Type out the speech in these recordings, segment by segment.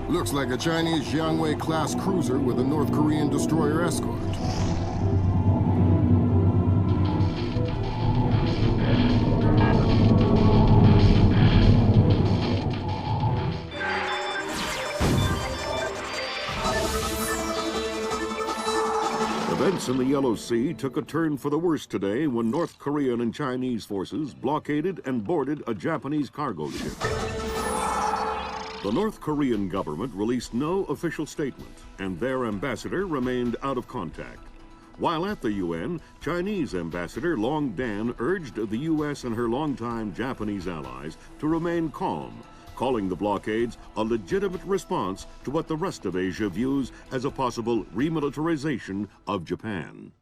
Looks like a Chinese Jiangwei-class cruiser with a North Korean destroyer escort. Events in the Yellow Sea took a turn for the worse today when North Korean and Chinese forces blockaded and boarded a Japanese cargo ship. The North Korean government released no official statement, and their ambassador remained out of contact. While at the UN, Chinese Ambassador Long Dan urged the U.S. and her longtime Japanese allies to remain calm, calling the blockades a legitimate response to what the rest of Asia views as a possible remilitarization of Japan.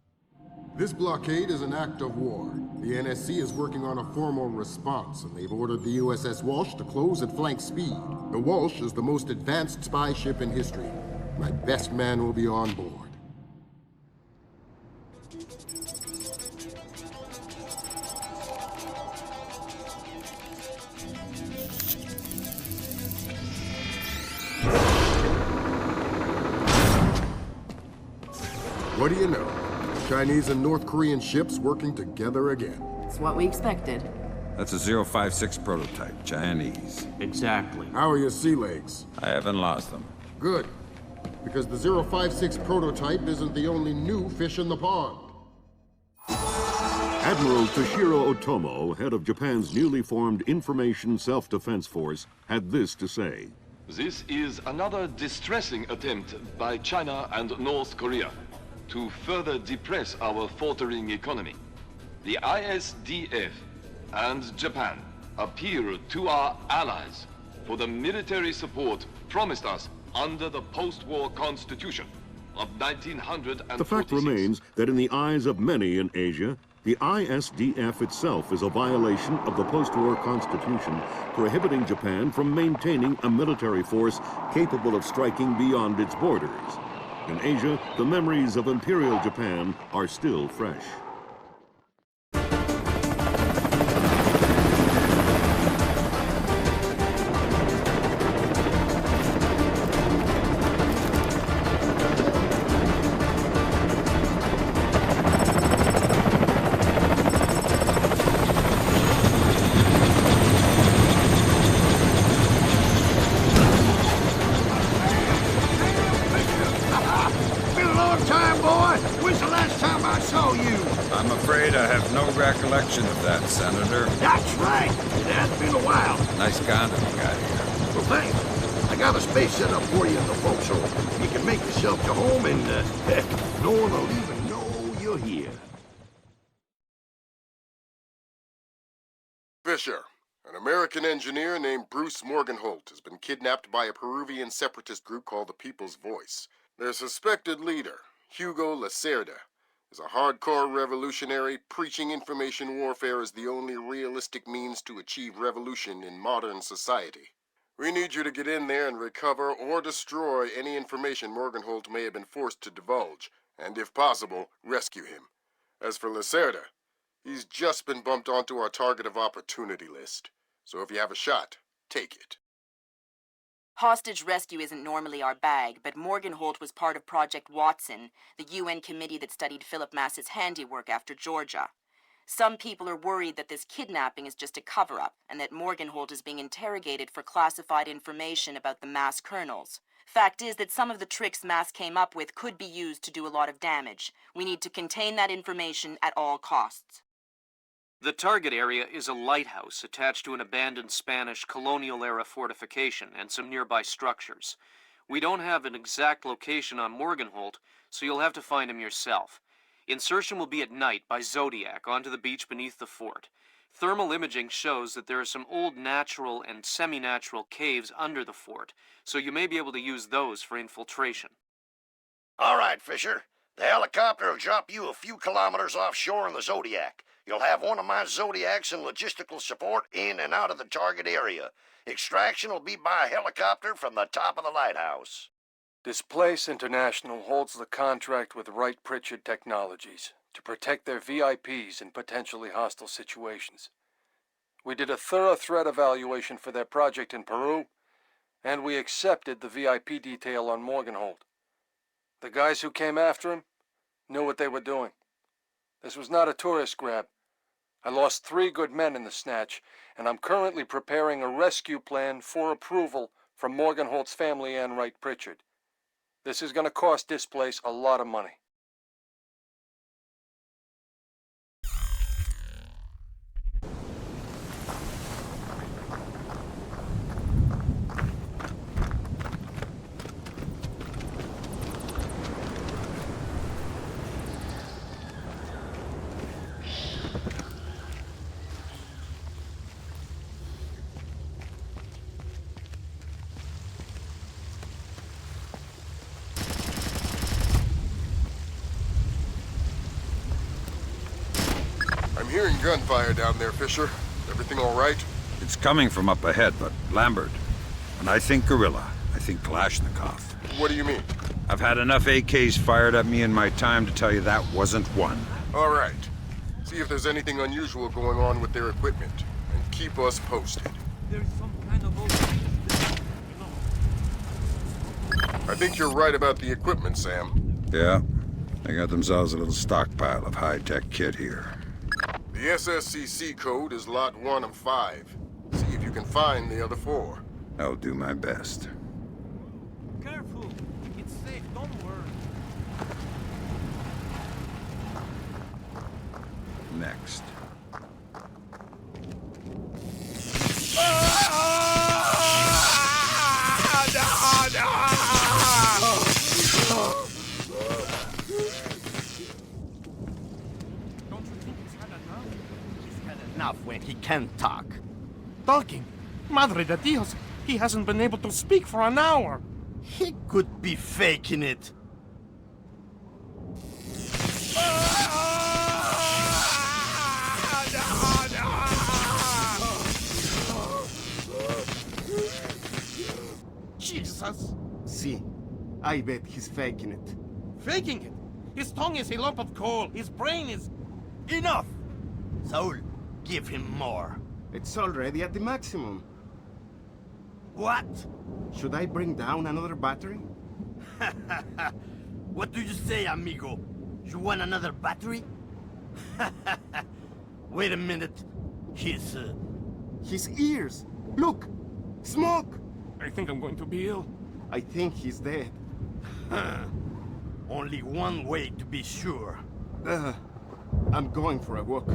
This blockade is an act of war. The NSC is working on a formal response, and they've ordered the USS Walsh to close at flank speed. The Walsh is the most advanced spy ship in history. My best man will be on board. What do you know? Chinese and North Korean ships working together again. It's what we expected. That's a 056 prototype, Chinese. Exactly. How are your sea legs? I haven't lost them. Good. Because the 056 prototype isn't the only new fish in the pond. Admiral Toshiro Otomo, head of Japan's newly formed Information Self-Defense Force, had this to say. This is another distressing attempt by China and North Korea to further depress our faltering economy. The ISDF and Japan appeal to our allies for the military support promised us under the post-war constitution of 1946. The fact remains that in the eyes of many in Asia, the ISDF itself is a violation of the post-war constitution, prohibiting Japan from maintaining a military force capable of striking beyond its borders. In Asia, the memories of Imperial Japan are still fresh. Recollection of that, Senator. That's right. It has been a while. Nice condom you got here. Well, thanks. I got a space set up for you in the forecastle. You can make yourself to home and, heck, no one will even know you're here. Fisher, an American engineer named Bruce Morgenholt has been kidnapped by a Peruvian separatist group called the People's Voice. Their suspected leader, Hugo Lacerda, is a hardcore revolutionary preaching information warfare as the only realistic means to achieve revolution in modern society. We need you to get in there and recover or destroy any information Morgenholt may have been forced to divulge, and if possible, rescue him. As for Lacerda, he's just been bumped onto our target of opportunity list, so if you have a shot, take it. Hostage rescue isn't normally our bag, but Morgenholt was part of Project Watson, the UN committee that studied Philip Mass's handiwork after Georgia. Some people are worried that this kidnapping is just a cover-up, and that Morgenholt is being interrogated for classified information about the Mass kernels. Fact is that some of the tricks Mass came up with could be used to do a lot of damage. We need to contain that information at all costs. The target area is a lighthouse attached to an abandoned Spanish colonial-era fortification and some nearby structures. We don't have an exact location on Morgenholt, so you'll have to find him yourself. Insertion will be at night by Zodiac onto the beach beneath the fort. Thermal imaging shows that there are some old natural and semi-natural caves under the fort, so you may be able to use those for infiltration. All right, Fisher. The helicopter will drop you a few kilometers offshore in the Zodiac. You'll have one of my Zodiacs and logistical support in and out of the target area. Extraction will be by helicopter from the top of the lighthouse. Displace International holds the contract with Wright Pritchard Technologies to protect their VIPs in potentially hostile situations. We did a thorough threat evaluation for their project in Peru, and we accepted the VIP detail on Morgenhold. The guys who came after him knew what they were doing. This was not a tourist grab. I lost 3 good men in the snatch, and I'm currently preparing a rescue plan for approval from Morgenhold's family and Wright Pritchard. This is going to cost Displace a lot of money. I'm hearing gunfire down there, Fisher. Everything all right? It's coming from up ahead, but Lambert, when I think guerrilla, I think Kalashnikov. What do you mean? I've had enough AKs fired at me in my time to tell you that wasn't one. All right. See if there's anything unusual going on with their equipment, and keep us posted. There's some kind of old thing, I think you're right about the equipment, Sam. Yeah, they got themselves a little stockpile of high-tech kit here. The SSCC code is Lot 1 of 5. See if you can find the other 4. I'll do my best. Careful. It's safe, don't worry. Next. Enough when he can't talk. Talking? Madre de Dios, he hasn't been able to speak for an hour. He could be faking it. Jesus. See, I bet he's faking it. Faking it? His tongue is a lump of coal. His brain is... Enough! Saul, give him more. It's already at the maximum. What? Should I bring down another battery? What do you say, amigo? You want another battery? Wait a minute. His ears! Look! Smoke! I think I'm going to be ill. I think he's dead. Only one way to be sure. I'm going for a walk.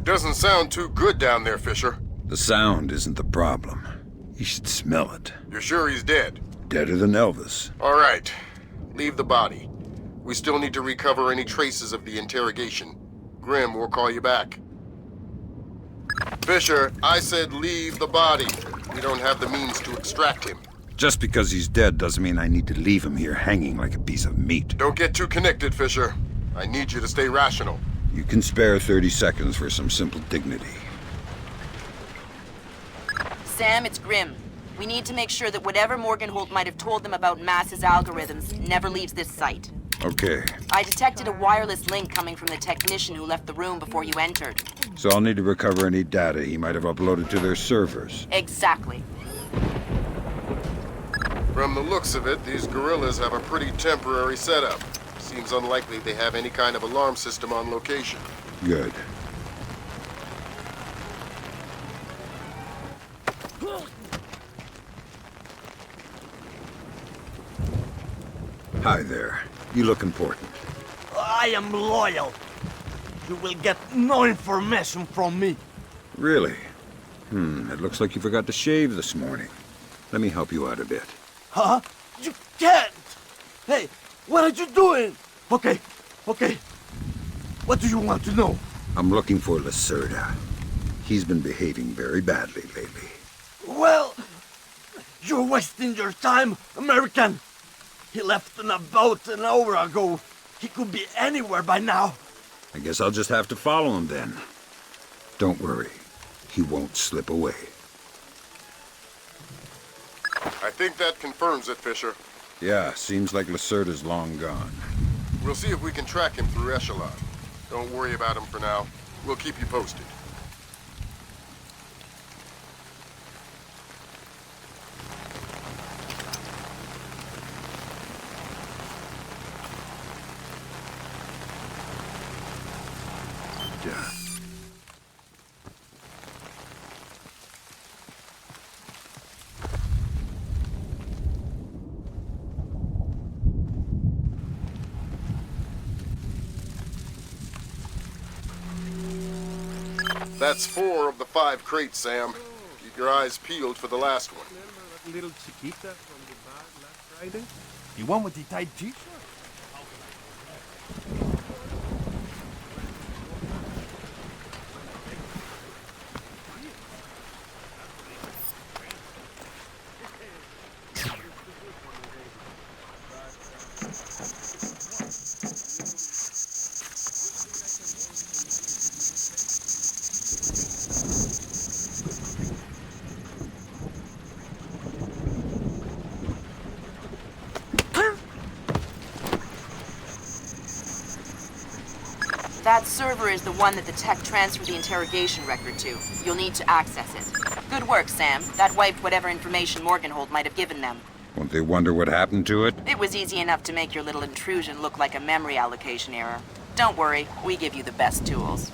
Doesn't sound too good down there, Fisher. The sound isn't the problem. You should smell it. You're sure he's dead? Deader than Elvis. All right. Leave the body. We still need to recover any traces of the interrogation. Grim will call you back. Fisher, I said leave the body. We don't have the means to extract him. Just because he's dead doesn't mean I need to leave him here hanging like a piece of meat. Don't get too connected, Fisher. I need you to stay rational. You can spare 30 seconds for some simple dignity. Sam, it's Grim. We need to make sure that whatever Morgenholt might have told them about Mass's algorithms never leaves this site. Okay. I detected a wireless link coming from the technician who left the room before you entered. So I'll need to recover any data he might have uploaded to their servers. Exactly. From the looks of it, these guerrillas have a pretty temporary setup. Seems unlikely they have any kind of alarm system on location. Good. Hi there. You look important. I am loyal. You will get no information from me. Really? It looks like you forgot to shave this morning. Let me help you out a bit. Huh? You can't! Hey, what are you doing? Okay. What do you want to know? I'm looking for Lacerda. He's been behaving very badly lately. Well, you're wasting your time, American. He left on a boat an hour ago. He could be anywhere by now. I guess I'll just have to follow him then. Don't worry. He won't slip away. I think that confirms it, Fisher. Yeah, seems like Lacerda's long gone. We'll see if we can track him through Echelon. Don't worry about him for now. We'll keep you posted. Yeah. That's 4 of the 5 crates, Sam. Keep your eyes peeled for the last one. Remember that little chiquita from the bar last Friday? The one with the tight t-shirt? That server is the one that the tech transferred the interrogation record to. You'll need to access it. Good work, Sam. That wiped whatever information Morgenholt might have given them. Won't they wonder what happened to it? It was easy enough to make your little intrusion look like a memory allocation error. Don't worry, we give you the best tools.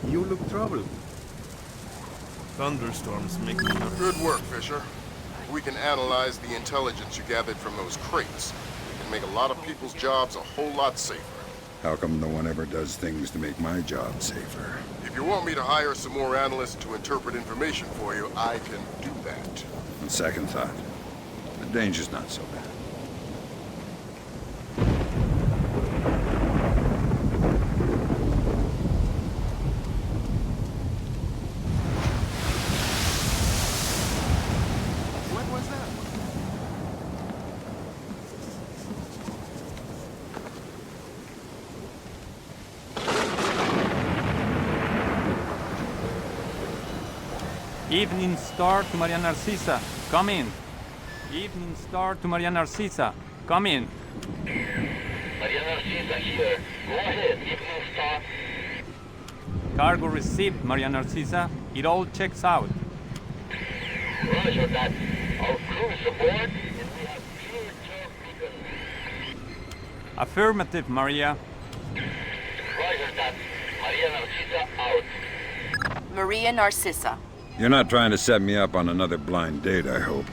You look troubled. Thunderstorms make me nervous. Good work, Fisher. If we can analyze the intelligence you gathered from those crates, we can make a lot of people's jobs a whole lot safer. How come no one ever does things to make my job safer? If you want me to hire some more analysts to interpret information for you, I can do that. On second thought, the danger's not so bad. What was that? Evening Star to Maria Narcisa. Come in. Evening Star to Maria Narcisa. Come in. Maria Narcisa here. Go ahead, Evening Star. Cargo received, Maria Narcisa. It all checks out. Roger that. Our crew is aboard, and we have clear turn beacon. Affirmative, Maria. Roger that. Maria Narcisa out. Maria Narcissa. You're not trying to set me up on another blind date, I hope.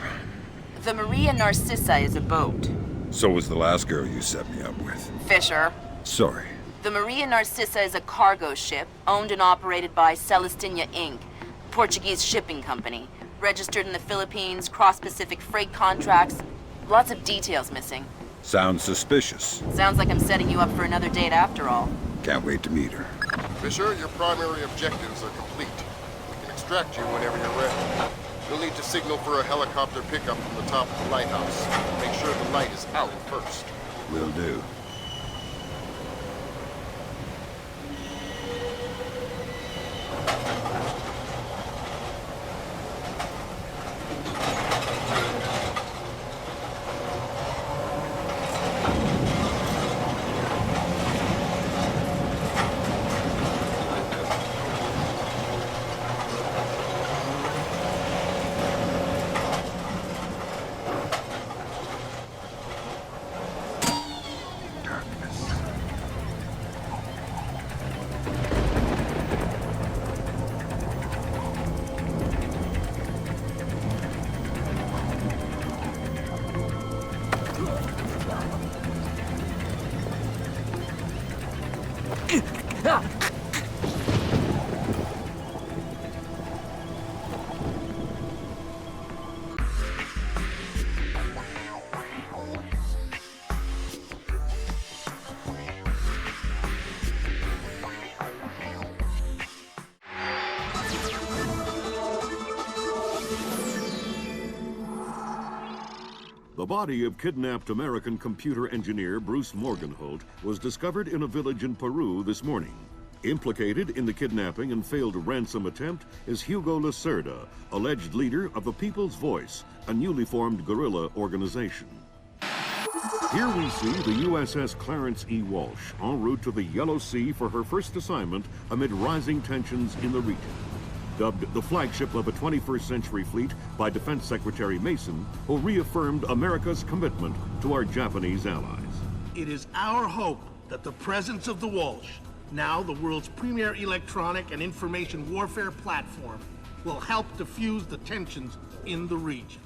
The Maria Narcissa is a boat. So was the last girl you set me up with. Fisher. Sorry. The Maria Narcissa is a cargo ship owned and operated by Celestina Inc., Portuguese shipping company. Registered in the Philippines, cross-Pacific freight contracts. Lots of details missing. Sounds suspicious. Sounds like I'm setting you up for another date after all. Can't wait to meet her. Fisher, your primary objectives are complete. We can extract you whenever you're ready. You'll need to signal for a helicopter pickup from the top of the lighthouse. Make sure the light is out first. Will do. The body of kidnapped American computer engineer Bruce Morgenholt was discovered in a village in Peru this morning. Implicated in the kidnapping and failed ransom attempt is Hugo Lacerda, alleged leader of the People's Voice, a newly formed guerrilla organization. Here we see the USS Clarence E. Walsh en route to the Yellow Sea for her first assignment amid rising tensions in the region. Dubbed the flagship of a 21st century fleet by Defense Secretary Mason, who reaffirmed America's commitment to our Japanese allies. It is our hope that the presence of the Walsh, now the world's premier electronic and information warfare platform, will help diffuse the tensions in the region.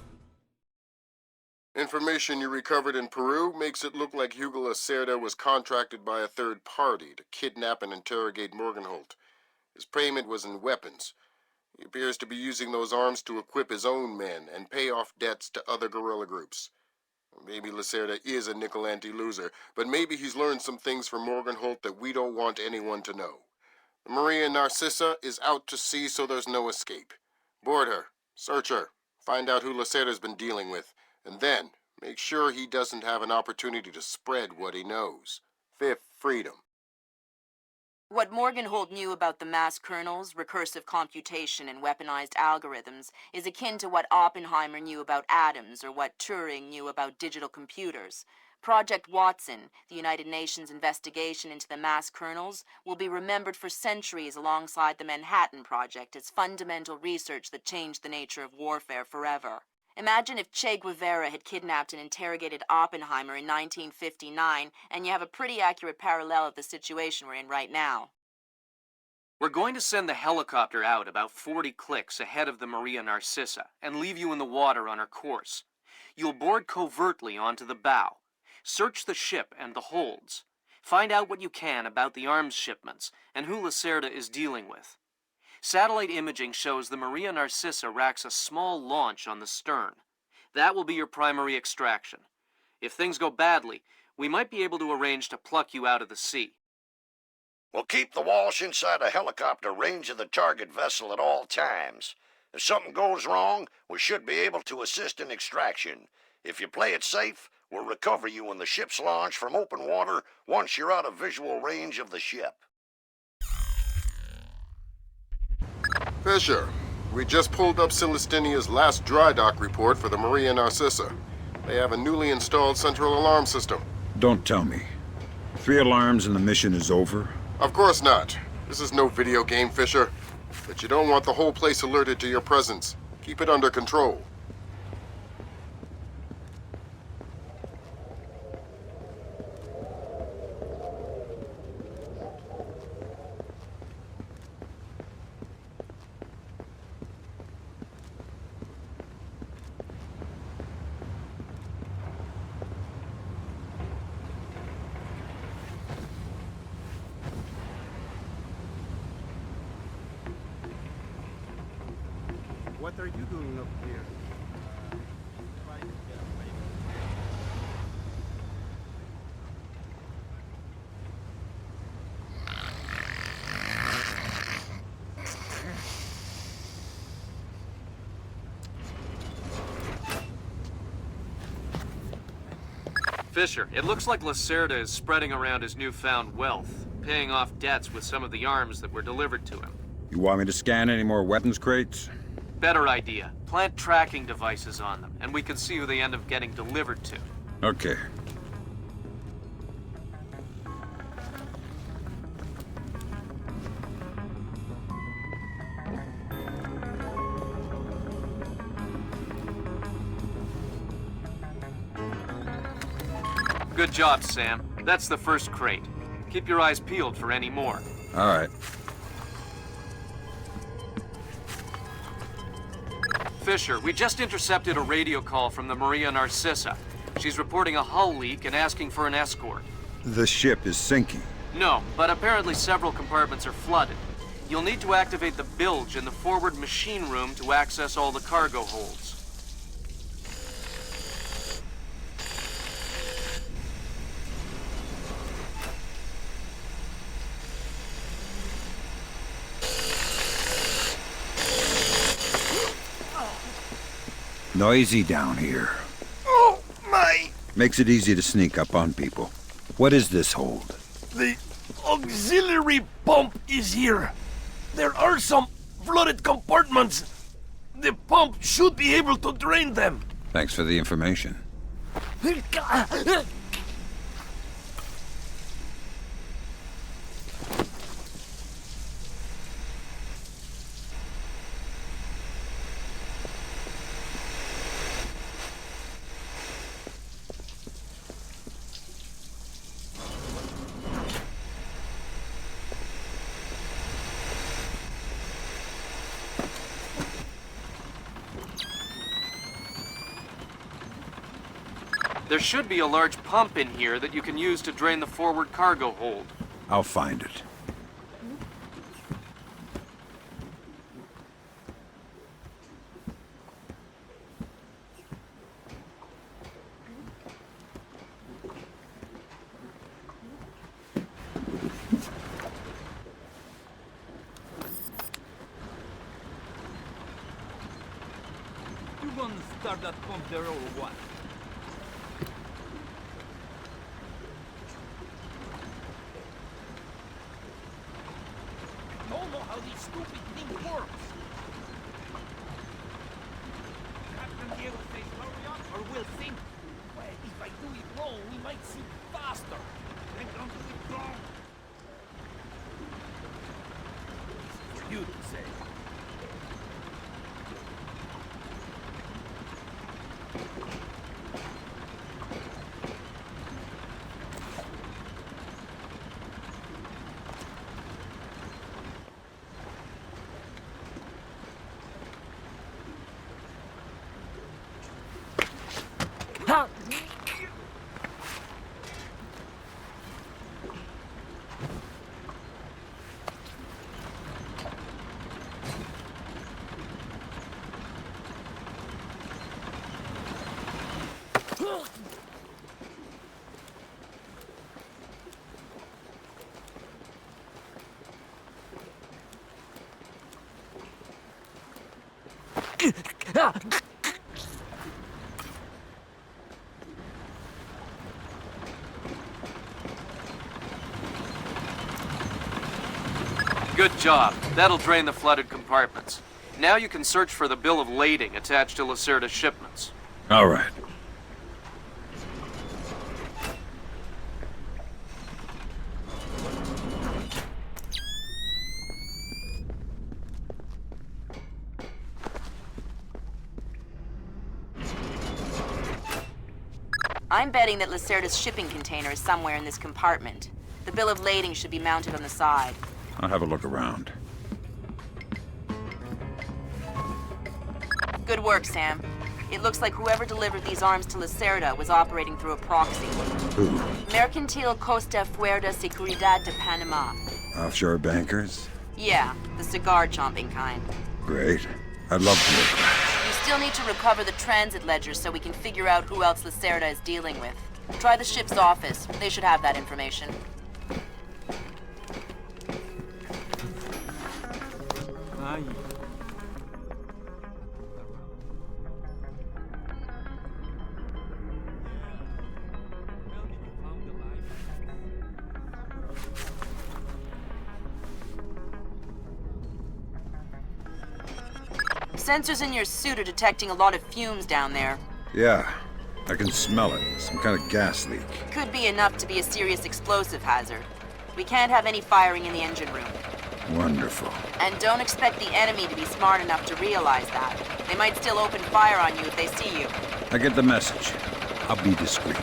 Information you recovered in Peru makes it look like Hugo Lacerda was contracted by a third party to kidnap and interrogate Morgenholt. His payment was in weapons. He appears to be using those arms to equip his own men and pay off debts to other guerrilla groups. Maybe Lacerda is a nickel anti-loser, but maybe he's learned some things from Morgenholt that we don't want anyone to know. The Maria Narcissa is out to sea, so there's no escape. Board her, search her, find out who Lacerda's been dealing with, and then make sure he doesn't have an opportunity to spread what he knows. Fifth freedom. What Morgenholt knew about the mass kernels, recursive computation, and weaponized algorithms is akin to what Oppenheimer knew about atoms or what Turing knew about digital computers. Project Watson, the United Nations investigation into the mass kernels, will be remembered for centuries alongside the Manhattan Project as fundamental research that changed the nature of warfare forever. Imagine if Che Guevara had kidnapped and interrogated Oppenheimer in 1959, and you have a pretty accurate parallel of the situation we're in right now. We're going to send the helicopter out about 40 clicks ahead of the Maria Narcissa and leave you in the water on her course. You'll board covertly onto the bow. Search the ship and the holds. Find out what you can about the arms shipments and who Lacerda is dealing with. Satellite imaging shows the Maria Narcissa racks a small launch on the stern. That will be your primary extraction. If things go badly, we might be able to arrange to pluck you out of the sea. We'll keep the Walsh inside a helicopter range of the target vessel at all times. If something goes wrong, we should be able to assist in extraction. If you play it safe, we'll recover you when the ship's launched from open water once you're out of visual range of the ship. Fisher, we just pulled up Celestinia's last dry dock report for the Maria Narcissa. They have a newly installed central alarm system. Don't tell me. 3 alarms and the mission is over? Of course not. This is no video game, Fisher. But you don't want the whole place alerted to your presence. Keep it under control. What are you doing up here? Fisher, it looks like Lacerda is spreading around his newfound wealth, paying off debts with some of the arms that were delivered to him. You want me to scan any more weapons crates? Better idea. Plant tracking devices on them, and we can see who they end up getting delivered to. Okay. Good job, Sam. That's the first crate. Keep your eyes peeled for any more. All right. Fisher, we just intercepted a radio call from the Maria Narcissa. She's reporting a hull leak and asking for an escort. The ship is sinking. No, but apparently several compartments are flooded. You'll need to activate the bilge in the forward machine room to access all the cargo holds. Noisy down here. Oh, my Makes it easy to sneak up on people. What is this hold? The auxiliary pump is here. There are some flooded compartments. The pump should be able to drain them. Thanks for the information. There should be a large pump in here that you can use to drain the forward cargo hold. I'll find it. You gonna start that pump there or what? Don't know how this stupid thing works. Captain Diego says hurry up or we'll sink. Well, if I do it wrong, we might sink faster. Then don't do it wrong. This is for you to say. Good job. That'll drain the flooded compartments. Now you can search for the bill of lading attached to Lacerda's shipments. All right. I'm betting that Lacerda's shipping container is somewhere in this compartment. The bill of lading should be mounted on the side. I'll have a look around. Good work, Sam. It looks like whoever delivered these arms to Lacerda was operating through a proxy. Who? Mercantil Costa Fuerza Seguridad de Panama. Offshore bankers? Yeah, the cigar-chomping kind. Great. I'd love to look. You still need to recover the transit ledgers so we can figure out who else Lacerda is dealing with. Try the ship's office. They should have that information. Ay. Sensors in your suit are detecting a lot of fumes down there. Yeah, I can smell it. Some kind of gas leak. Could be enough to be a serious explosive hazard. We can't have any firing in the engine room. Wonderful. And don't expect the enemy to be smart enough to realize that. They might still open fire on you if they see you. I get the message. I'll be discreet.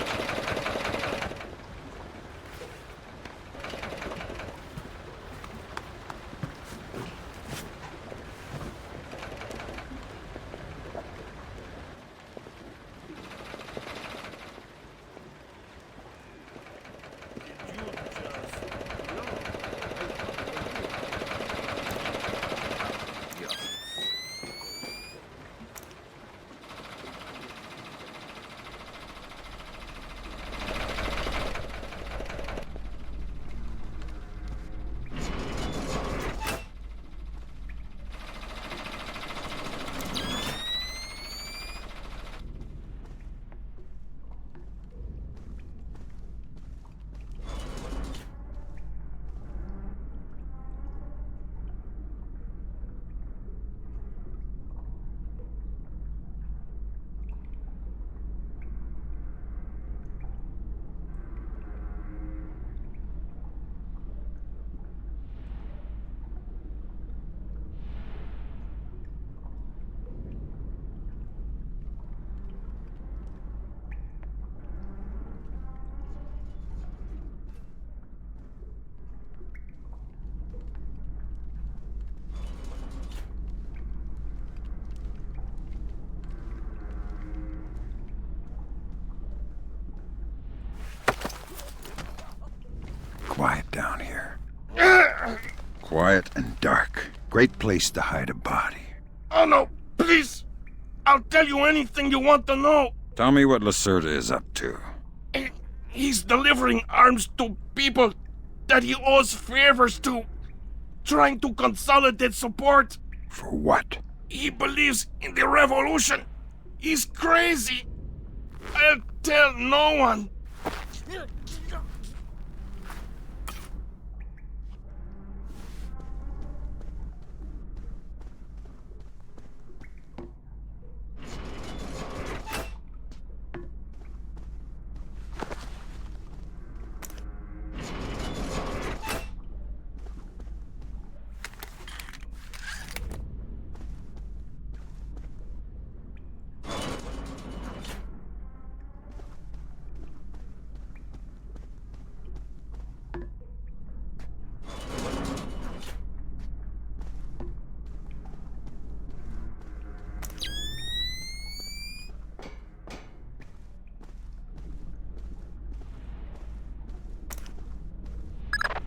quiet down here. Quiet and dark. Great place to hide a body. Oh no, please! I'll tell you anything you want to know. Tell me what Lacerda is up to. He's delivering arms to people that he owes favors to. Trying to consolidate support. For what? He believes in the revolution. He's crazy. I'll tell no one.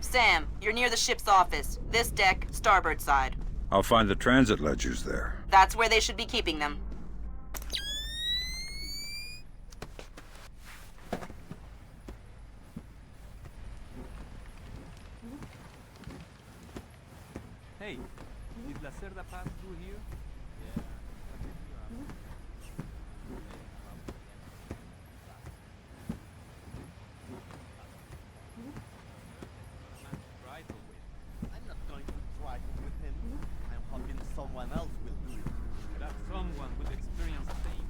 Sam, you're near the ship's office. This deck, starboard side. I'll find the transit ledgers there. That's where they should be keeping them. Hey, did Lacerda pass through here? I'm not going to try it with him. I'm hoping someone else will do it. That someone with experience fame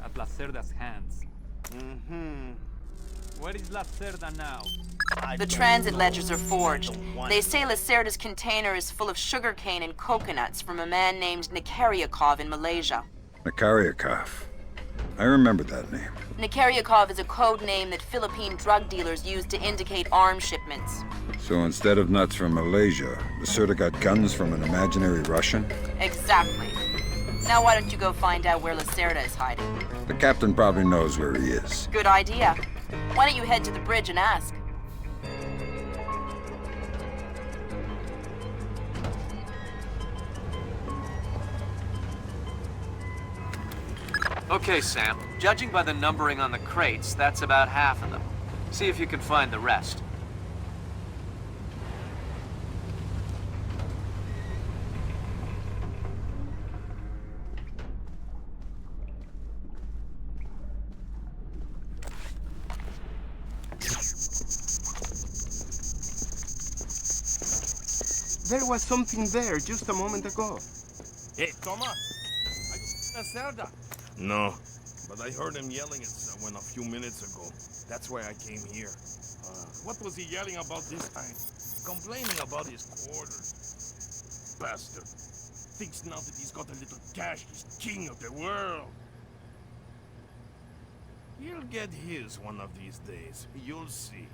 at Lacerda's hands. Where is Lacerda now? The transit ledgers are forged. They say Lacerda's container is full of sugarcane and coconuts from a man named Nikaryakov in Malaysia. Nikaryakov. I remember that name. Nikaryakov is a code name that Philippine drug dealers use to indicate arms shipments. So instead of nuts from Malaysia, Lacerda got guns from an imaginary Russian? Exactly. Now why don't you go find out where Lacerda is hiding? The captain probably knows where he is. Good idea. Why don't you head to the bridge and ask? Okay, Sam. Judging by the numbering on the crates, that's about half of them. See if you can find the rest. There was something there just a moment ago. Hey, Thomas! Lacerda! No, but I heard him yelling at someone a few minutes ago. That's why I came here. What was he yelling about this time? Complaining about his quarters. Bastard. Thinks now that he's got a little cash, he's king of the world. He'll get his one of these days. You'll see.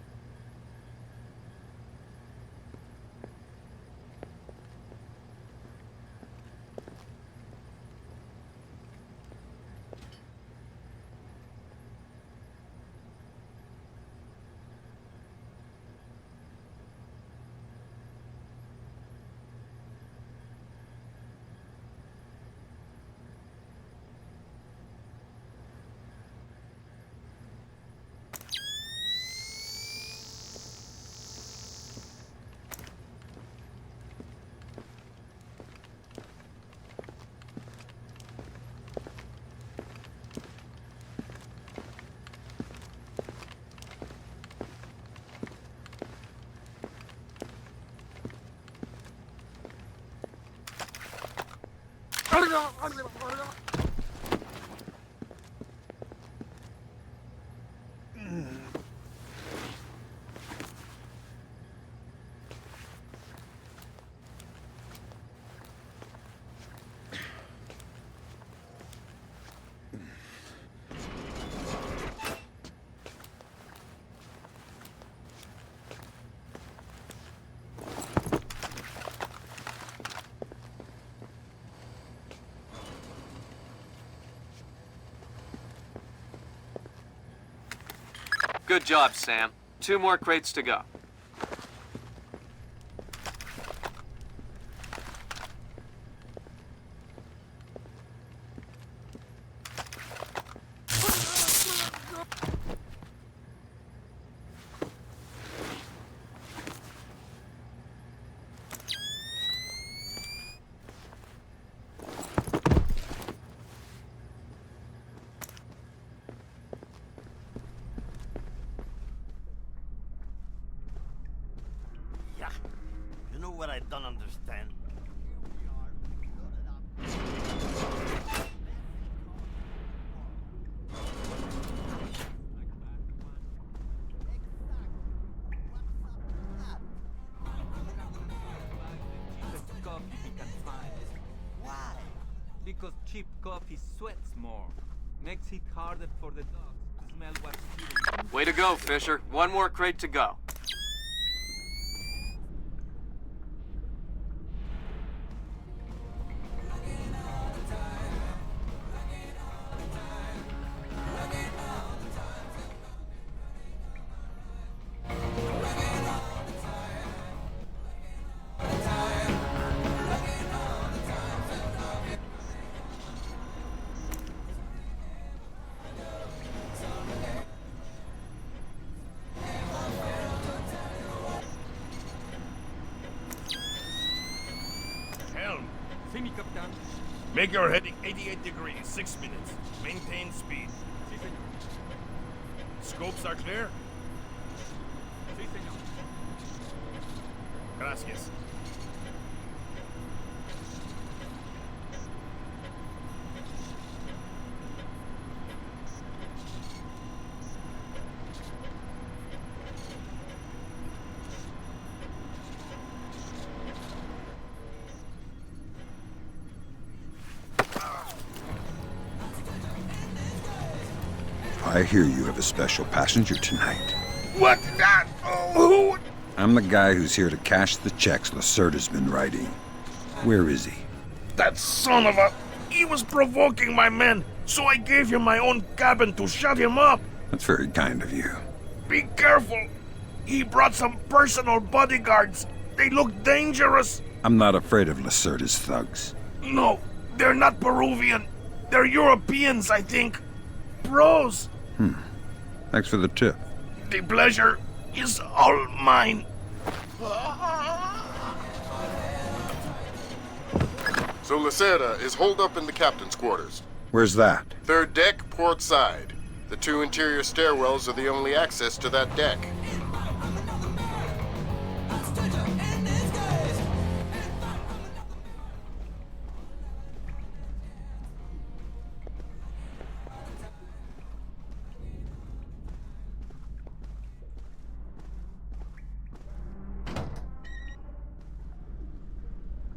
Good job, Sam. 2 more crates to go. what I don't understand. Why? Because cheap coffee sweats more. Makes it harder for the dogs to smell what's eating. Way to go, Fisher. One more crate to go. Helm, See me, Captain. make your heading 88 degrees, 6 minutes. Maintain speed. Si, senor. Scopes are clear? Si, senor. Gracias. I hear you have a special passenger tonight. What? That? Oh, who? I'm the guy who's here to cash the checks Lacerda's been writing. Where is he? That son of a... He was provoking my men, so I gave him my own cabin to shut him up. That's very kind of you. Be careful. He brought some personal bodyguards. They look dangerous. I'm not afraid of Lacerda's thugs. No, they're not Peruvian. They're Europeans, I think. Bros. Thanks for the tip. The pleasure is all mine. So Lacerda is holed up in the captain's quarters. Where's that? Third deck, port side. The 2 interior stairwells are the only access to that deck.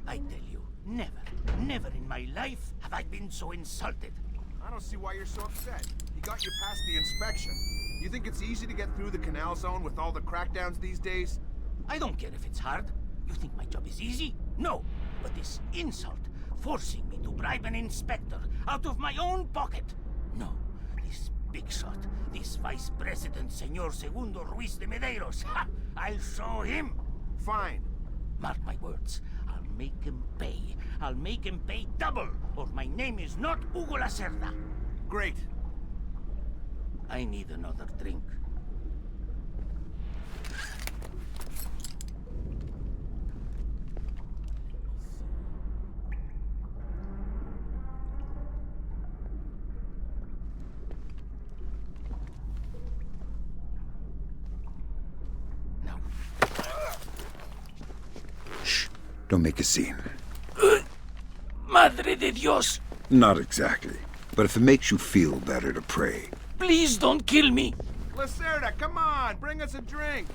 I tell you, never in my life have I been so insulted. I don't see why you're so upset. He got you past the inspection. You think it's easy to get through the canal zone with all the crackdowns these days? I don't care if it's hard. You think my job is easy? No. But this insult, forcing me to bribe an inspector out of my own pocket. No. This big shot, this Vice President, Senor Segundo Ruiz de Medeiros. Ha! I'll show him. Fine. Mark my words. I'll make him pay. I'll make him pay double, or my name is not Hugo Lacerda. Great. I need another drink. Now. Shh. Don't make a scene. Madre de Dios! Not exactly. But if it makes you feel better to pray, Please don't kill me! Lacerda, come on, bring us a drink.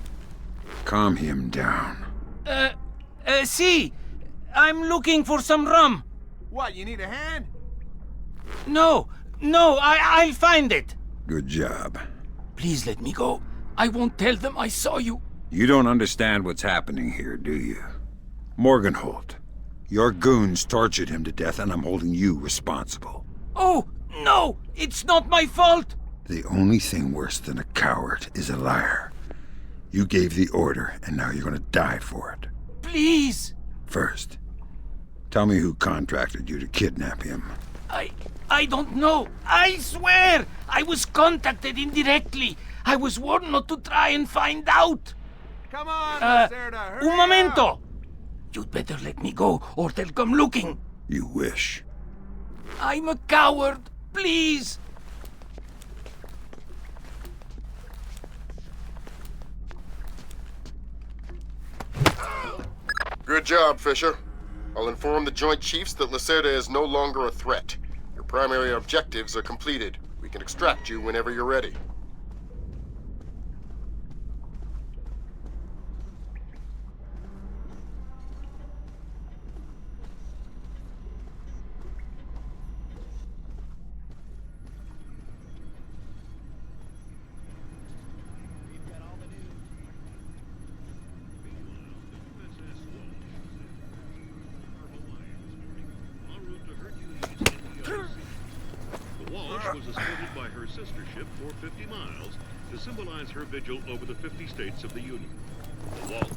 calm him down. See, I'm looking for some rum. What, you need a hand? No, I'll find it. Good job. Please let me go. I won't tell them I saw you. You don't understand what's happening here, do you? Morgenholt, your goons tortured him to death, and I'm holding you responsible. Oh, no, it's not my fault. The only thing worse than a coward is a liar. You gave the order, and now you're gonna die for it. Please. First, tell me who contracted you to kidnap him. I don't know. I swear, I was contacted indirectly. I was warned not to try and find out. Come on, Lacerda, hurry Un momento. up. You'd better let me go, or they'll come looking. You wish. I'm a coward. Please. Good job, Fisher. I'll inform the Joint Chiefs that Lacerda is no longer a threat. Your primary objectives are completed. We can extract you whenever you're ready. Was escorted by her sister ship for 50 miles to symbolize her vigil over the 50 states of the Union. The wall.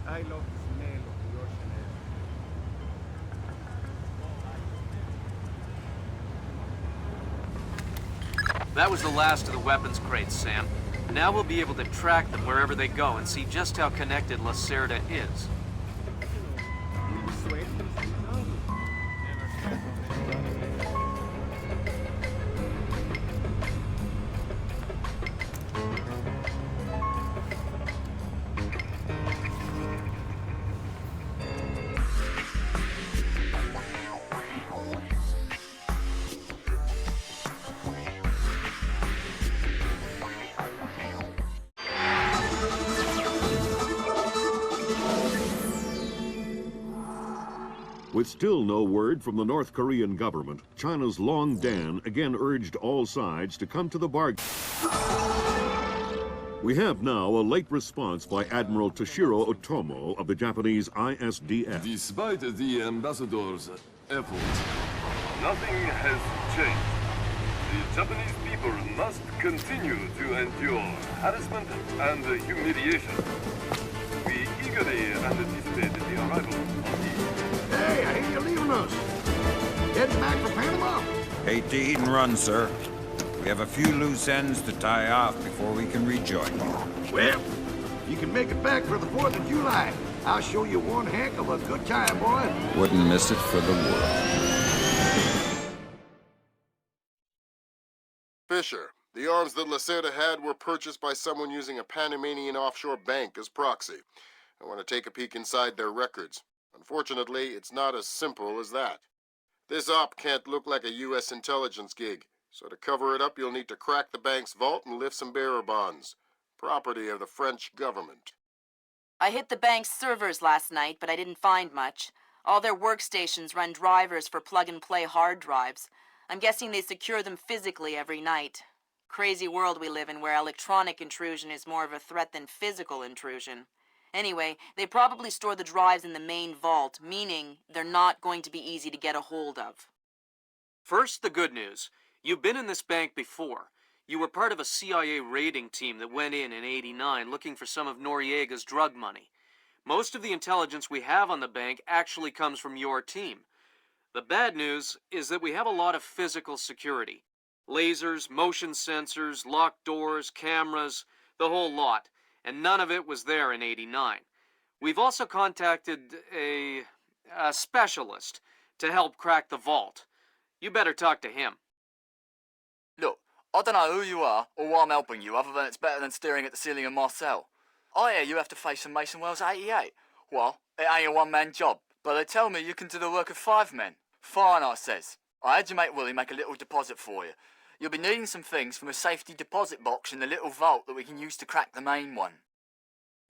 I love the smell of the ocean air. That was the last of the weapons crates, Sam. Now we'll be able to track them wherever they go and see just how connected Lacerda is. With still no word from the North Korean government, China's Long Dan again urged all sides to come to the bargain. We have now a late response by Admiral Toshiro Otomo of the Japanese ISDF. Despite the ambassador's efforts, nothing has changed. The Japanese people must continue to endure harassment and humiliation. We eagerly anticipate the arrival of the... Hey, I hear you're leaving us. Heading back for Panama. Hate to eat and run, sir. We have a few loose ends to tie off before we can rejoin you. Well, you can make it back for the 4th of July. I'll show you one heck of a good time, boy. Wouldn't miss it for the world. Fisher, the arms that Lacerda had were purchased by someone using a Panamanian offshore bank as proxy. I want to take a peek inside their records. Unfortunately, it's not as simple as that. This op can't look like a U.S. intelligence gig, so to cover it up, you'll need to crack the bank's vault and lift some bearer bonds. Property of the French government. I hit the bank's servers last night, but I didn't find much. All their workstations run drivers for plug-and-play hard drives. I'm guessing they secure them physically every night. Crazy world we live in where electronic intrusion is more of a threat than physical intrusion. Anyway, they probably store the drives in the main vault, meaning they're not going to be easy to get a hold of. First, the good news. You've been in this bank before. You were part of a CIA raiding team that went in '89 looking for some of Noriega's drug money. Most of the intelligence we have on the bank actually comes from your team. The bad news is that we have a lot of physical security. Lasers, motion sensors, locked doors, cameras, the whole lot. And none of it was there in '89. We've also contacted a specialist to help crack the vault. You better talk to him. Look, I don't know who you are or why I'm helping you, other than it's better than staring at the ceiling of my cell. I hear you have to face some Mason Wells 88. Well, it ain't a one-man job, but they tell me you can do the work of 5 men. Fine, I says. I had your mate Willie make a little deposit for you. You'll be needing some things from a safety deposit box in the little vault that we can use to crack the main one.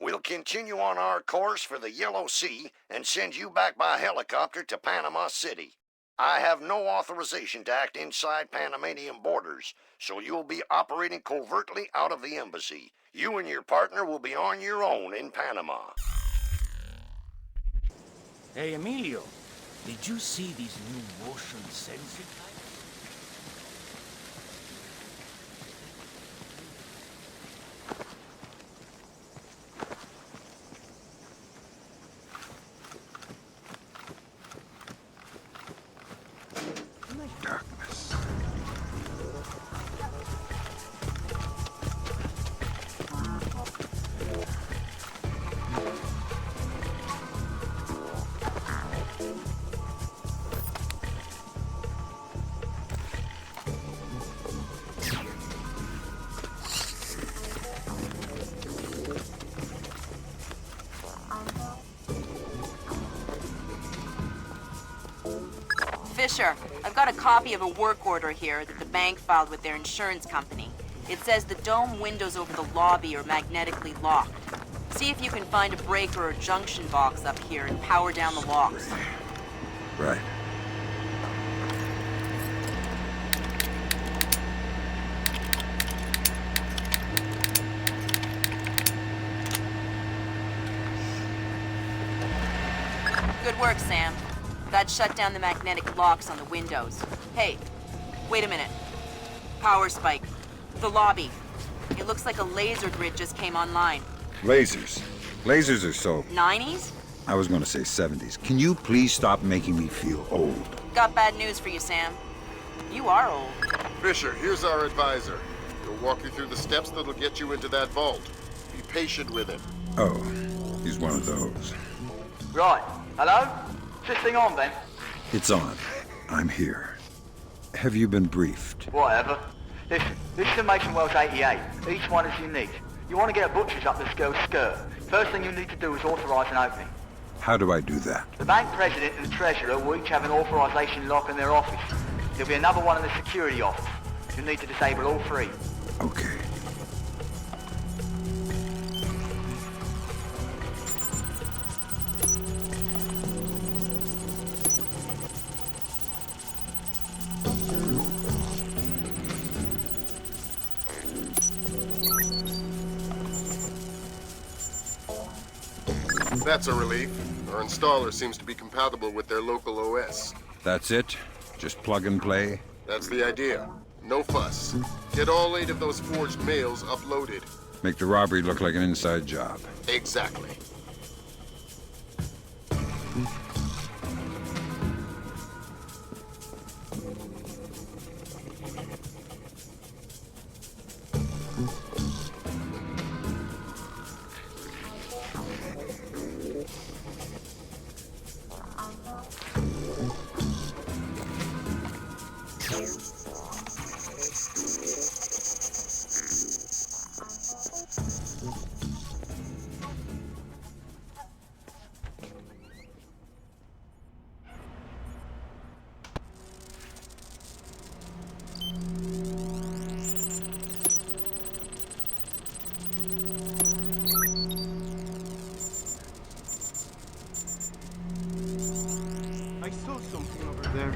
We'll continue on our course for the Yellow Sea and send you back by helicopter to Panama City. I have no authorization to act inside Panamanian borders, so you'll be operating covertly out of the embassy. You and your partner will be on your own in Panama. Hey, Emilio, did you see these new motion sensing lights? Darkness. Fisher, I've got a copy of a work order here that the bank filed with their insurance company. It says the dome windows over the lobby are magnetically locked. See if you can find a breaker or junction box up here and power down the locks. Right. Good work, Sam. That shut down the magnetic locks on the windows. Hey, wait a minute. Power spike. The lobby. It looks like a laser grid just came online. Lasers. Lasers are so... 90s? I was going to say 70s. Can you please stop making me feel old? Got bad news for you, Sam. You are old. Fisher, here's our advisor. He'll walk you through the steps that'll get you into that vault. Be patient with him. Oh, he's one of those. Right. Hello? Is this thing on, then? It's on. I'm here. Have you been briefed? Whatever. Listen, this is the Mason Wells 88. Each one is unique. You want to get a butcher's up this girl's skirt. First thing you need to do is authorize an opening. How do I do that? The bank president and the treasurer will each have an authorization lock in their office. There'll be another one in the security office. You'll need to disable all 3. Okay. That's a relief. Our installer seems to be compatible with their local OS. That's it? Just plug and play? That's the idea. No fuss. Get all 8 of those forged mails uploaded. Make the robbery look like an inside job. Exactly. I saw something over there.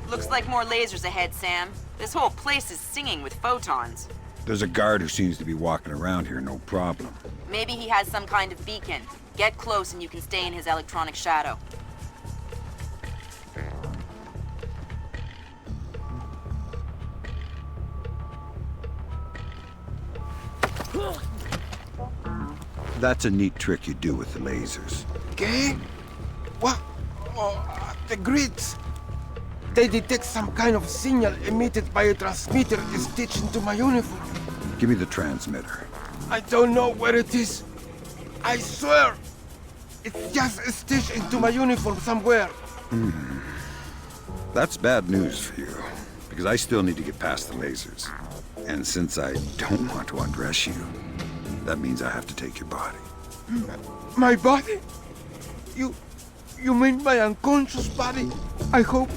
Looks like more lasers ahead, Sam. This whole place is singing with photons. There's a guard who seems to be walking around here, no problem. Maybe he has some kind of beacon. Get close and you can stay in his electronic shadow. That's a neat trick you do with the lasers. Gang? What? Oh, The grids. They detect some kind of signal emitted by a transmitter stitched into my uniform. Give me the transmitter. I don't know where it is. I swear. It's just stitched into my uniform somewhere. That's bad news for you, because I still need to get past the lasers. And since I don't want to undress you, that means I have to take your body. My body? You mean my unconscious body? I hope.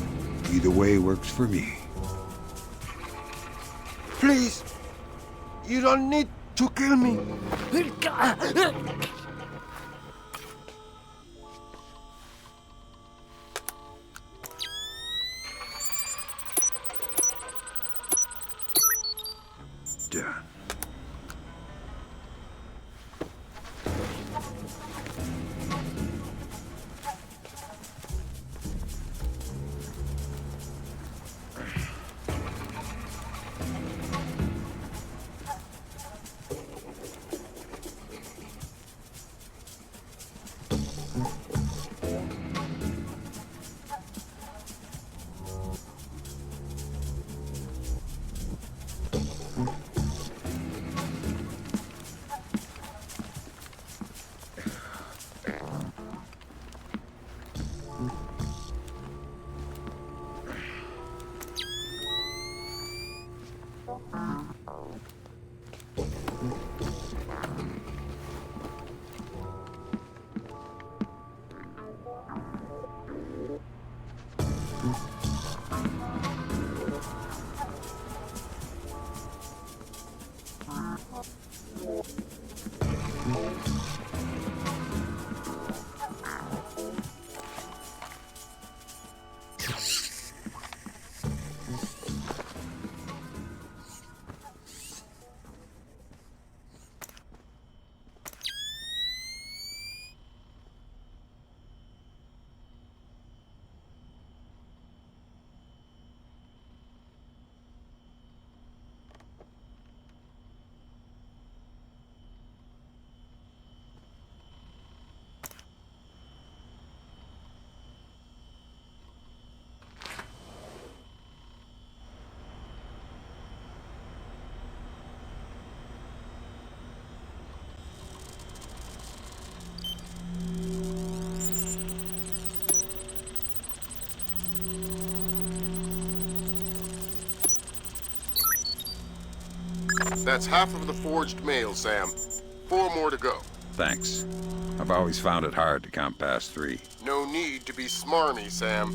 Either way works for me. Please. You don't need to kill me. Done. That's half of the forged mail, Sam. 4 more to go. Thanks. I've always found it hard to count past 3. No need to be smarmy, Sam.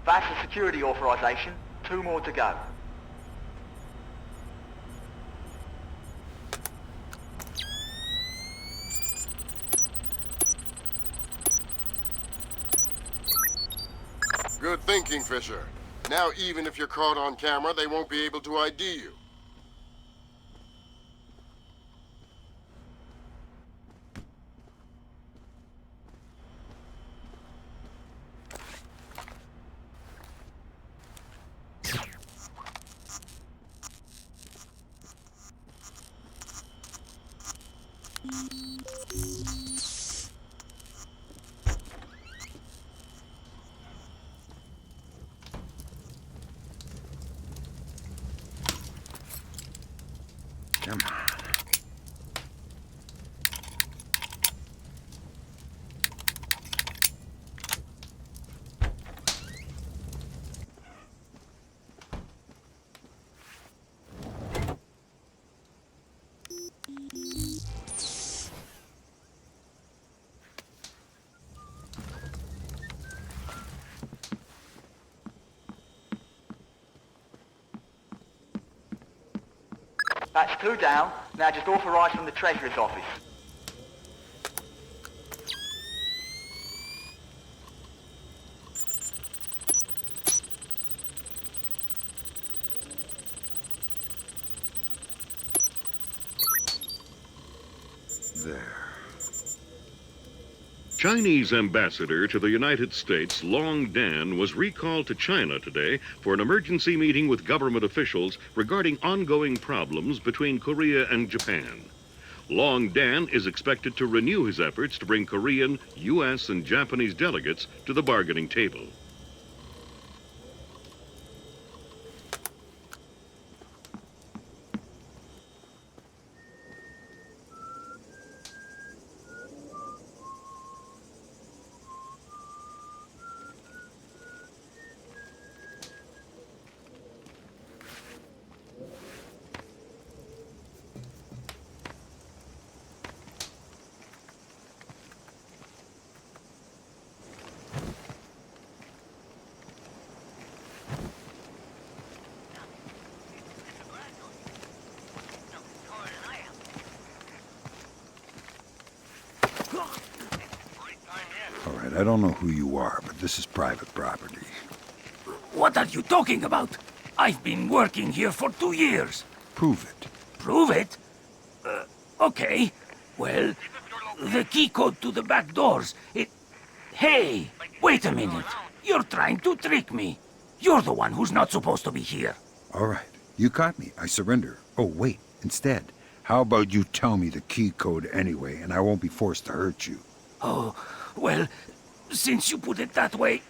That's the security authorization. 2 more to go. Good thinking, Fisher. Now, even if you're caught on camera, they won't be able to ID you. Come on. That's 2 down. Now just authorise from the Treasurer's office. There. Chinese ambassador to the United States, Long Dan, was recalled to China today for an emergency meeting with government officials regarding ongoing problems between Korea and Japan. Long Dan is expected to renew his efforts to bring Korean, U.S., and Japanese delegates to the bargaining table. All right, I don't know who you are, but this is private property. What are you talking about? I've been working here for 2 years. Prove it. Prove it? Okay. Well, the key code to the back doors, Hey, wait a minute. You're trying to trick me. You're the one who's not supposed to be here. All right, you caught me. I surrender. Oh, wait. Instead, how about you tell me the key code anyway, and I won't be forced to hurt you? Oh, well, since you put it that way,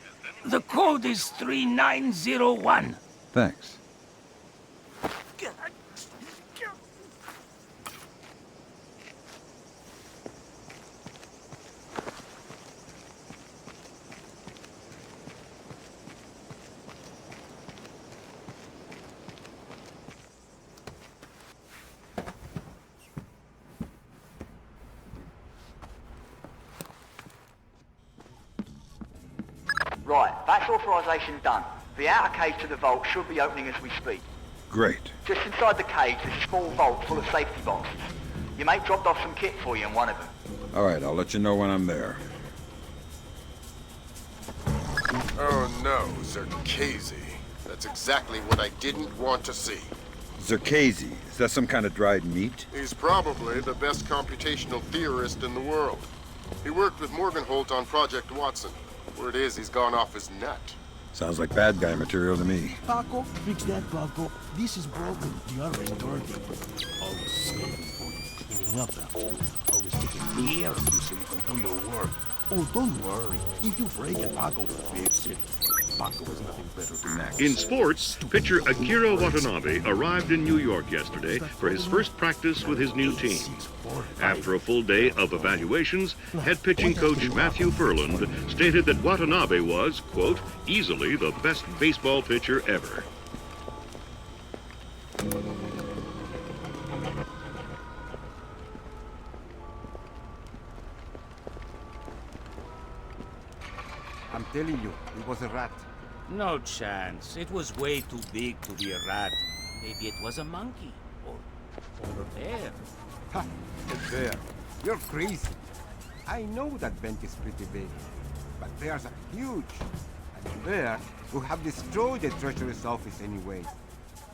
the code is 3901. Thanks. Right, that's authorization done. The outer cage to the vault should be opening as we speak. Great. Just inside the cage, there's a small vault full of safety boxes. Your mate dropped off some kit for you in one of them. All right, I'll let you know when I'm there. Oh no, Zerkazy. That's exactly what I didn't want to see. Zerkazy, is that some kind of dried meat? He's probably the best computational theorist in the world. He worked with Morgenholt on Project Watson. Word is he's gone off his nut. Sounds like bad guy material to me. Paco, fix that, Paco. This is broken. The other is dirty. Always saving for you, cleaning up after. Always taking care of you so you can do your work. Oh, don't worry. If you break it, Paco will fix it. Paco has nothing better to do. In sports, pitcher Akira Watanabe arrived in New York yesterday for his first practice with his new team. After a full day of evaluations, head pitching coach Matthew Furland stated that Watanabe was, quote, easily the best baseball pitcher ever. I'm telling you, it was a rat. No chance. It was way too big to be a rat. Maybe it was a monkey. Or a bear. Ha! A bear. You're crazy. I know that vent is pretty big. But bears are huge. And the bear would have destroyed the treasurer's office anyway.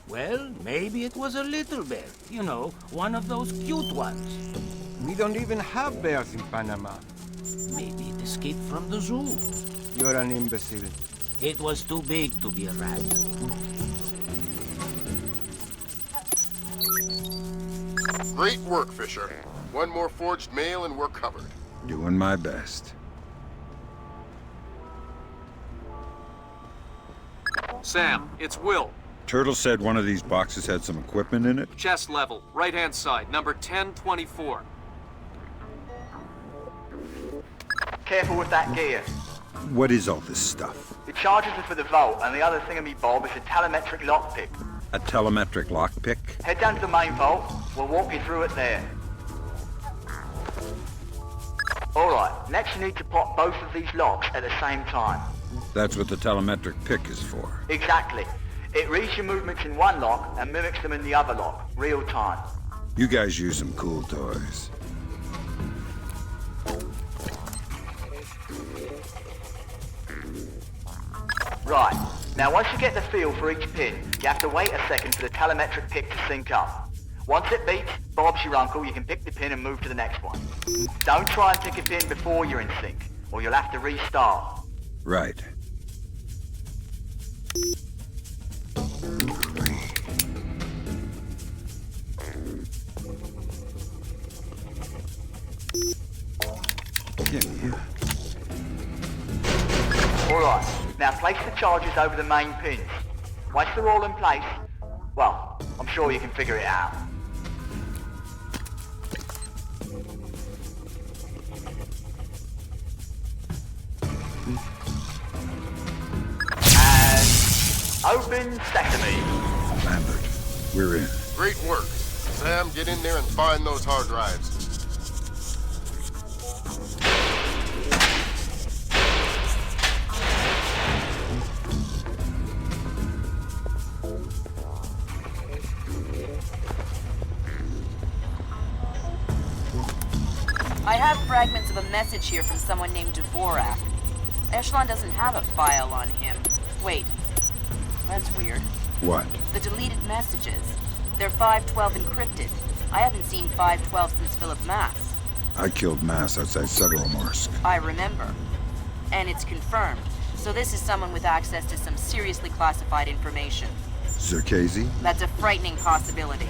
Well, maybe it was a little bear. You know, one of those cute ones. We don't even have bears in Panama. Maybe it escaped from the zoo. You're an imbecile. It was too big to be a rat. Great work, Fisher. One more forged mail and we're covered. Doing my best. Sam, it's Will. Turtle said one of these boxes had some equipment in it? Chest level, right-hand side, number 1024. Careful with that gear. What is all this stuff? The charges are for the vault, and the other thingamy-bob is a telemetric lockpick. A telemetric lockpick? Head down to the main vault. We'll walk you through it there. Alright, next you need to pop both of these locks at the same time. That's what the telemetric pick is for. Exactly. It reads your movements in one lock and mimics them in the other lock, real time. You guys use some cool toys. Right. Now once you get the feel for each pin, you have to wait a second for the telemetric pick to sync up. Once it beeps, Bob's your uncle, you can pick the pin and move to the next one. Don't try and pick a pin before you're in sync, or you'll have to restart. Right. Alright, now place the charges over the main pins. Once they're all in place, well, I'm sure you can figure it out. And open sesame. Lambert, we're in. Great work. Sam, get in there and find those hard drives. I have fragments of a message here from someone named Dvorak. Echelon doesn't have a file on him. Wait, that's weird. What? The deleted messages. They're 512 encrypted. I haven't seen 512 since Philip Mass. I killed Mass outside Severomorsk. I remember. And it's confirmed. So this is someone with access to some seriously classified information. Zerkazy? That's a frightening possibility.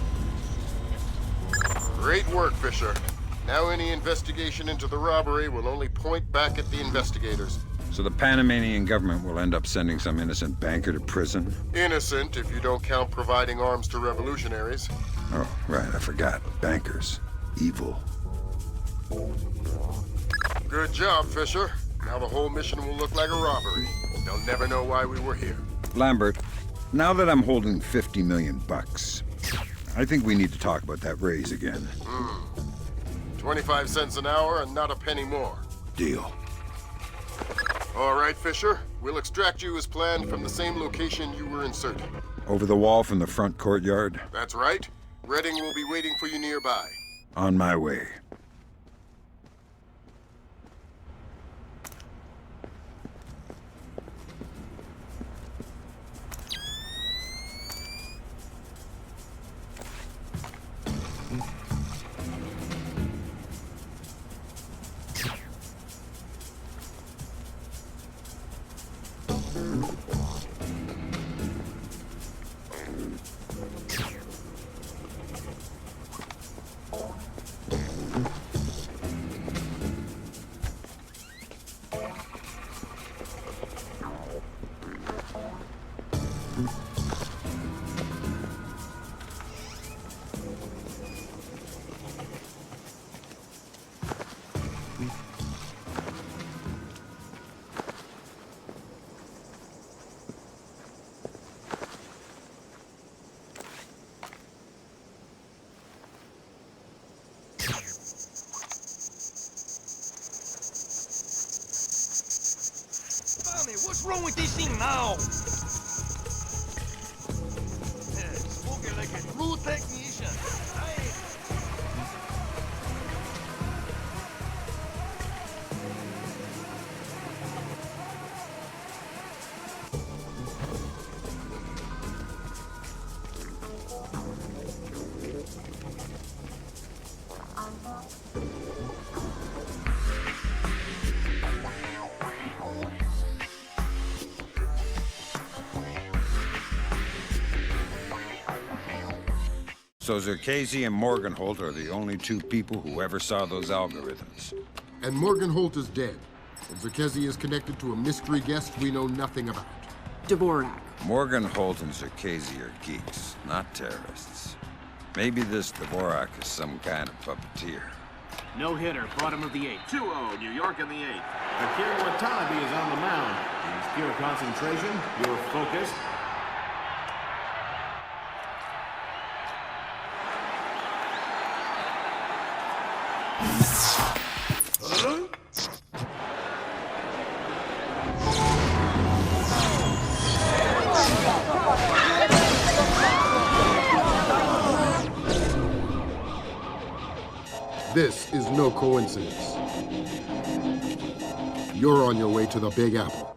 Great work, Fisher. Now any investigation into the robbery will only point back at the investigators. So the Panamanian government will end up sending some innocent banker to prison? Innocent if you don't count providing arms to revolutionaries. Oh, right, I forgot. Bankers. Evil. Good job, Fisher. Now the whole mission will look like a robbery. They'll never know why we were here. Lambert, now that I'm holding 50 million bucks, I think we need to talk about that raise again. 25 cents an hour and not a penny more. Deal. All right, Fisher. We'll extract you as planned from the same location you were inserted. Over the wall from the front courtyard? That's right. Redding will be waiting for you nearby. On my way. What's wrong with this thing now? Spoken like a true technician. So Zerkazy and Morgenholt are the only two people who ever saw those algorithms. And Morgenholt is dead. And Zerkazy is connected to a mystery guest we know nothing about. Dvorak. Morgenholt and Zerkazy are geeks, not terrorists. Maybe this Dvorak is some kind of puppeteer. No hitter, bottom of the 8th. 2-0, New York in the 8th. Akira Watanabe is on the mound. He's pure concentration, pure focus. This is no coincidence. You're on your way to the Big Apple.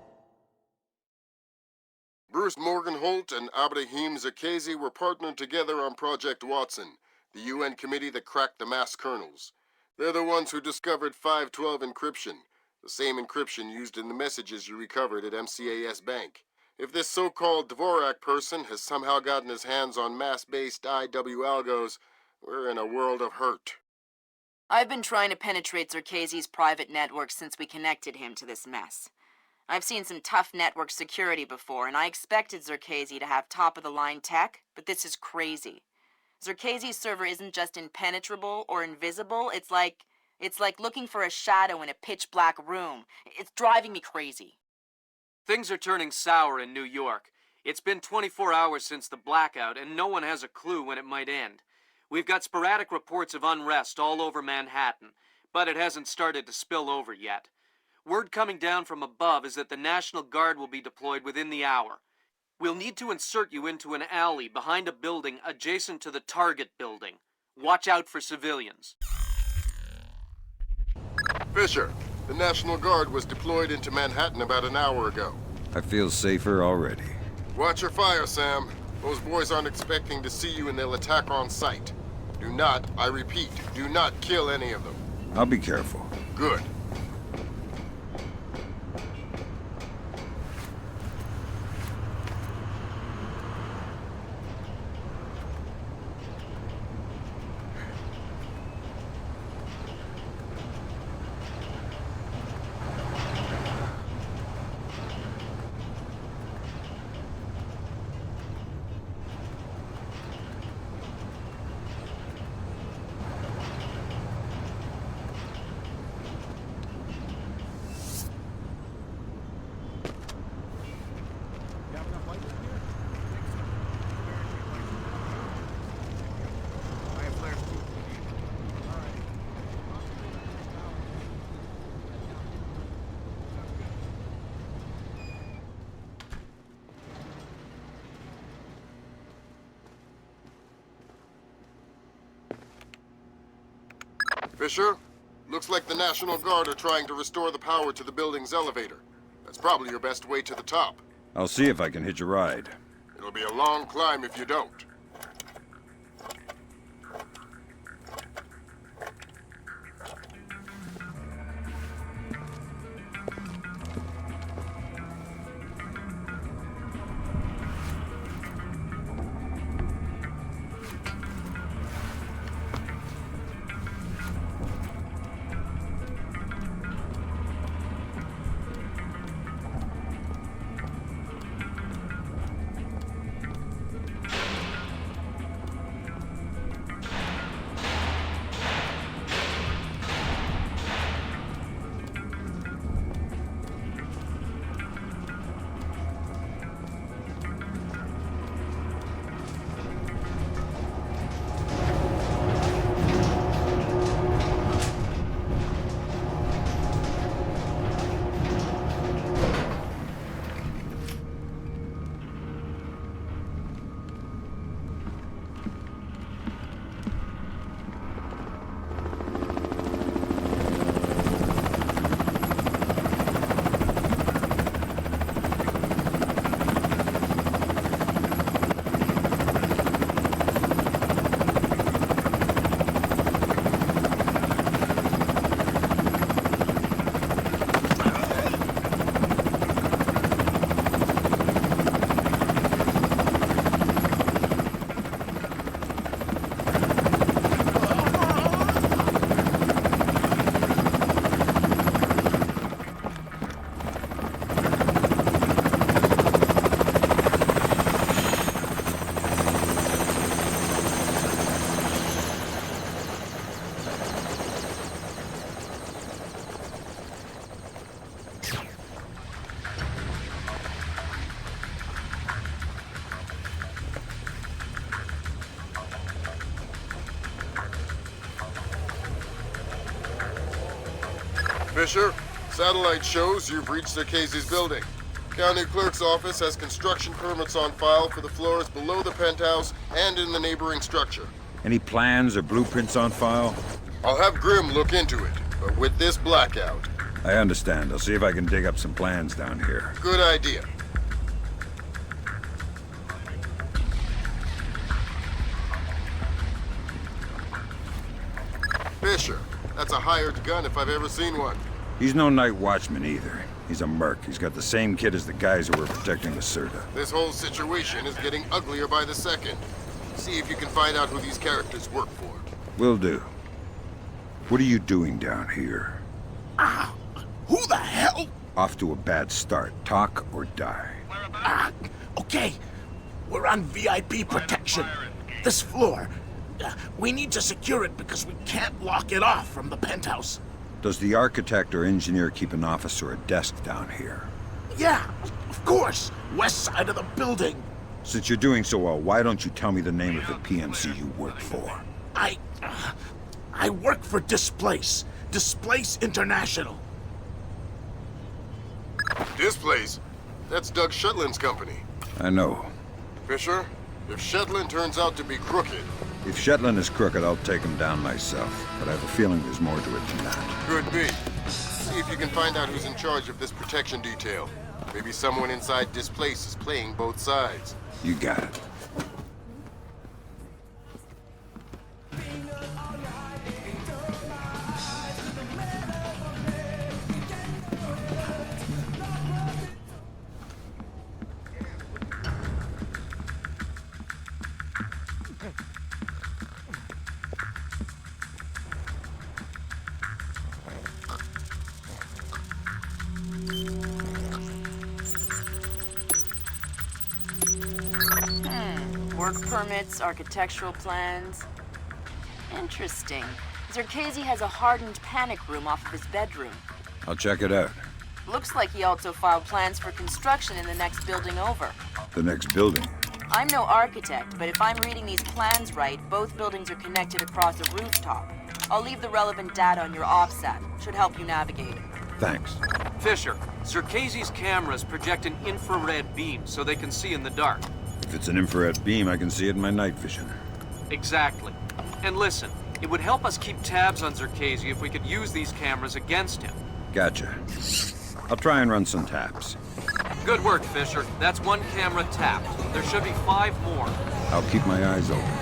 Bruce Morgenholt and Abraham Zerkazy were partnered together on Project Watson, the UN committee that cracked the mass kernels. They're the ones who discovered 512 encryption, the same encryption used in the messages you recovered at MCAS Bank. If this so-called Dvorak person has somehow gotten his hands on mass-based IW algos, we're in a world of hurt. I've been trying to penetrate Zerkezi's private network since we connected him to this mess. I've seen some tough network security before, and I expected Zerkezi to have top-of-the-line tech, but this is crazy. Zerkezi's server isn't just impenetrable or invisible, it's like looking for a shadow in a pitch-black room. It's driving me crazy. Things are turning sour in New York. It's been 24 hours since the blackout, and no one has a clue when it might end. We've got sporadic reports of unrest all over Manhattan, but it hasn't started to spill over yet. Word coming down from above is that the National Guard will be deployed within the hour. We'll need to insert you into an alley behind a building adjacent to the target building. Watch out for civilians. Fisher, the National Guard was deployed into Manhattan about an hour ago. I feel safer already. Watch your fire, Sam. Those boys aren't expecting to see you and they'll attack on sight. Do not, I repeat, do not kill any of them. I'll be careful. Good. Fisher, looks like the National Guard are trying to restore the power to the building's elevator. That's probably your best way to the top. I'll see if I can hitch a ride. It'll be a long climb if you don't. Fisher, satellite shows you've reached Zerkezi's building. County Clerk's office has construction permits on file for the floors below the penthouse and in the neighboring structure. Any plans or blueprints on file? I'll have Grim look into it, but with this blackout... I understand. I'll see if I can dig up some plans down here. Good idea. Fisher, that's a hired gun if I've ever seen one. He's no night watchman either. He's a merc. He's got the same kit as the guys who were protecting the Serta. This whole situation is getting uglier by the second. See if you can find out who these characters work for. Will do. What are you doing down here? Who the hell? Off to a bad start. Talk or die. Okay. We're on VIP protection. This floor. We need to secure it because we can't lock it off from the penthouse. Does the architect or engineer keep an office or a desk down here? Yeah, of course. West side of the building. Since you're doing so well, why don't you tell me the name of the PMC you work for? I work for Displace. Displace International. Displace? That's Doug Shetland's company. I know. Fisher, if Shetland turns out to be crooked... If Shetland is crooked, I'll take him down myself. But I have a feeling there's more to it than that. Could be. See if you can find out who's in charge of this protection detail. Maybe someone inside Displace is playing both sides. You got it. Work permits, architectural plans. Interesting. Zerkezi has a hardened panic room off of his bedroom. I'll check it out. Looks like he also filed plans for construction in the next building over. The next building? I'm no architect, but if I'm reading these plans right, both buildings are connected across a rooftop. I'll leave the relevant data on your offset. Should help you navigate. Thanks. Fisher, Zerkezi's cameras project an infrared beam so they can see in the dark. If it's an infrared beam, I can see it in my night vision. Exactly. And listen, it would help us keep tabs on Zerkezi if we could use these cameras against him. Gotcha. I'll try and run some taps. Good work, Fisher. That's one camera tapped. There should be 5 more. I'll keep my eyes open.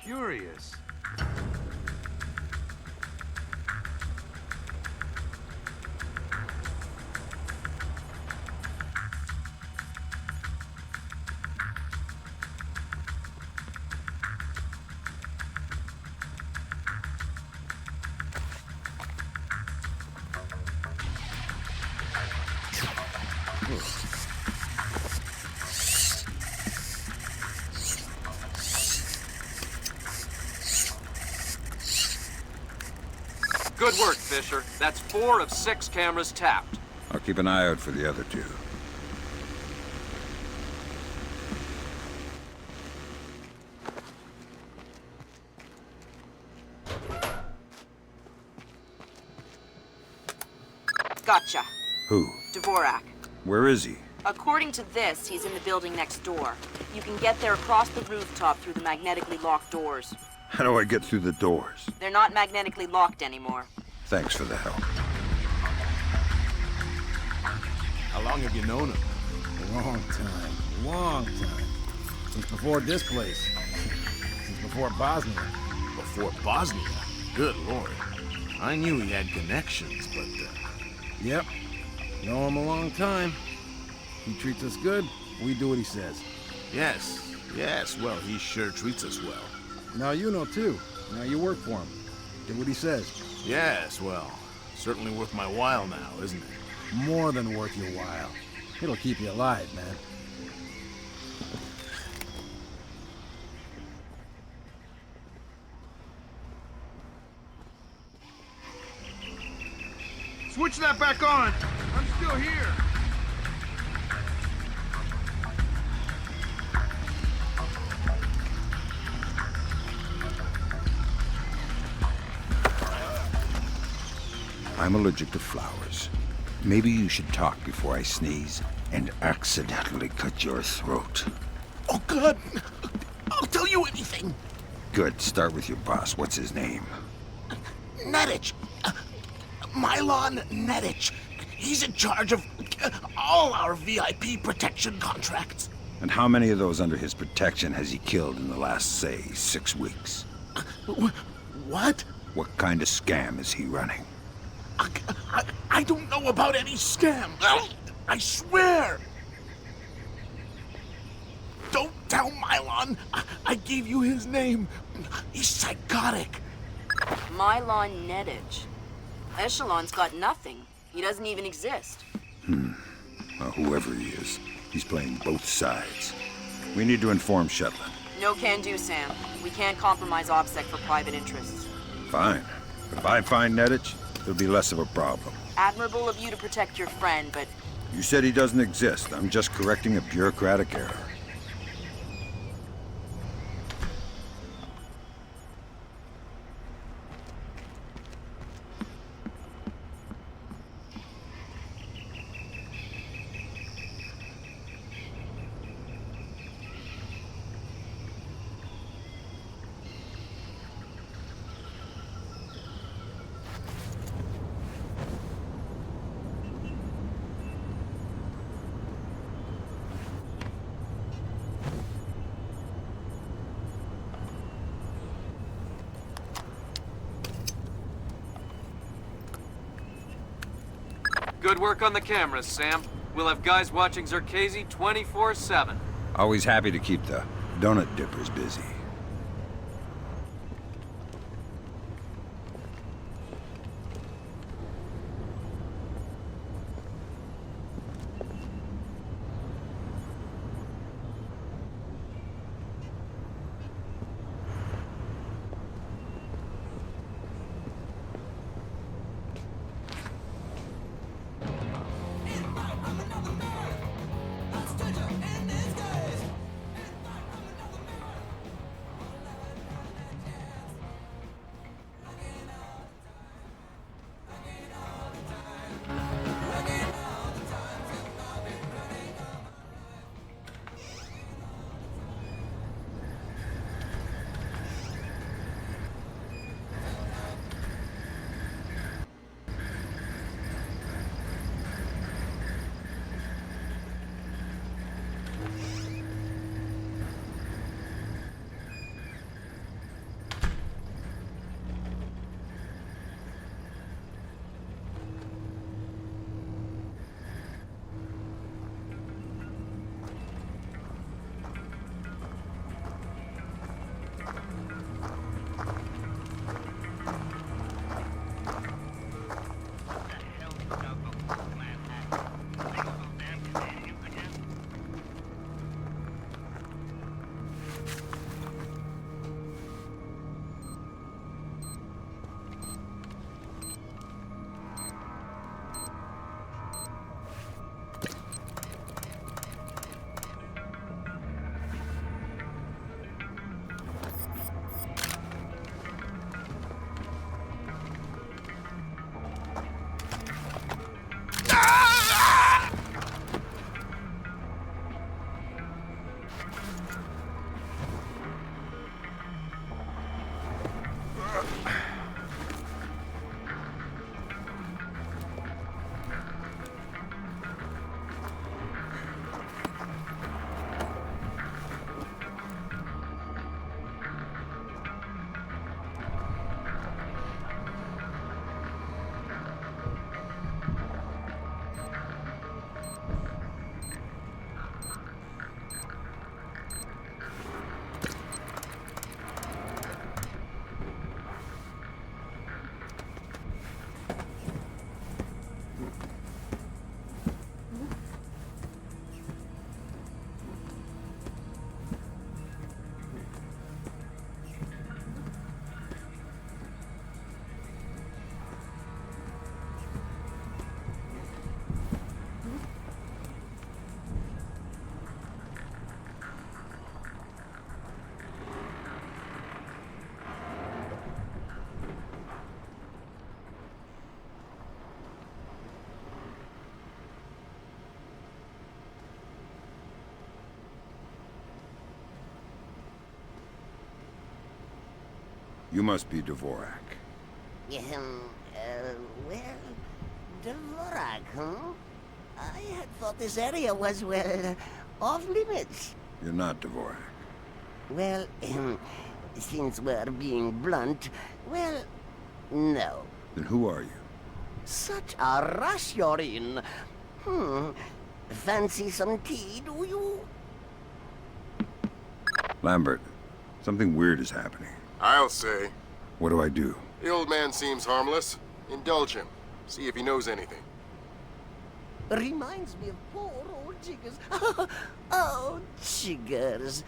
Curious. Good work, Fisher. That's 4 of 6 cameras tapped. I'll keep an eye out for the other 2. Gotcha. Who? Dvorak. Where is he? According to this, he's in the building next door. You can get there across the rooftop through the magnetically locked doors. How do I get through the doors? They're not magnetically locked anymore. Thanks for the help. How long have you known him? A long time. Long time. Since before this place. Since before Bosnia. Before Bosnia? Good lord. I knew he had connections, but... Yep. Know him a long time. He treats us good. We do what he says. Yes, yes, well, he sure treats us well. Now you know, too. Now you work for him. Do what he says. Yes, well, certainly worth my while now, isn't it? More than worth your while. It'll keep you alive, man. Switch that back on! I'm still here! I'm allergic to flowers. Maybe you should talk before I sneeze and accidentally cut your throat. Oh, God! I'll tell you anything! Good, start with your boss. What's his name? Nedich! Mylon Nedich. He's in charge of all our VIP protection contracts. And how many of those under his protection has he killed in the last, say, 6 weeks? What? What kind of scam is he running? I don't know about any scam. I swear. Don't tell Mylon. I gave you his name. He's psychotic. Mylon Nedich. Echelon's got nothing. He doesn't even exist. Well, whoever he is, he's playing both sides. We need to inform Shetland. No can do, Sam. We can't compromise OPSEC for private interests. Fine. If I find Nedich, it'll be less of a problem. Admirable of you to protect your friend, but... You said he doesn't exist. I'm just correcting a bureaucratic error. Good work on the cameras, Sam. We'll have guys watching Zerkazy 24/7. Always happy to keep the donut dippers busy. You must be Dvorak. Well, Dvorak, huh? I had thought this area was, well, off limits. You're not Dvorak. Well, since we're being blunt, well, no. Then who are you? Such a rush you're in. Fancy some tea, do you? Lambert, something weird is happening. I'll say. What do I do? The old man seems harmless. Indulge him. See if he knows anything. Reminds me of poor old Jiggers. Oh, Jiggers.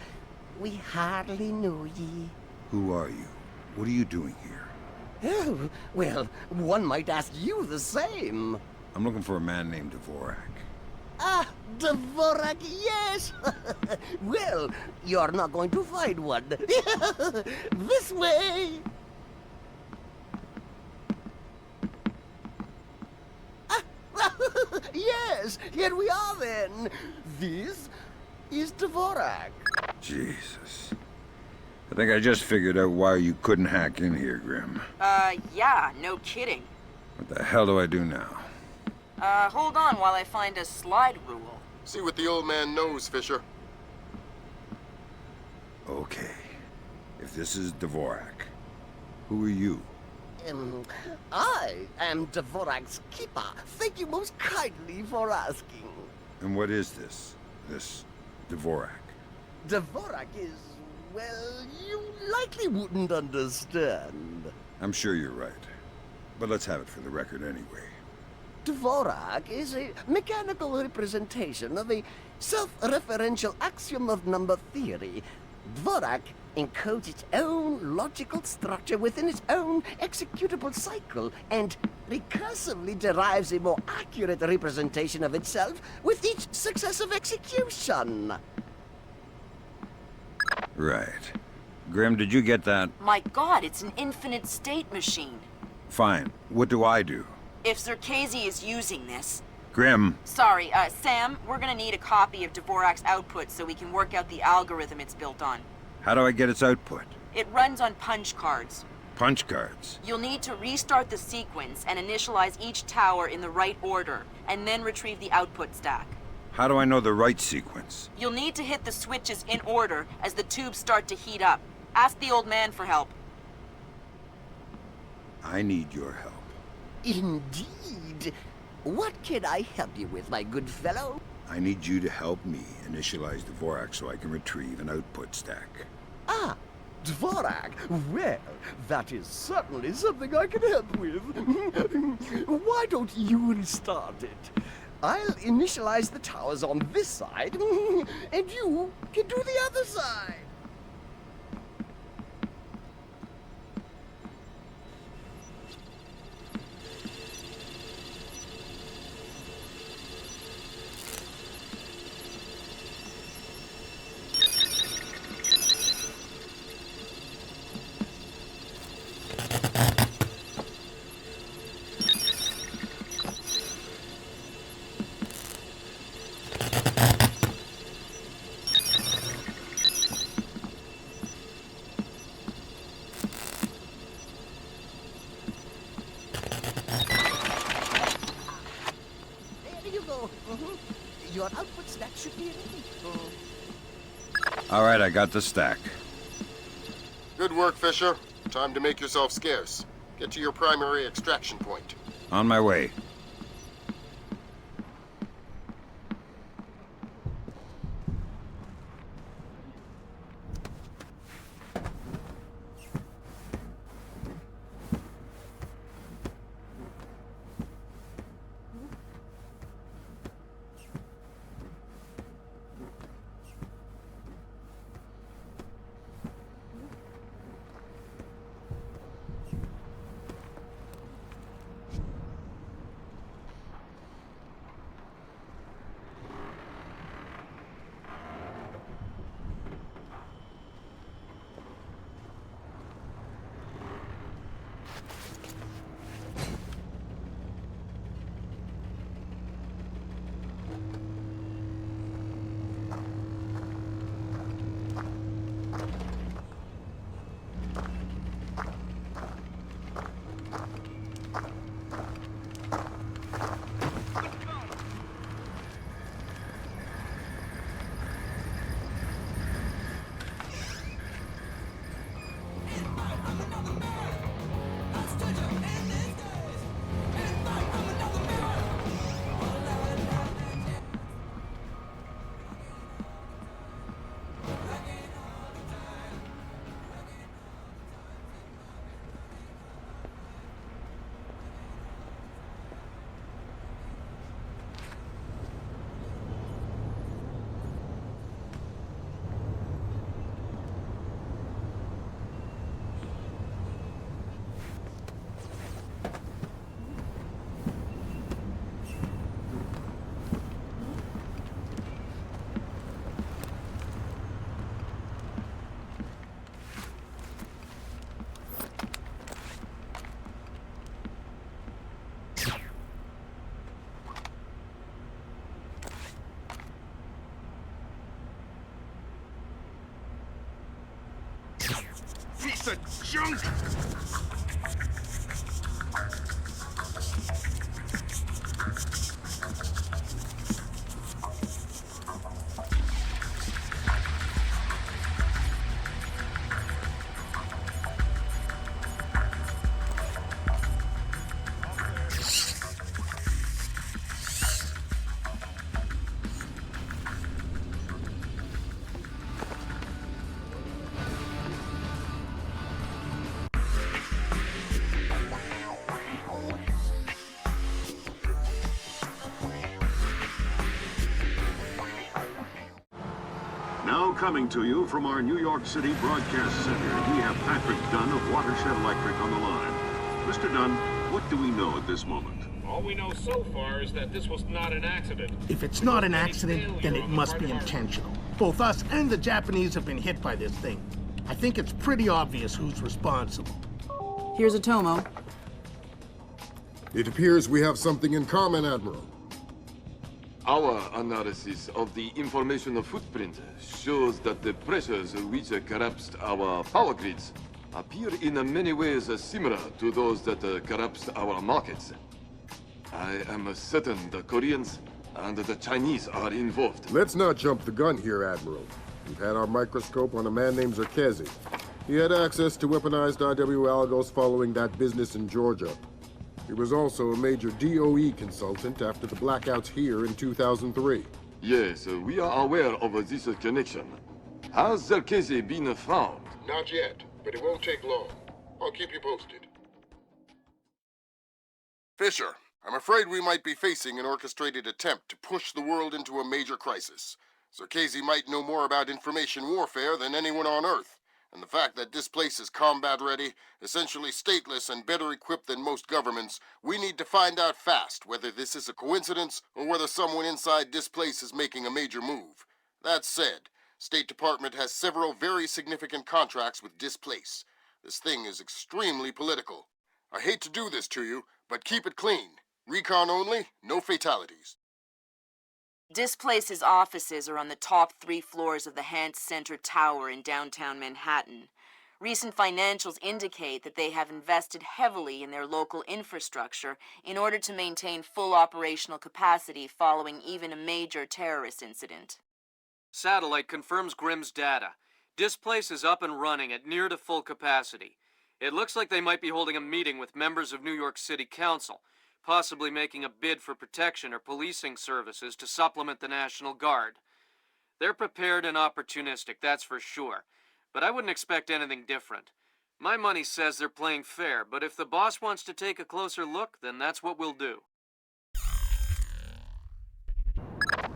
We hardly knew ye. Who are you? What are you doing here? Oh, well, one might ask you the same. I'm looking for a man named Dvorak. Ah, Dvorak, yes! Well, you're not going to find one. This way! Yes, here we are then. This is Dvorak. Jesus. I think I just figured out why you couldn't hack in here, Grim. Yeah, no kidding. What the hell do I do now? Hold on while I find a slide rule. See what the old man knows, Fisher. Okay. If this is Dvorak, who are you? I am Dvorak's keeper. Thank you most kindly for asking. And what is this Dvorak? Dvorak is, well, you likely wouldn't understand. I'm sure you're right. But let's have it for the record anyway. Dvorak is a mechanical representation of a self-referential axiom of number theory. Dvorak encodes its own logical structure within its own executable cycle and recursively derives a more accurate representation of itself with each successive execution. Right. Grim, did you get that? My god, it's an infinite state machine. Fine. What do I do? If Zerkazi is using this... Grim. Sorry, Sam, we're gonna need a copy of Dvorak's output so we can work out the algorithm it's built on. How do I get its output? It runs on punch cards. Punch cards? You'll need to restart the sequence and initialize each tower in the right order, and then retrieve the output stack. How do I know the right sequence? You'll need to hit the switches in order as the tubes start to heat up. Ask the old man for help. I need your help. Indeed. What can I help you with, my good fellow? I need you to help me initialize Dvorak so I can retrieve an output stack. Ah, Dvorak. Well, that is certainly something I can help with. Why don't you restart it? I'll initialize the towers on this side, and you can do the other side. Your output stack should be ready. All right, I got the stack. Good work, Fisher. Time to make yourself scarce. Get to your primary extraction point. On my way. piece of junk! Now coming to you from our New York City broadcast center, we have Patrick Dunn of Watershed Electric on the line. Mr. Dunn, what do we know at this moment? All we know so far is that this was not an accident. If it's not an accident, then it must be intentional. Both us and the Japanese have been hit by this thing. I think it's pretty obvious who's responsible. Here's a Tomo. It appears we have something in common, Admiral. Our analysis of the information footprint shows that the pressures which collapsed our power grids appear in many ways similar to those that collapsed our markets. I am certain the Koreans and the Chinese are involved. Let's not jump the gun here, Admiral. We've had our microscope on a man named Zerkezi. He had access to weaponized IW algos following that business in Georgia. He was also a major DOE consultant after the blackouts here in 2003. Yes, we are aware of this connection. Has Zerkezi been found? Not yet, but it won't take long. I'll keep you posted. Fisher, I'm afraid we might be facing an orchestrated attempt to push the world into a major crisis. Zerkezi might know more about information warfare than anyone on Earth. And the fact that this place is combat-ready, essentially stateless and better equipped than most governments, we need to find out fast whether this is a coincidence or whether someone inside this place is making a major move. That said, State Department has several very significant contracts with Displace. This thing is extremely political. I hate to do this to you, but keep it clean. Recon only, no fatalities. Displace's offices are on the top 3 floors of the Hance Center Tower in downtown Manhattan. Recent financials indicate that they have invested heavily in their local infrastructure in order to maintain full operational capacity following even a major terrorist incident. Satellite confirms Grimm's data. Displace is up and running at near to full capacity. It looks like they might be holding a meeting with members of New York City Council, possibly making a bid for protection or policing services to supplement the National Guard. They're prepared and opportunistic, that's for sure, but I wouldn't expect anything different. My money says they're playing fair, but if the boss wants to take a closer look, then that's what we'll do.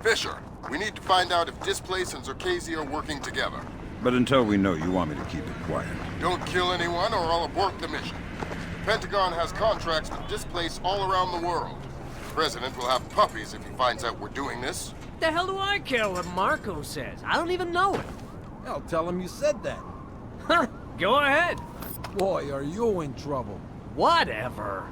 Fisher, we need to find out if Displace and Zerkezi are working together. But until we know, you want me to keep it quiet. Don't kill anyone or I'll abort the mission. The Pentagon has contracts with Displace all around the world. The President will have puppies if he finds out we're doing this. The hell do I care what Marco says? I don't even know it. I'll tell him you said that. Huh, go ahead. Boy, are you in trouble. Whatever.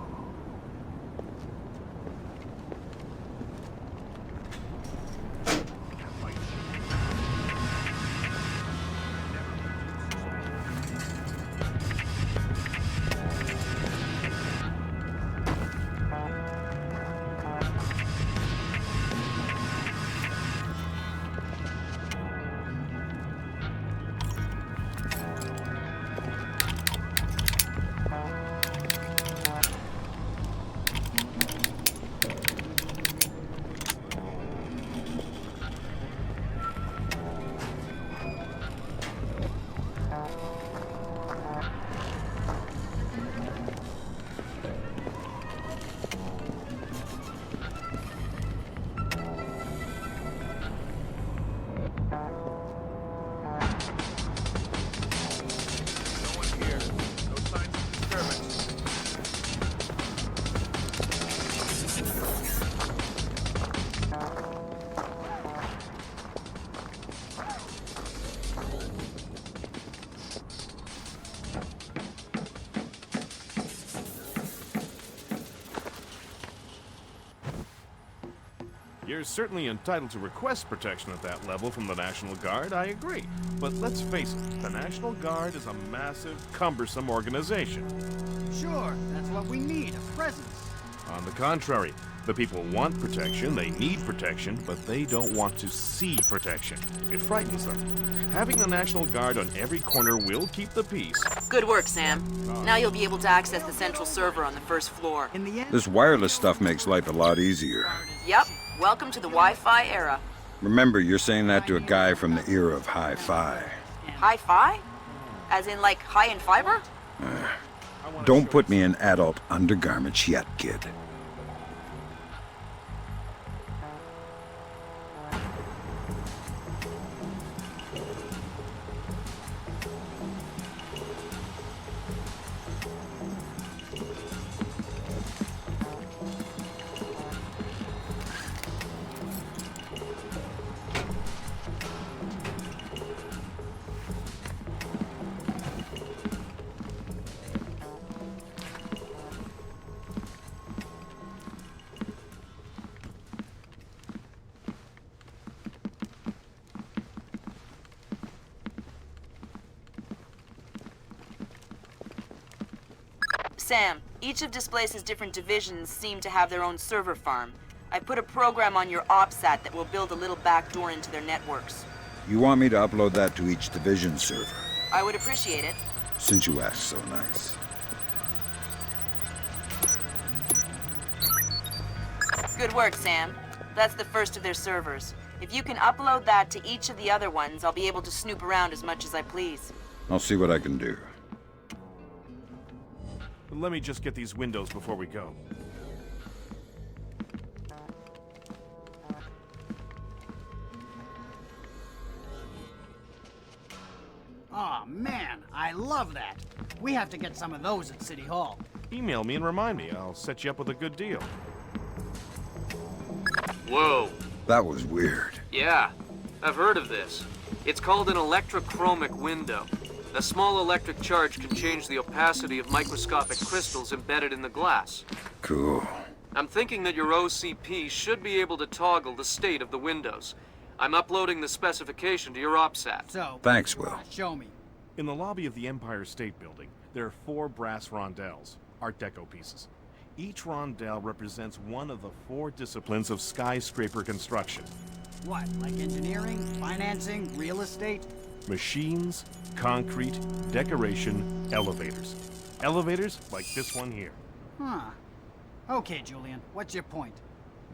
You're certainly entitled to request protection at that level from the National Guard, I agree. But let's face it, the National Guard is a massive, cumbersome organization. Sure, that's what we need, a presence. On the contrary, the people want protection, they need protection, but they don't want to see protection. It frightens them. Having the National Guard on every corner will keep the peace. Good work, Sam. Now you'll be able to access the central server on the first floor. In the end, This wireless stuff makes life a lot easier. Yep. Welcome to the Wi-Fi era. Remember, you're saying that to a guy from the era of hi-fi. Hi-fi? As in, like, high-end fiber? Don't put me in adult undergarments yet, kid. Sam, each of Displace's different divisions seem to have their own server farm. I put a program on your OPSAT that will build a little backdoor into their networks. You want me to upload that to each division server? I would appreciate it. Since you asked so nice. Good work, Sam. That's the first of their servers. If you can upload that to each of the other ones, I'll be able to snoop around as much as I please. I'll see what I can do. Let me just get these windows before we go. Aw, man, I love that. We have to get some of those at City Hall. Email me and remind me. I'll set you up with a good deal. Whoa. That was weird. Yeah, I've heard of this. It's called an electrochromic window. A small electric charge can change the opacity of microscopic crystals embedded in the glass. Cool. I'm thinking that your OCP should be able to toggle the state of the windows. I'm uploading the specification to your OPSAT. So, thanks, Will. Show me. In the lobby of the Empire State Building, there are 4 brass rondelles, Art Deco pieces. Each rondelle represents one of the 4 disciplines of skyscraper construction. What, like engineering, financing, real estate? Machines, concrete, decoration, elevators. Elevators like this one here. Huh. Okay, Julian, what's your point?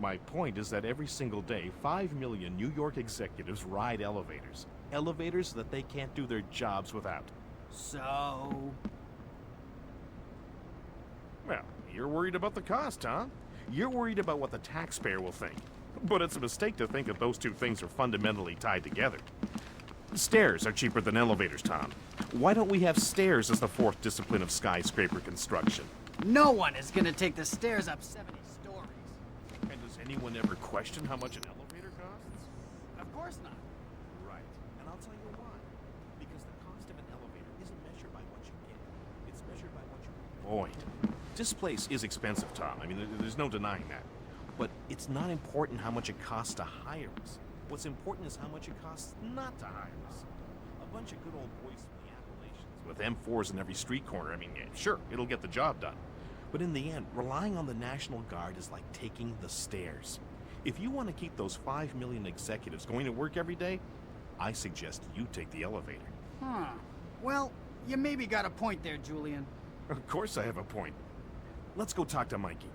My point is that every single day, 5 million New York executives ride elevators. Elevators that they can't do their jobs without. So... Well, you're worried about the cost, huh? You're worried about what the taxpayer will think. But it's a mistake to think that those two things are fundamentally tied together. Stairs are cheaper than elevators, Tom. Why don't we have stairs as the 4th discipline of skyscraper construction? No one is gonna take the stairs up 70 stories. And does anyone ever question how much an elevator costs? Of course not. Right. And I'll tell you why. Because the cost of an elevator isn't measured by what you get. It's measured by what you avoid. This place is expensive, Tom. I mean, there's no denying that. But it's not important how much it costs to hire us. What's important is how much it costs not to hire us. A bunch of good old boys from the Appalachians with M4s in every street corner. I mean, yeah, sure, it'll get the job done. But in the end, relying on the National Guard is like taking the stairs. If you want to keep those 5 million executives going to work every day, I suggest you take the elevator. Huh. Well, you maybe got a point there, Julian. Of course I have a point. Let's go talk to Mikey.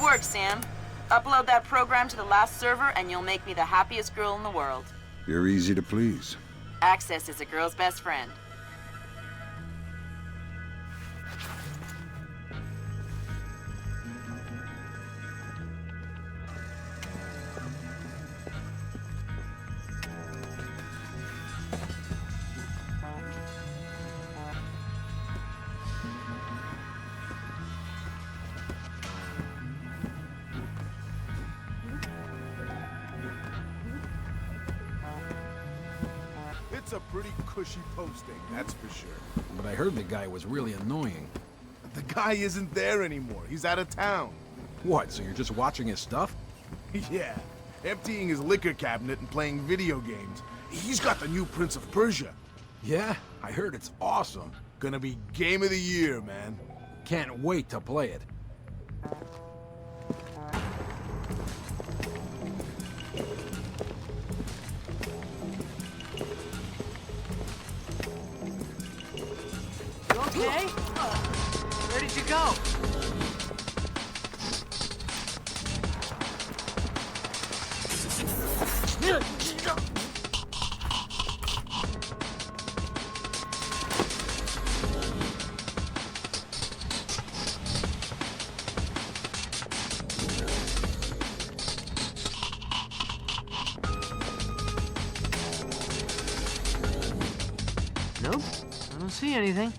work, Sam. Upload that program to the last server and you'll make me the happiest girl in the world. You're easy to please. Access is a girl's best friend. It's a pretty cushy posting, that's for sure. But I heard the guy was really annoying. The guy isn't there anymore. He's out of town. What, so you're just watching his stuff? Yeah, emptying his liquor cabinet and playing video games. He's got the new Prince of Persia. Yeah, I heard it's awesome. Gonna be game of the year, man. Can't wait to play it. You okay? Where did you go? Nope, I don't see anything.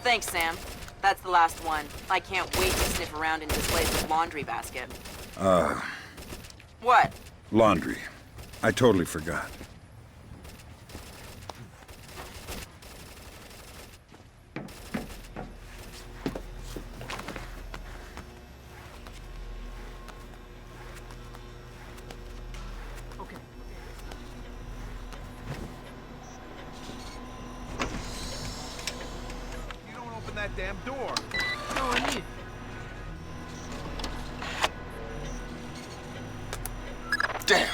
Thanks, Sam. That's the last one. I can't wait to sniff around in Displace's laundry basket. What? Laundry. I totally forgot. That damn door. No, I need. Damn!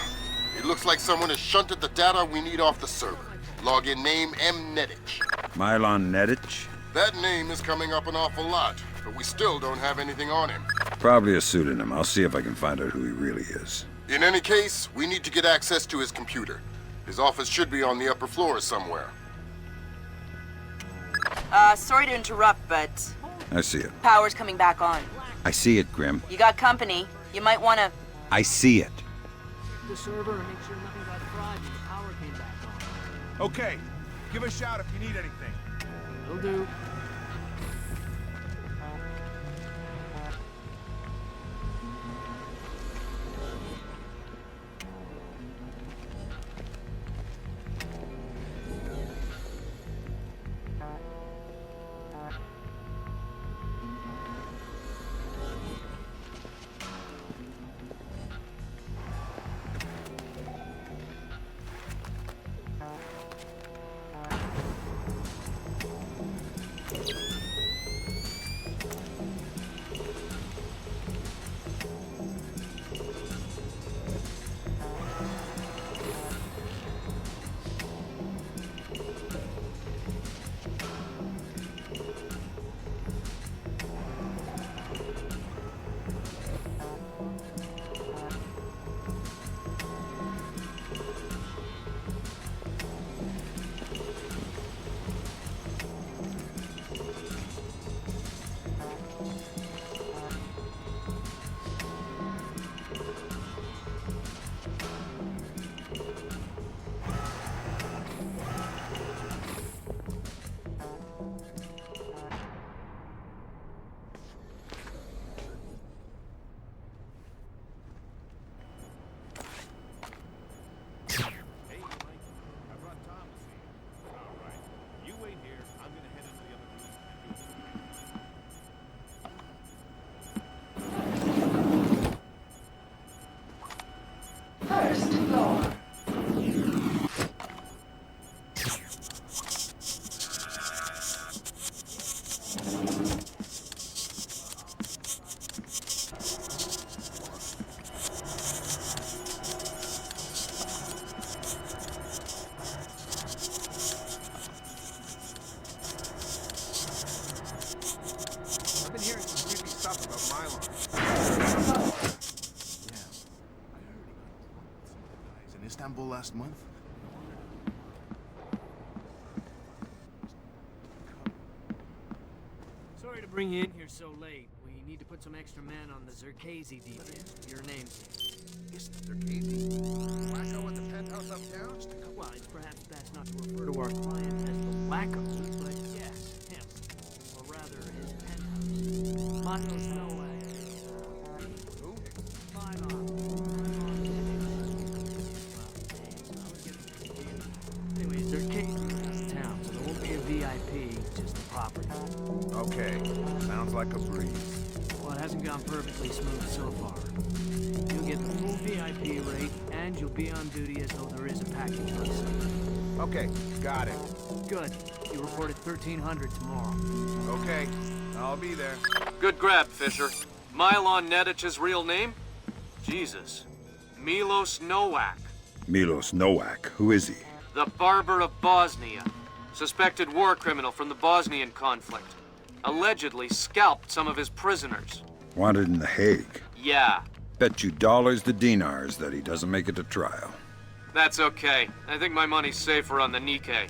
It looks like someone has shunted the data we need off the server. Login name Mnetich. Mylon Nedich? That name is coming up an awful lot, but we still don't have anything on him. Probably a pseudonym. I'll see if I can find out who he really is. In any case, we need to get access to his computer. His office should be on the upper floor somewhere. Sorry to interrupt, but I see it. power's coming back on. I see it, Grim. You got company. You might want to... I see it. The server and make sure nothing got fried when the power came back on. Okay, give a shout if you need anything. Will do. In Istanbul last month? Sorry to bring you in here so late. We need to put some extra men on the Zerkazi detail. Your name's Mr. Zerkazi? The wacko in the penthouse uptown? Well, it's perhaps best not to refer to our client as the wacko, but yes, him. Or rather, his penthouse. Michael Ironside. Who? Anyway, Zerkazi's out of town, so there won't be a VIP, just the property. Okay, sounds like a breeze. Well, it hasn't gone perfectly smooth so far. You'll get the full VIP rate, and you'll be on duty as though there is a package on site. Okay, got it. Good. You report at 1300 tomorrow. Okay, I'll be there. Good grab, Fisher. Milon Nedich's real name? Jesus. Milos Nowak. Milos Nowak, who is he? The Barber of Bosnia. Suspected war criminal from the Bosnian conflict. Allegedly scalped some of his prisoners. Wanted in The Hague. Yeah. Bet you dollars to dinars that he doesn't make it to trial. That's okay. I think my money's safer on the Nikkei.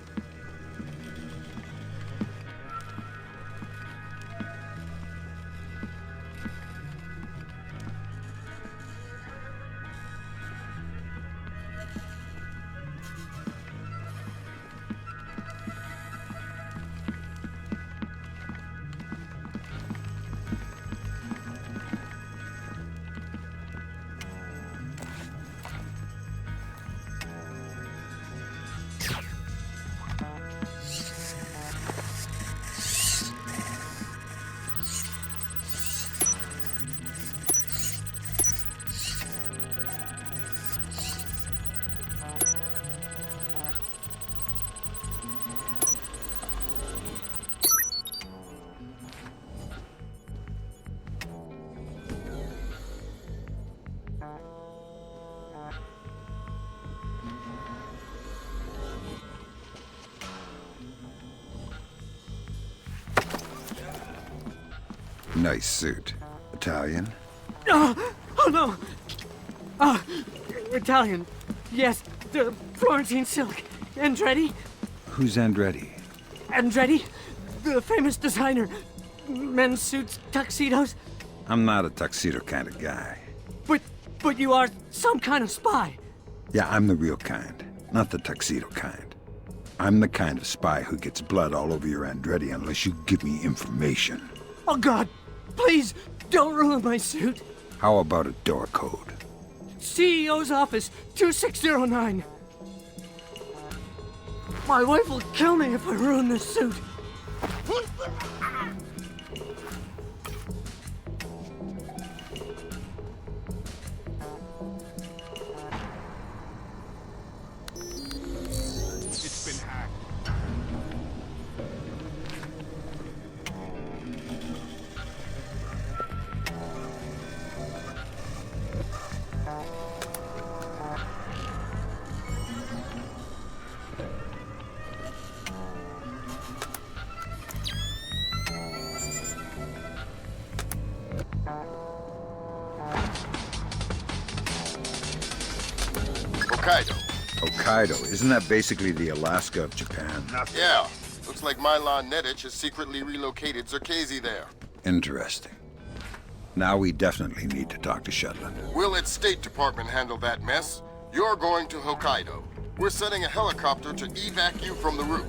Nice suit. Italian? Oh no! Italian. Yes, the Florentine silk. Andretti? Who's Andretti? Andretti? The famous designer. Men's suits, tuxedos. I'm not a tuxedo kind of guy. But you are some kind of spy. Yeah, I'm the real kind, not the tuxedo kind. I'm the kind of spy who gets blood all over your Andretti unless you give me information. Oh God, please, don't ruin my suit. How about a door code? CEO's office, 2609. My wife will kill me if I ruin this suit. It's been hacked. Hokkaido. Isn't that basically the Alaska of Japan? Yeah. Looks like Milan Nedich has secretly relocated Zerkazi there. Interesting. Now we definitely need to talk to Shetland. We'll let State Department handle that mess. You're going to Hokkaido. We're sending a helicopter to evac you from the roof.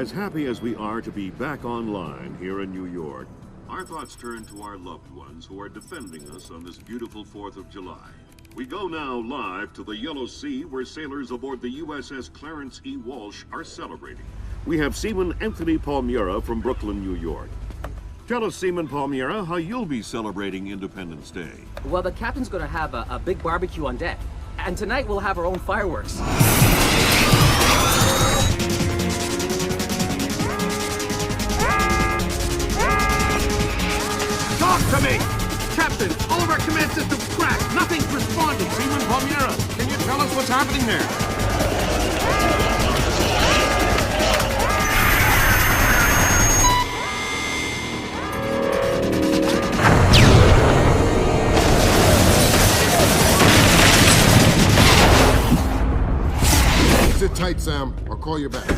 As happy as we are to be back online here in New York, our thoughts turn to our loved ones who are defending us on this beautiful 4th of July. We go now live to the Yellow Sea, where sailors aboard the USS Clarence E. Walsh are celebrating. We have Seaman Anthony Palmiera from Brooklyn, New York. Tell us, Seaman Palmiera, how you'll be celebrating Independence Day. Well, the captain's gonna have a big barbecue on deck. And tonight we'll have our own fireworks. Talk to me! Captain, all of our command systems cracked. Nothing's responding. Seaman Palmiera, can you tell us what's happening there? Sit tight, Sam. I'll call you back.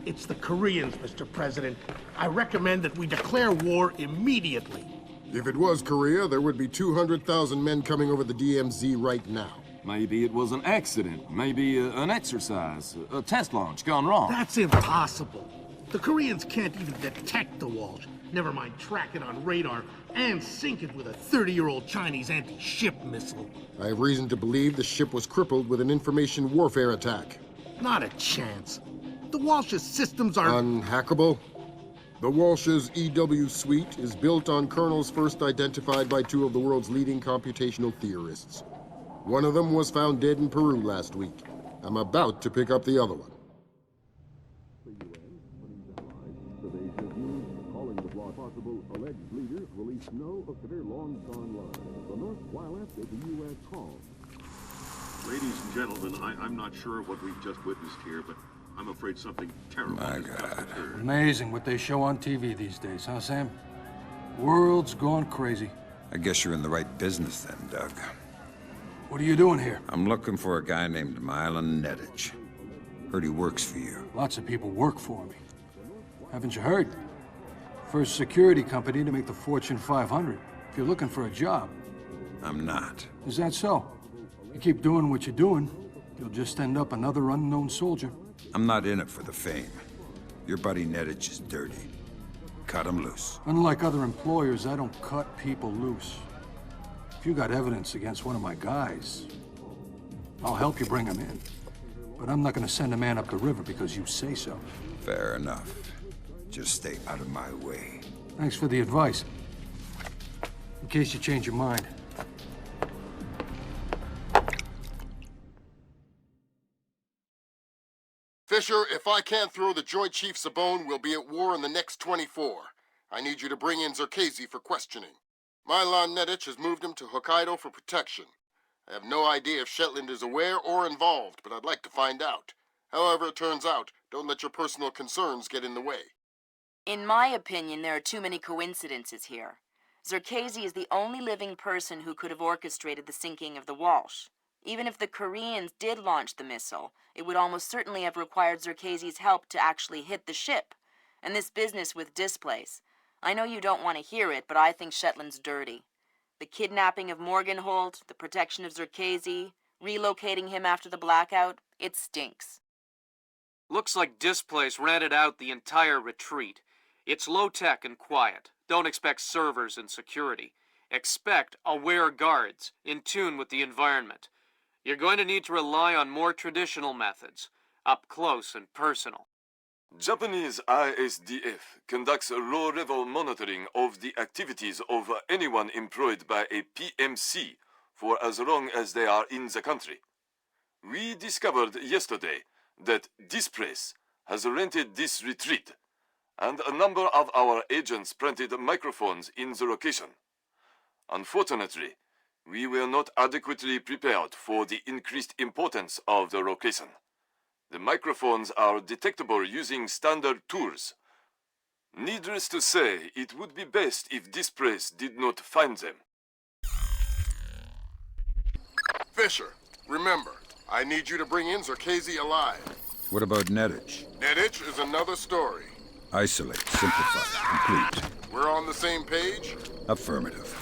It's the Koreans, Mr. President. I recommend that we declare war immediately. If it was Korea, there would be 200,000 men coming over the DMZ right now. Maybe it was an accident. Maybe an exercise. A test launch gone wrong. That's impossible. The Koreans can't even detect the Walsh. Never mind track it on radar and sink it with a 30-year-old Chinese anti-ship missile. I have reason to believe the ship was crippled with an information warfare attack. Not a chance. The Walsh's systems are... Unhackable? The Walsh's EW suite is built on kernels first identified by two of the world's leading computational theorists. One of them was found dead in Peru last week. I'm about to pick up the other one. Calling the possible alleged leaders released no of their long-gone lives. The North, while after the U.S. called. Ladies and gentlemen, I'm not sure what we've just witnessed here, but I'm afraid something terrible has just occurred. Amazing what they show on TV these days, huh, Sam? World's gone crazy. I guess you're in the right business then, Doug. What are you doing here? I'm looking for a guy named Milan Nedich. Heard he works for you. Lots of people work for me. Haven't you heard? First security company to make the Fortune 500. If you're looking for a job. I'm not. Is that so? You keep doing what you're doing, you'll just end up another unknown soldier. I'm not in it for the fame. Your buddy Nedich is dirty. Cut him loose. Unlike other employers, I don't cut people loose. If you got evidence against one of my guys, I'll help you bring him in. But I'm not gonna send a man up the river because you say so. Fair enough. Just stay out of my way. Thanks for the advice. In case you change your mind. Fisher, if I can't throw the Joint Chiefs a bone, we'll be at war in the next 24. I need you to bring in Zerkezi for questioning. Milan Nedich has moved him to Hokkaido for protection. I have no idea if Shetland is aware or involved, but I'd like to find out. However it turns out, don't let your personal concerns get in the way. In my opinion, there are too many coincidences here. Zerkezi is the only living person who could have orchestrated the sinking of the Walsh. Even if the Koreans did launch the missile, it would almost certainly have required Zerkezi's help to actually hit the ship. And this business with displays. I know you don't want to hear it, but I think Shetland's dirty. The kidnapping of Morgenholt, the protection of Zerkezi, relocating him after the blackout, it stinks. Looks like Displays rented out the entire retreat. It's low-tech and quiet. Don't expect servers and security. Expect aware guards, in tune with the environment. You're going to need to rely on more traditional methods, up close and personal. Japanese ISDF conducts a low-level monitoring of the activities of anyone employed by a PMC for as long as they are in the country. We discovered yesterday that this place has rented this retreat, and a number of our agents planted microphones in the location. Unfortunately, we were not adequately prepared for the increased importance of the location. The microphones are detectable using standard tools. Needless to say, it would be best if this place did not find them. Fisher, remember, I need you to bring in Zerkezi alive. What about Nedich? Nedich is another story. Isolate, simplify, complete. We're on the same page? Affirmative.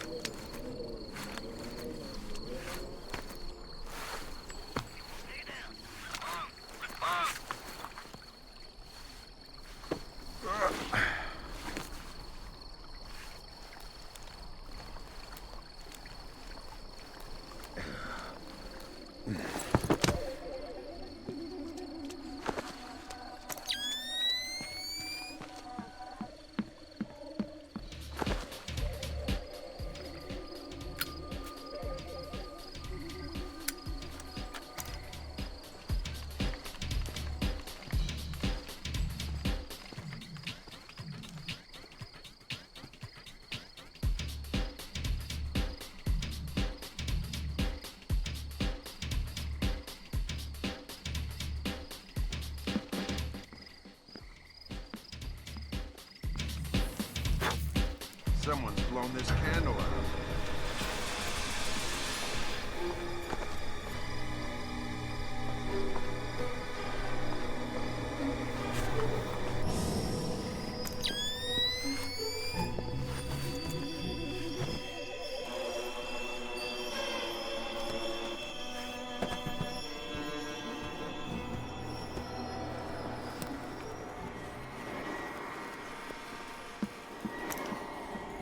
Someone's blown this candle out.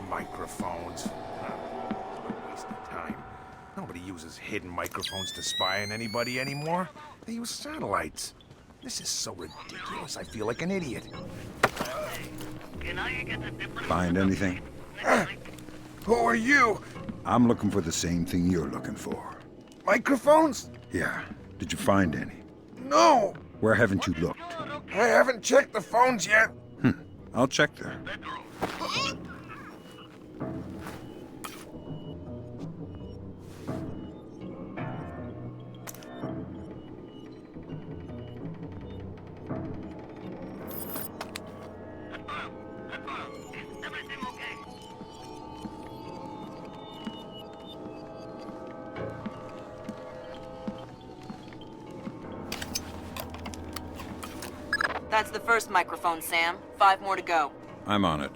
Microphones. What a waste of time. Nobody uses hidden microphones to spy on anybody anymore. They use satellites. This is so ridiculous, I feel like an idiot. Find anything? Who are you? I'm looking for the same thing you're looking for. Microphones? Yeah. Did you find any? No! Where haven't you looked? I haven't checked the phones yet. I'll check there. That's the first microphone, Sam. 5 more to go. I'm on it.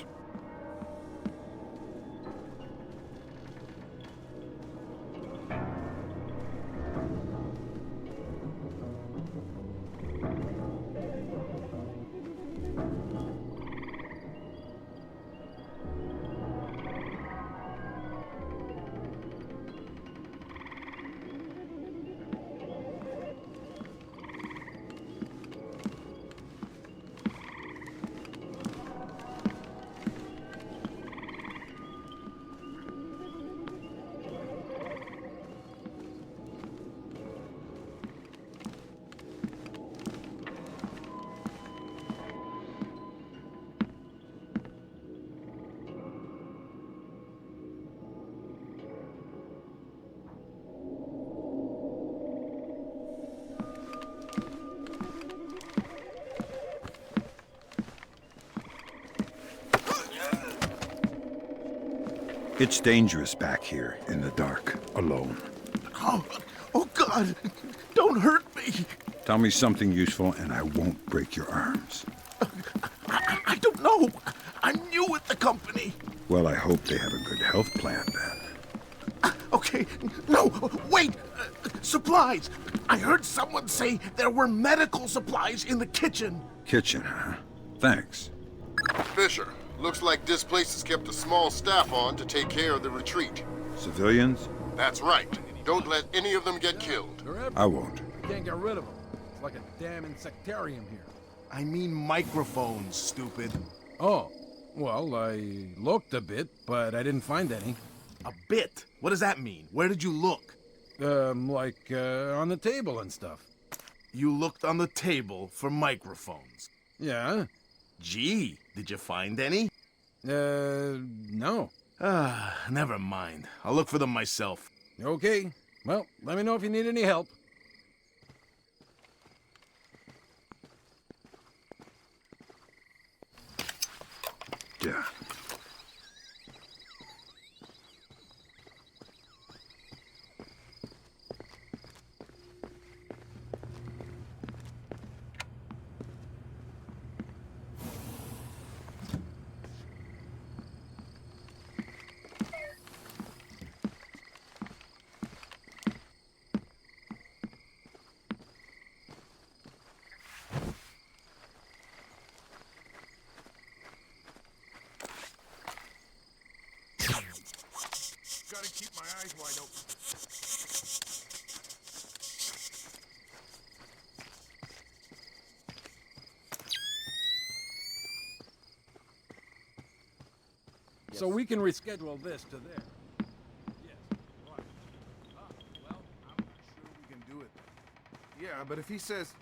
It's dangerous back here in the dark, alone. Oh God! Don't hurt me! Tell me something useful and I won't break your arms. I don't know. I'm new with the company. Well, I hope they have a good health plan then. Okay, no, wait! Supplies! I heard someone say there were medical supplies in the kitchen. Kitchen, huh? Thanks. Fisher, looks like this place has kept a small staff on to take care of the retreat. Civilians? That's right. Don't let any of them get killed. I won't. We can't get rid of them. It's like a damn insectarium here. I mean microphones, stupid. Oh, well, I looked a bit, but I didn't find any. A bit? What does that mean? Where did you look? On the table and stuff. You looked on the table for microphones? Yeah. Gee, did you find any? No. Never mind. I'll look for them myself. Okay. Well, let me know if you need any help. Yeah. Gotta keep my eyes wide open. So we can reschedule this to there. Yes. Right. Well, I'm not sure we can do it. Yeah, but if he says...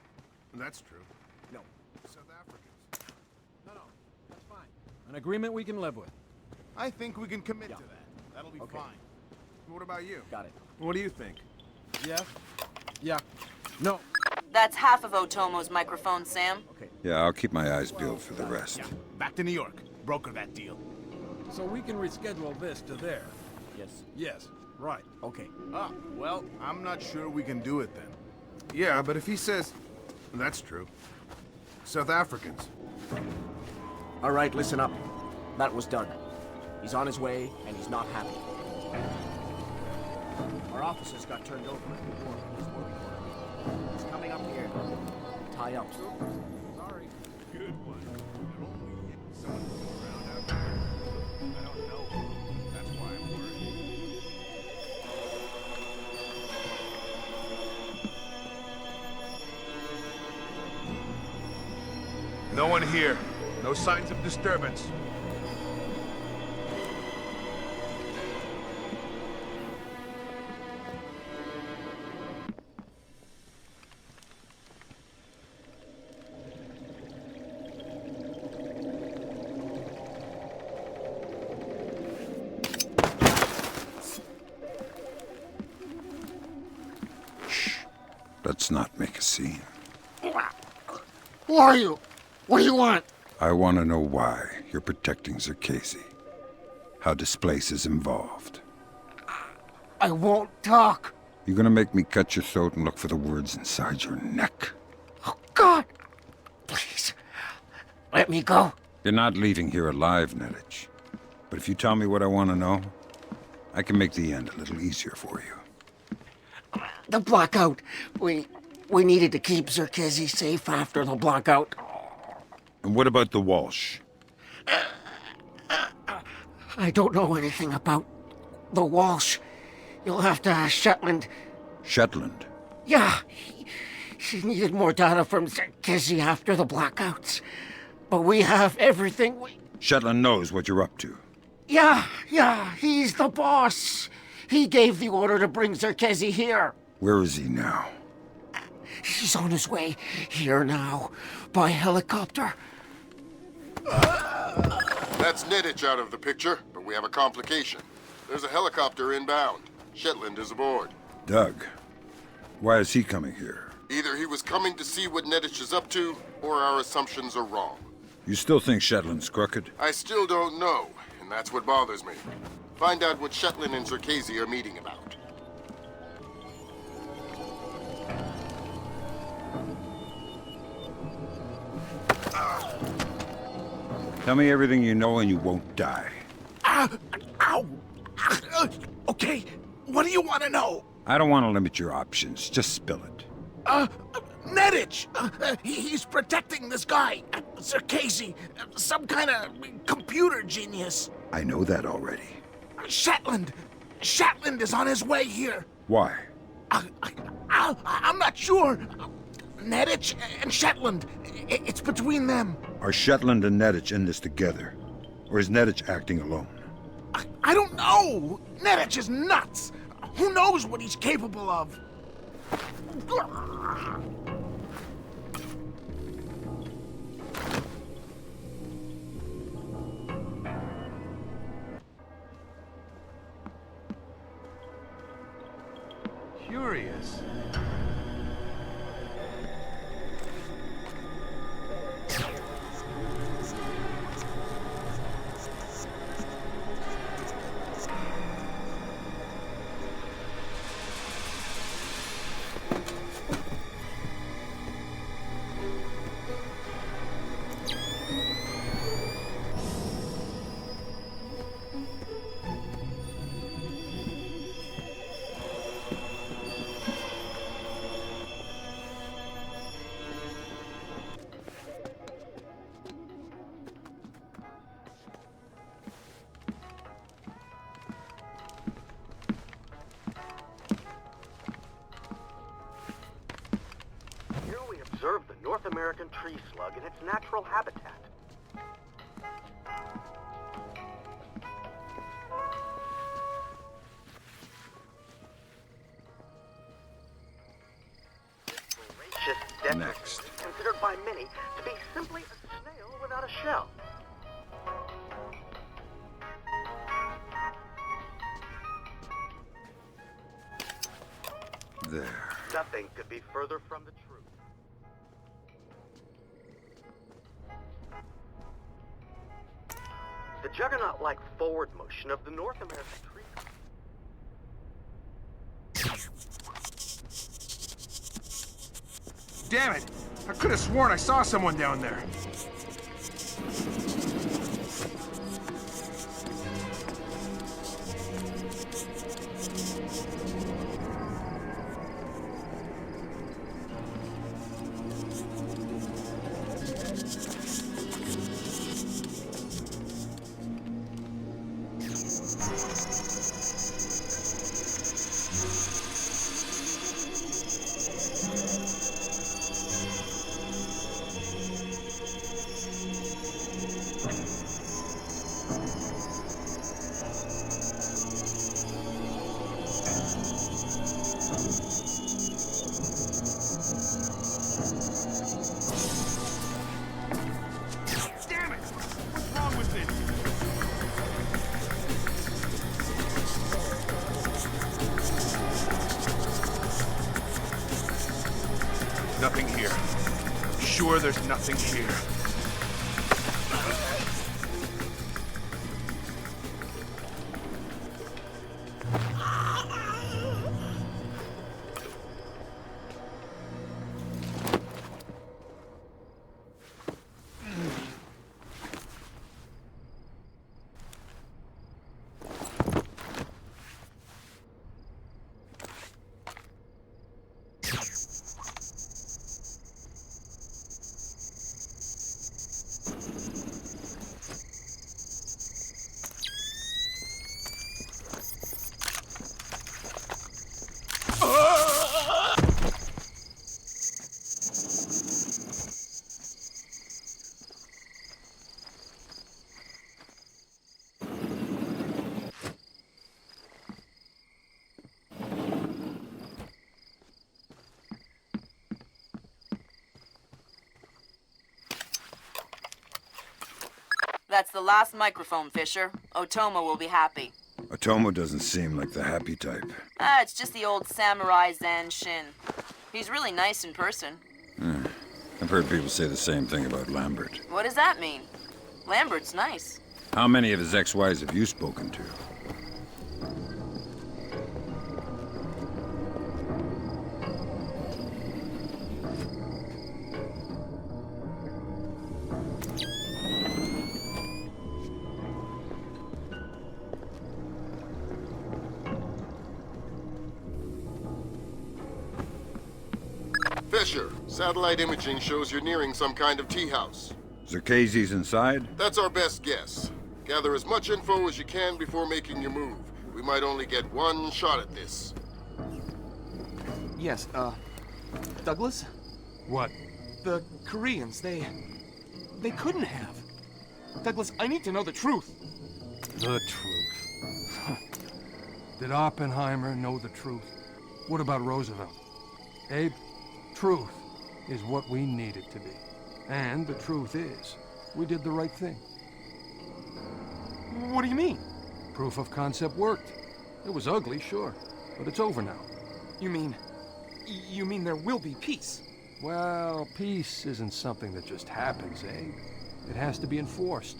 That's true. No. South Africans. No, that's fine. An agreement we can live with. I think we can commit to that. That'll be fine. What about you? Got it. What do you think? Yeah. No. That's half of Otomo's microphone, Sam. Yeah, I'll keep my eyes peeled for the rest. Back to New York. Broker that deal. So we can reschedule this to there. Yes. Yes, right. Okay. Ah, well, I'm not sure we can do it then. Yeah, but if he says... That's true. South Africans. All right, listen up. That was done. He's on his way, and he's not happy. Our officers got turned over at the war. He's working on it. He's coming up here. Tie up. Sorry. Good one. Someone around out there? I don't know. That's why I'm worried. No one here. No signs of disturbance. Let's not make a scene. Who are you? What do you want? I want to know why you're protecting Zerkezi. How Displace is involved. I won't talk. You're gonna make me cut your throat and look for the words inside your neck. Oh, God! Please, let me go. You're not leaving here alive, Nedich. But if you tell me what I want to know, I can make the end a little easier for you. The blackout. We needed to keep Zerkezi safe after the blackout. And what about the Walsh? I don't know anything about the Walsh. You'll have to ask Shetland. Shetland? Yeah. He needed more data from Zerkezi after the blackouts. But we have everything we... Shetland knows what you're up to. Yeah, he's the boss. He gave the order to bring Zerkezi here. Where is he now? He's on his way here now, by helicopter. That's Nedich out of the picture, but we have a complication. There's a helicopter inbound. Shetland is aboard. Doug, why is he coming here? Either he was coming to see what Nedich is up to, or our assumptions are wrong. You still think Shetland's crooked? I still don't know, and that's what bothers me. Find out what Shetland and Zerkezi are meeting about. Tell me everything you know and you won't die. Ow! Okay, what do you want to know? I don't want to limit your options. Just spill it. Nedich! He's protecting this guy, Zerkezi, some kind of computer genius. I know that already. Shetland is on his way here. Why? I'm not sure. Nedich and Shetland, it's between them. Are Shetland and Nedich in this together? Or is Nedich acting alone? I don't know. Nedich is nuts. Who knows what he's capable of? Curious. Observe the North American tree slug in its natural habitat. Next. Considered by many to be simply a snail without a shell. There. Nothing could be further from the truth. The juggernaut-like forward motion of the North American tree. Damn it! I could have sworn I saw someone down there. Nothing here. I'm sure there's nothing here. That's the last microphone, Fisher. Otomo will be happy. Otomo doesn't seem like the happy type. It's just the old samurai Zan Shin. He's really nice in person. I've heard people say the same thing about Lambert. What does that mean? Lambert's nice. How many of his ex-wives have you spoken to? Fisher, satellite imaging shows you're nearing some kind of tea house. Zerkezi's inside? That's our best guess. Gather as much info as you can before making your move. We might only get one shot at this. Yes, Douglas? What? The Koreans, they couldn't have. Douglas, I need to know the truth. The truth. Did Oppenheimer know the truth? What about Roosevelt? Abe, truth is what we need it to be. And the truth is, we did the right thing. What do you mean? Proof of concept worked. It was ugly, sure, but it's over now. You mean there will be peace? Well, peace isn't something that just happens, eh? It has to be enforced,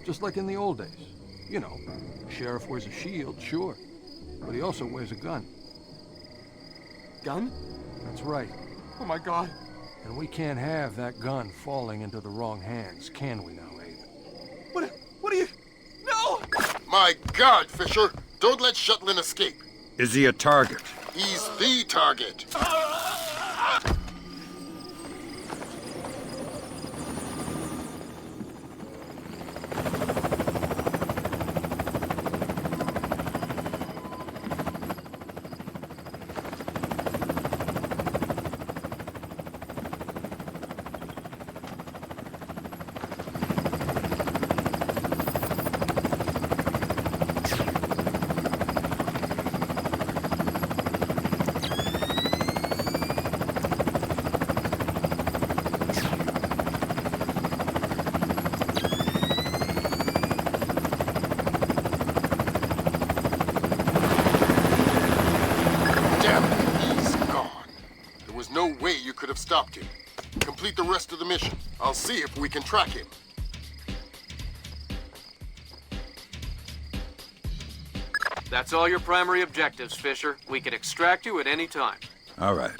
just like in the old days. You know, sheriff wears a shield, sure, but he also wears a gun. Gun? That's right. Oh my God. And we can't have that gun falling into the wrong hands, can we now, Abe? What are you... No! My God, Fisher! Don't let Shutlin escape! Is he a target? He's the target! No way you could have stopped him. Complete the rest of the mission. I'll see if we can track him. That's all your primary objectives, Fisher. We can extract you at any time. All right.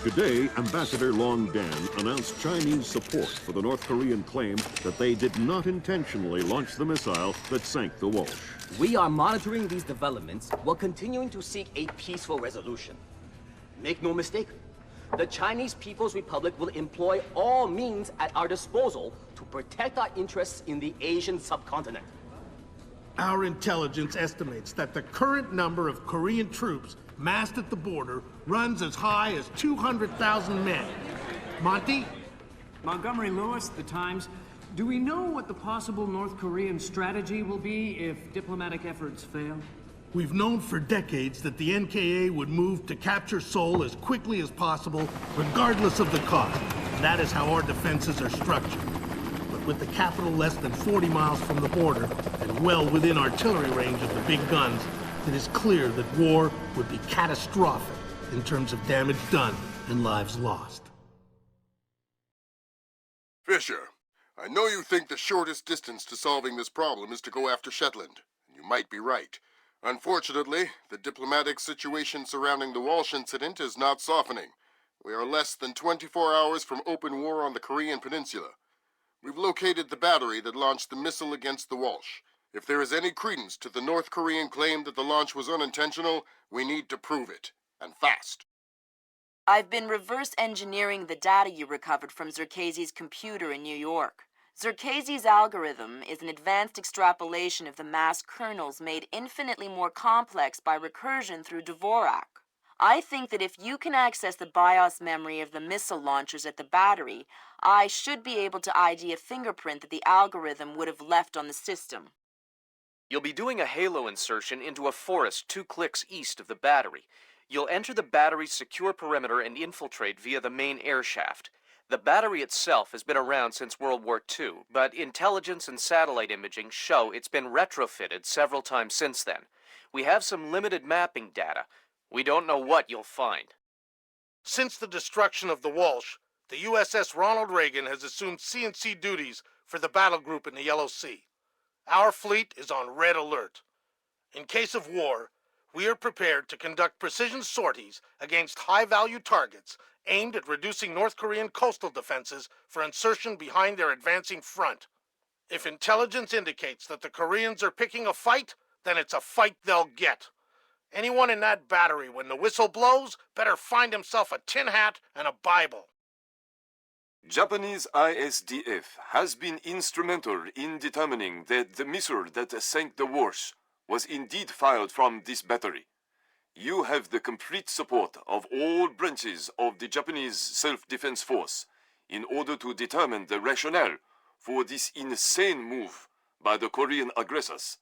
Today, Ambassador Long Dan announced Chinese support for the North Korean claim that they did not intentionally launch the missile that sank the Walsh. We are monitoring these developments while continuing to seek a peaceful resolution. Make no mistake, the Chinese People's Republic will employ all means at our disposal to protect our interests in the Asian subcontinent. Our intelligence estimates that the current number of Korean troops massed at the border runs as high as 200,000 men. Monty? Montgomery Lewis, The Times. Do we know what the possible North Korean strategy will be if diplomatic efforts fail? We've known for decades that the NKA would move to capture Seoul as quickly as possible, regardless of the cost. That is how our defenses are structured. But with the capital less than 40 miles from the border, and well within artillery range of the big guns, it is clear that war would be catastrophic in terms of damage done and lives lost. Fisher, I know you think the shortest distance to solving this problem is to go after Shetland. You might be right. Unfortunately, the diplomatic situation surrounding the Walsh incident is not softening. We are less than 24 hours from open war on the Korean Peninsula. We've located the battery that launched the missile against the Walsh. If there is any credence to the North Korean claim that the launch was unintentional, we need to prove it, and fast. I've been reverse engineering the data you recovered from Zerkezi's computer in New York. Zerkezi's algorithm is an advanced extrapolation of the mass kernels made infinitely more complex by recursion through Dvorak. I think that if you can access the BIOS memory of the missile launchers at the battery, I should be able to ID a fingerprint that the algorithm would have left on the system. You'll be doing a halo insertion into a forest 2 clicks east of the battery. You'll enter the battery's secure perimeter and infiltrate via the main air shaft. The battery itself has been around since World War II, but intelligence and satellite imaging show it's been retrofitted several times since then. We have some limited mapping data. We don't know what you'll find. Since the destruction of the Walsh, the USS Ronald Reagan has assumed C&C duties for the battle group in the Yellow Sea. Our fleet is on red alert. In case of war, we are prepared to conduct precision sorties against high-value targets aimed at reducing North Korean coastal defenses for insertion behind their advancing front. If intelligence indicates that the Koreans are picking a fight, then it's a fight they'll get. Anyone in that battery, when the whistle blows, better find himself a tin hat and a Bible. Japanese ISDF has been instrumental in determining that the missile that sank the Walsh was indeed fired from this battery. You have the complete support of all branches of the Japanese self-defense force in order to determine the rationale for this insane move by the Korean aggressors.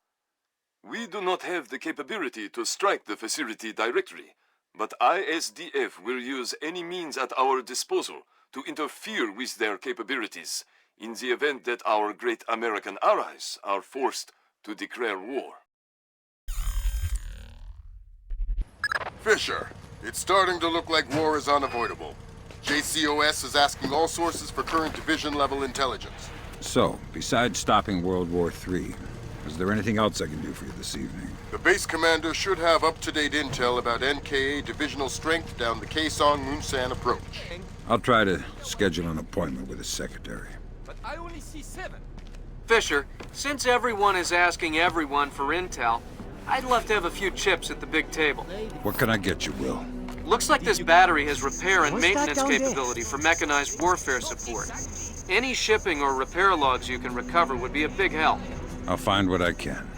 We do not have the capability to strike the facility directly, but ISDF will use any means at our disposal to interfere with their capabilities in the event that our great American allies are forced to declare war. Fisher, it's starting to look like war is unavoidable. JCOS is asking all sources for current division-level intelligence. So, besides stopping World War III, is there anything else I can do for you this evening? The base commander should have up-to-date intel about NKA divisional strength down the Kaesong-Munsan approach. I'll try to schedule an appointment with his secretary. But I only see 7. Fisher, since everyone is asking everyone for intel, I'd love to have a few chips at the big table. What can I get you, Will? Looks like this battery has repair and maintenance capability for mechanized warfare support. Any shipping or repair logs you can recover would be a big help. I'll find what I can.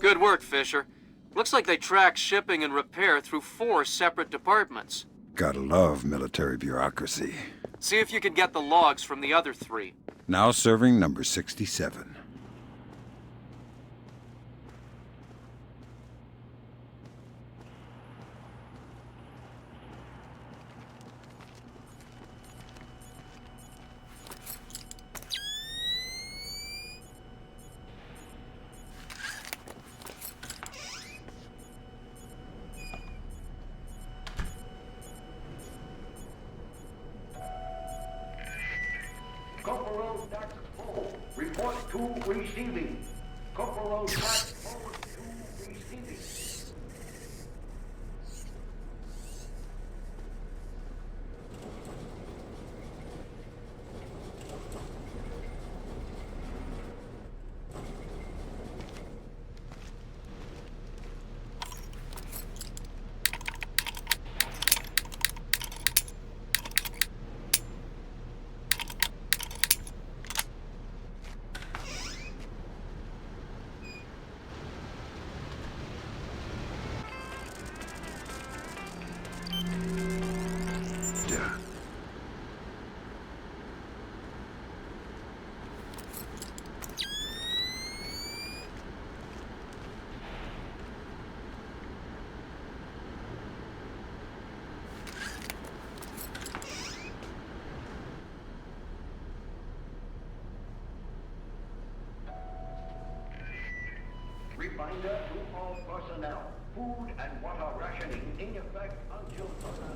Good work, Fisher. Looks like they track shipping and repair through 4 separate departments. Gotta love military bureaucracy. See if you can get the logs from the other 3. Now serving number 67. Corporal Dax 4, report to receiving. Corporal Dax 4 to receiving. Reminder to all personnel, food and water rationing in effect until further.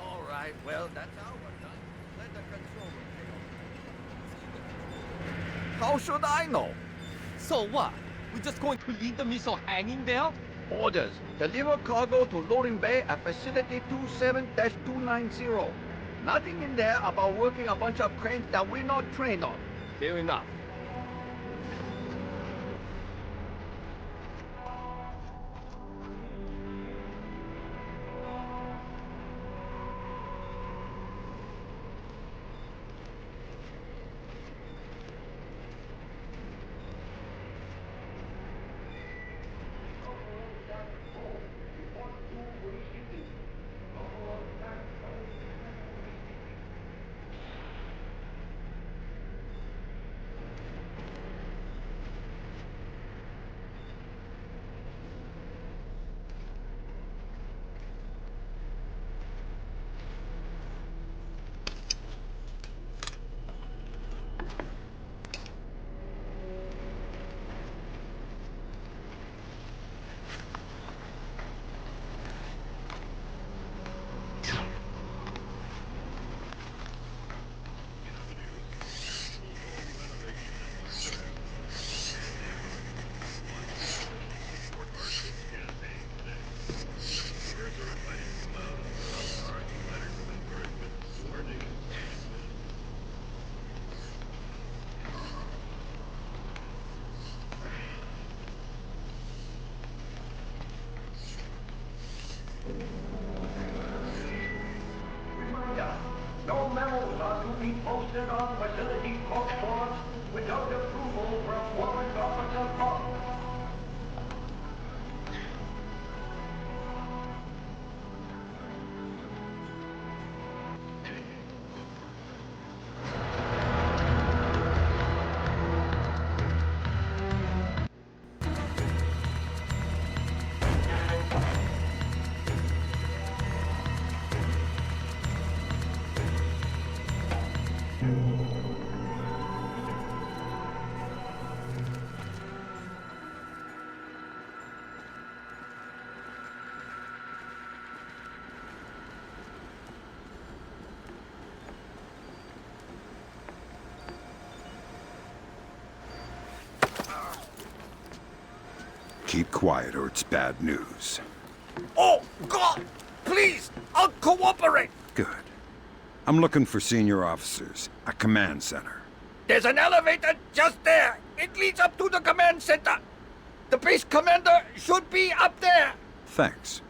All right, well, that's our done. Let the controller take over. How should I know? So what? We're just going to leave the missile hanging there? Orders. Deliver cargo to loading bay at facility 27-290. Nothing in there about working a bunch of cranes that we're not trained on. Fair enough. No memos are to be posted on facility corp boards without approval from warrant officer Bob. Keep quiet or it's bad news. Oh, God! Please! I'll cooperate! Good. I'm looking for senior officers at command center. There's an elevator just there. It leads up to the command center. The base commander should be up there. Thanks.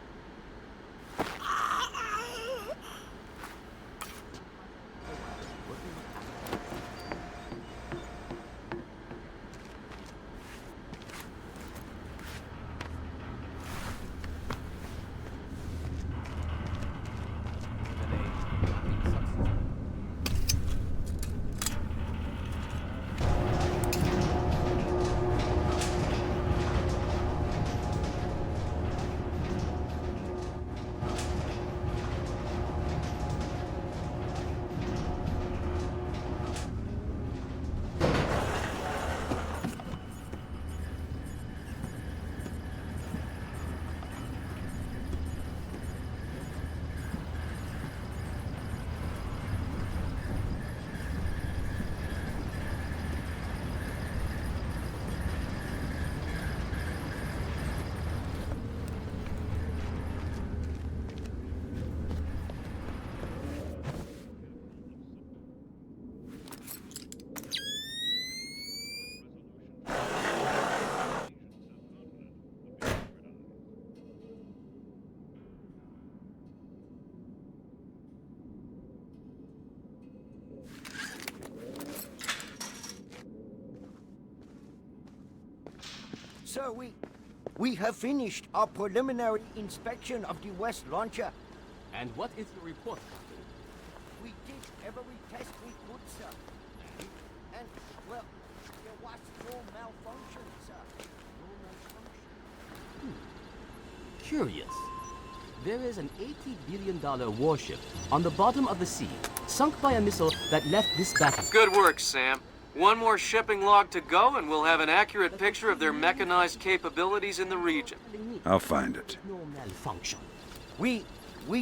Sir, we have finished our preliminary inspection of the West launcher. And what is the report, Captain? We did every test we could, sir. And, well, there was no malfunction, sir. No malfunction. Curious. There is an $80 billion warship on the bottom of the sea, sunk by a missile that left this battle. Good work, Sam. One more shipping log to go, and we'll have an accurate picture of their mechanized capabilities in the region. I'll find it. No malfunction. We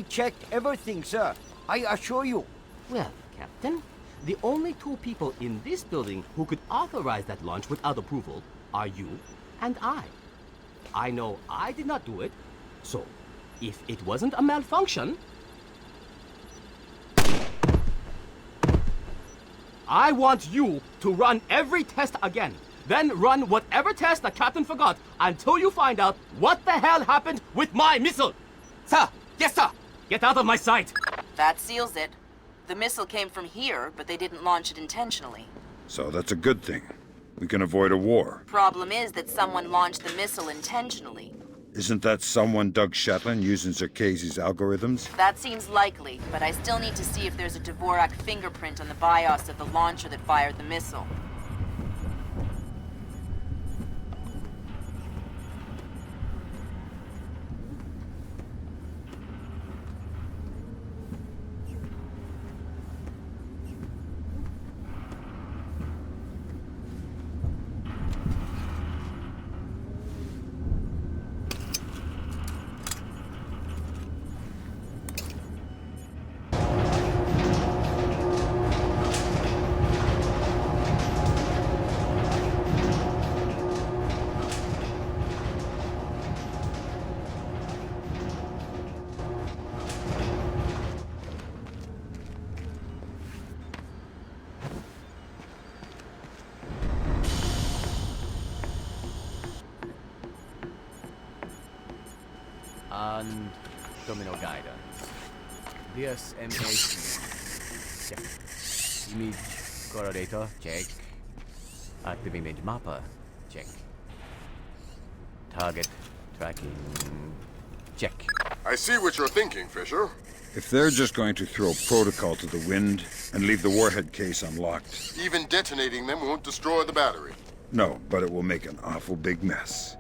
checked everything, sir. I assure you. Well, Captain, the only two people in this building who could authorize that launch without approval are you and I. I know I did not do it, so if it wasn't a malfunction, I want you to run every test again. Then run whatever test the captain forgot until you find out what the hell happened with my missile. Sir! Yes, sir! Get out of my sight! That seals it. The missile came from here, but they didn't launch it intentionally. So that's a good thing. We can avoid a war. Problem is that someone launched the missile intentionally. Isn't that someone Doug Shetland using Zerkezi's algorithms? That seems likely, but I still need to see if there's a Dvorak fingerprint on the BIOS of the launcher that fired the missile. And domino guidance. DSMAC. Check. Image correlator. Check. Active image mapper. Check. Target tracking. Check. I see what you're thinking, Fisher. If they're just going to throw protocol to the wind and leave the warhead case unlocked... Even detonating them won't destroy the battery. No, but it will make an awful big mess.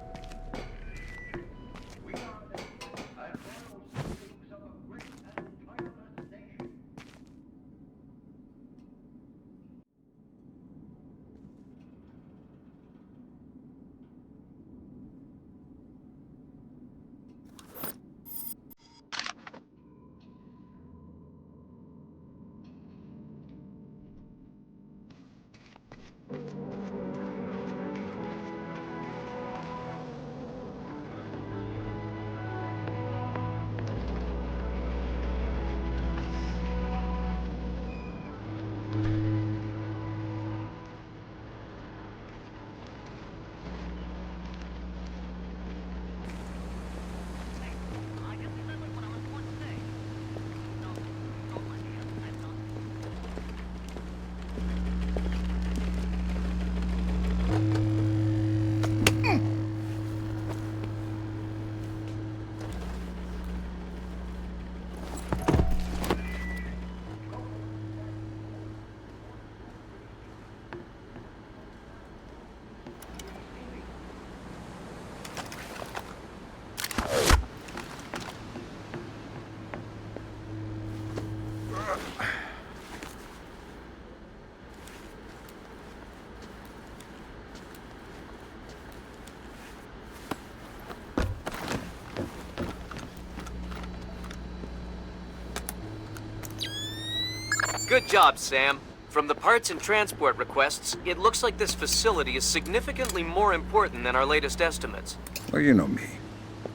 Good job, Sam. From the parts and transport requests, it looks like this facility is significantly more important than our latest estimates. Well, you know me.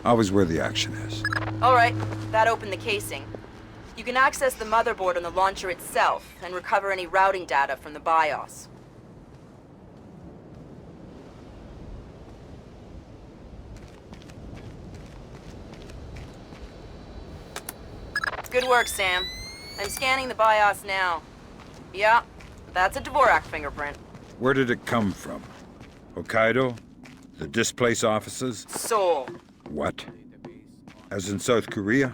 Always where the action is. All right, that opened the casing. You can access the motherboard on the launcher itself and recover any routing data from the BIOS. Good work, Sam. I'm scanning the BIOS now. Yeah, that's a Dvorak fingerprint. Where did it come from? Hokkaido? The displaced offices? Seoul. What? As in South Korea?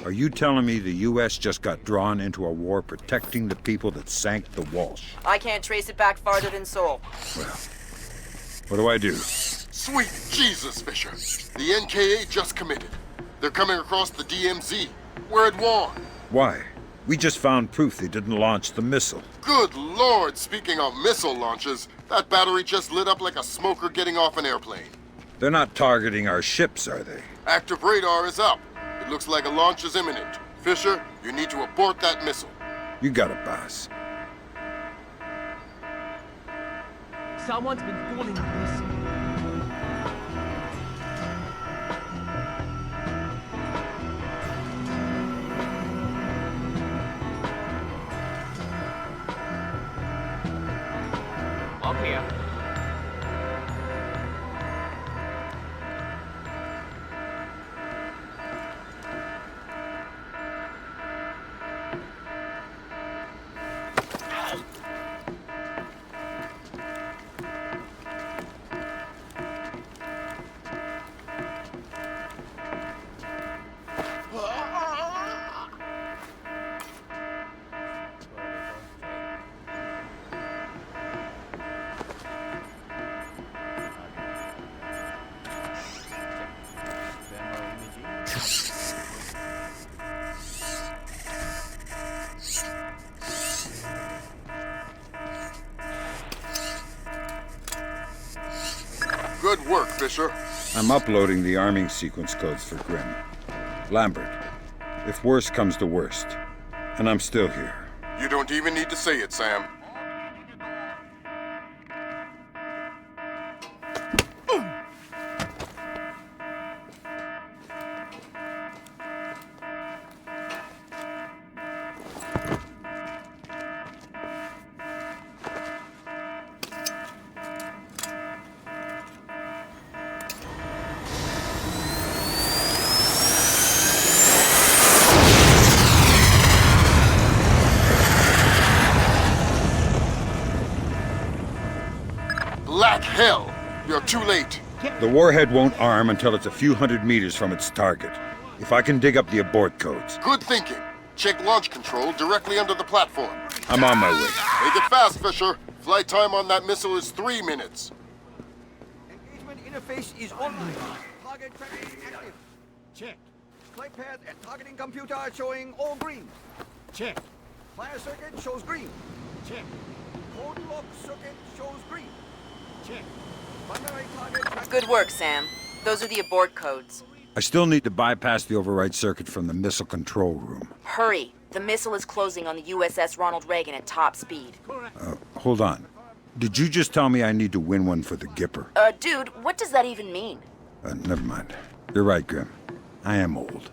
Are you telling me the U.S. just got drawn into a war protecting the people that sank the Walsh? I can't trace it back farther than Seoul. Well, what do I do? Sweet Jesus, Fisher. The NKA just committed. They're coming across the DMZ. We're at war. Why? We just found proof they didn't launch the missile. Good Lord, speaking of missile launches, that battery just lit up like a smoker getting off an airplane. They're not targeting our ships, are they? Active radar is up. It looks like a launch is imminent. Fisher, you need to abort that missile. You got it, boss. Someone's been fooling this. I'm here. Good work, Fisher. I'm uploading the arming sequence codes for Grim. Lambert, if worst comes to worst, and I'm still here. You don't even need to say it, Sam. Black hell! You're too late. The warhead won't arm until it's a few hundred meters from its target. If I can dig up the abort codes. Good thinking. Check launch control directly under the platform. I'm on my way. Make it fast, Fisher. Flight time on that missile is 3 minutes. Engagement interface is online. Target tracking active. Check. Flight path and targeting computer are showing all green. Check. Fire circuit shows green. Check. Code lock circuit shows green. Check. Primary target tracking. Good work, Sam. Those are the abort codes. I still need to bypass the override circuit from the missile control room. Hurry. The missile is closing on the USS Ronald Reagan at top speed. Hold on. Did you just tell me I need to win one for the Gipper? Dude, what does that even mean? Never mind. You're right, Grim. I am old.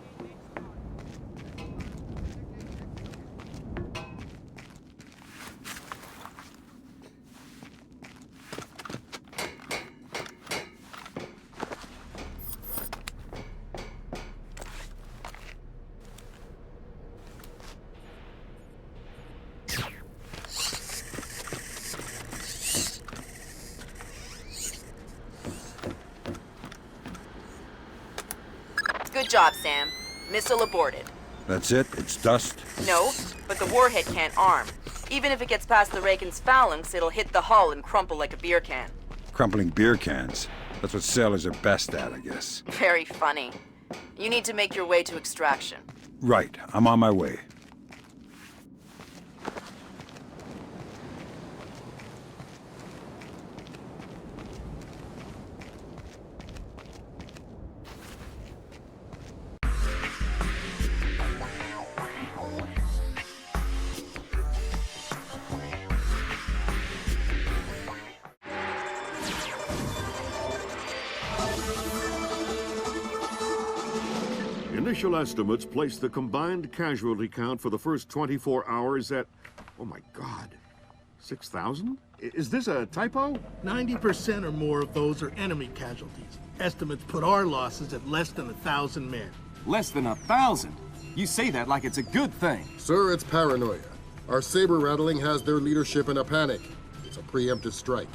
Good job, Sam. Missile aborted. That's it? It's dust? No, but the warhead can't arm. Even if it gets past the Reagan's phalanx, it'll hit the hull and crumple like a beer can. Crumpling beer cans. That's what sailors are best at, I guess. Very funny. You need to make your way to extraction. Right. I'm on my way. Initial estimates place the combined casualty count for the first 24 hours at, oh my God, 6,000? Is this a typo? 90% or more of those are enemy casualties. Estimates put our losses at less than 1,000 men. Less than 1,000? You say that like it's a good thing. Sir, it's paranoia. Our saber rattling has their leadership in a panic. It's a preemptive strike.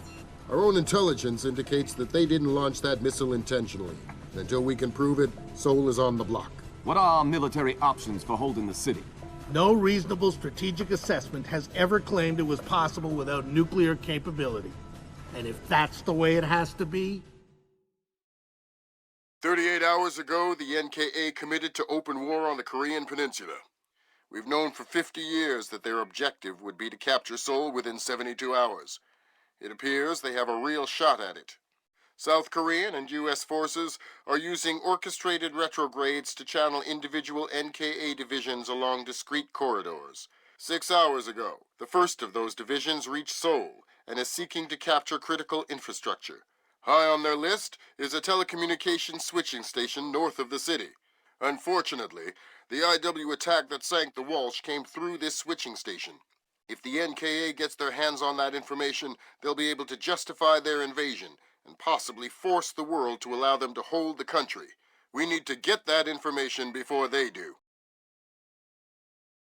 Our own intelligence indicates that they didn't launch that missile intentionally. And until we can prove it, Seoul is on the block. What are our military options for holding the city? No reasonable strategic assessment has ever claimed it was possible without nuclear capability. And if that's the way it has to be... 38 hours ago, the NKA committed to open war on the Korean Peninsula. We've known for 50 years that their objective would be to capture Seoul within 72 hours. It appears they have a real shot at it. South Korean and U.S. forces are using orchestrated retrogrades to channel individual NKA divisions along discrete corridors. 6 hours ago, the first of those divisions reached Seoul and is seeking to capture critical infrastructure. High on their list is a telecommunications switching station north of the city. Unfortunately, the IW attack that sank the Walsh came through this switching station. If the NKA gets their hands on that information, they'll be able to justify their invasion and possibly force the world to allow them to hold the country. We need to get that information before they do.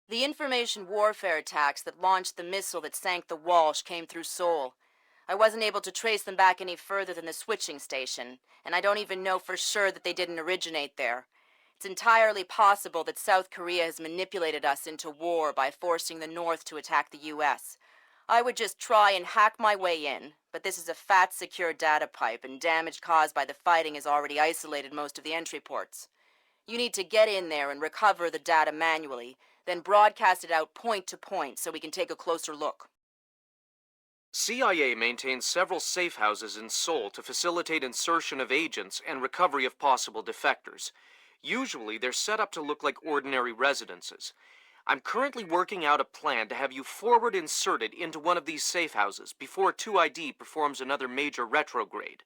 The information warfare attacks that launched the missile that sank the Walsh came through Seoul. I wasn't able to trace them back any further than the switching station, and I don't even know for sure that they didn't originate there. It's entirely possible that South Korea has manipulated us into war by forcing the North to attack the U.S. I would just try and hack my way in, but this is a fat, secure data pipe, and damage caused by the fighting has already isolated most of the entry ports. You need to get in there and recover the data manually, then broadcast it out point to point so we can take a closer look. CIA maintains several safe houses in Seoul to facilitate insertion of agents and recovery of possible defectors. Usually, they're set up to look like ordinary residences. I'm currently working out a plan to have you forward inserted into one of these safe houses before 2ID performs another major retrograde.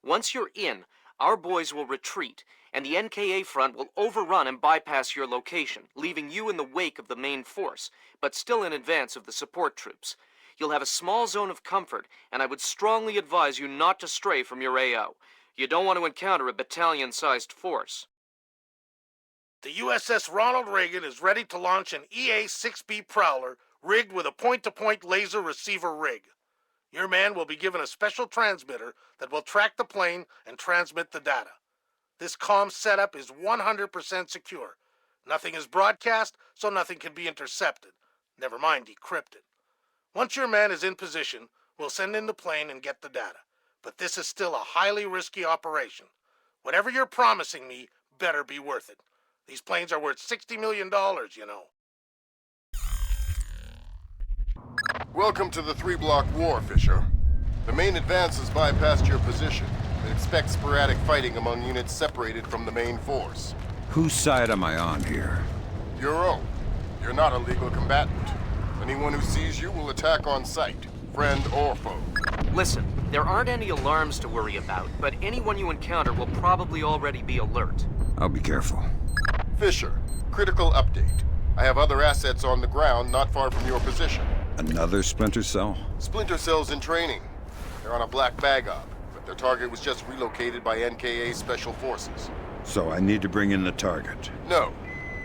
Once you're in, our boys will retreat, and the NKA front will overrun and bypass your location, leaving you in the wake of the main force, but still in advance of the support troops. You'll have a small zone of comfort, and I would strongly advise you not to stray from your AO. You don't want to encounter a battalion-sized force. The USS Ronald Reagan is ready to launch an EA-6B Prowler rigged with a point-to-point laser receiver rig. Your man will be given a special transmitter that will track the plane and transmit the data. This comm setup is 100% secure. Nothing is broadcast, so nothing can be intercepted. Never mind decrypted. Once your man is in position, we'll send in the plane and get the data. But this is still a highly risky operation. Whatever you're promising me better be worth it. These planes are worth $60 million, you know. Welcome to the 3-block war, Fisher. The main advance has bypassed your position, but expect sporadic fighting among units separated from the main force. Whose side am I on here? Your own. You're not a legal combatant. Anyone who sees you will attack on sight, friend or foe. Listen, there aren't any alarms to worry about, but anyone you encounter will probably already be alert. I'll be careful. Fisher, critical update. I have other assets on the ground not far from your position. Another Splinter Cell? Splinter Cell's in training. They're on a black bag op, but their target was just relocated by NKA Special Forces. So I need to bring in the target? No.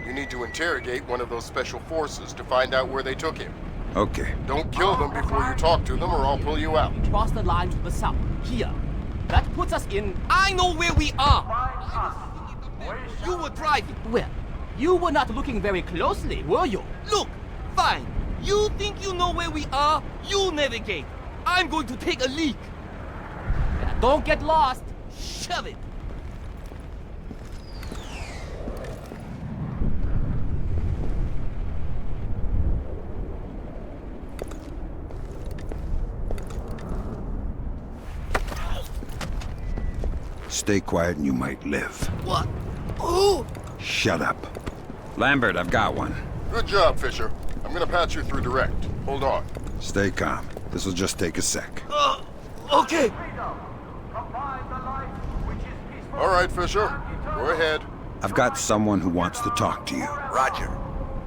You need to interrogate one of those special forces to find out where they took him. Okay. Don't kill them before you talk to them or I'll pull you out. Cross the line to the south. Here. That puts us in... I know where we are! You were driving. Well, you were not looking very closely, were you? Look! Fine. You think you know where we are? You navigate. I'm going to take a leak. Now, don't get lost. Shove it. Stay quiet and you might live. What? Who? Shut up. Lambert, I've got one. Good job, Fisher. I'm gonna patch you through direct. Hold on. Stay calm. This'll just take a sec. Okay. All right, Fisher. Go ahead. I've got someone who wants to talk to you. Roger.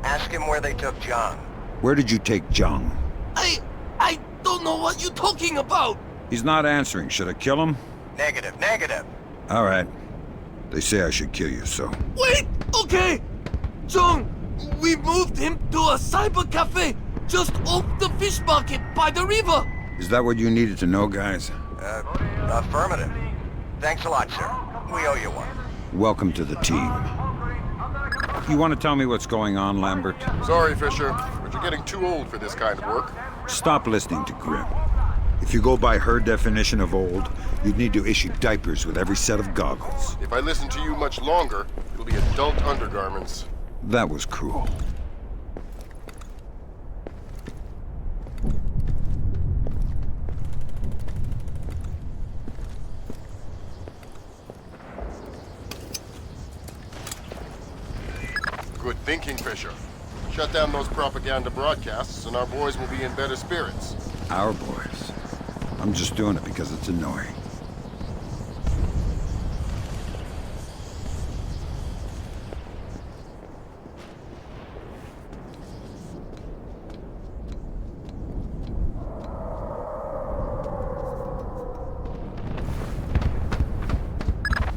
Ask him where they took John. Where did you take Jung? I don't know what you're talking about! He's not answering. Should I kill him? Negative, negative. All right. They say I should kill you, so... Wait! Okay! Jung, we moved him to a cyber cafe just off the fish market by the river. Is that what you needed to know, guys? Affirmative. Thanks a lot, sir. We owe you one. Welcome to the team. You want to tell me what's going on, Lambert? Sorry, Fisher, but you're getting too old for this kind of work. Stop listening to Grim. If you go by her definition of old, you'd need to issue diapers with every set of goggles. If I listen to you much longer, it'll be adult undergarments. That was cruel. Good thinking, Fisher. Shut down those propaganda broadcasts and our boys will be in better spirits. Our boys. I'm just doing it because it's annoying.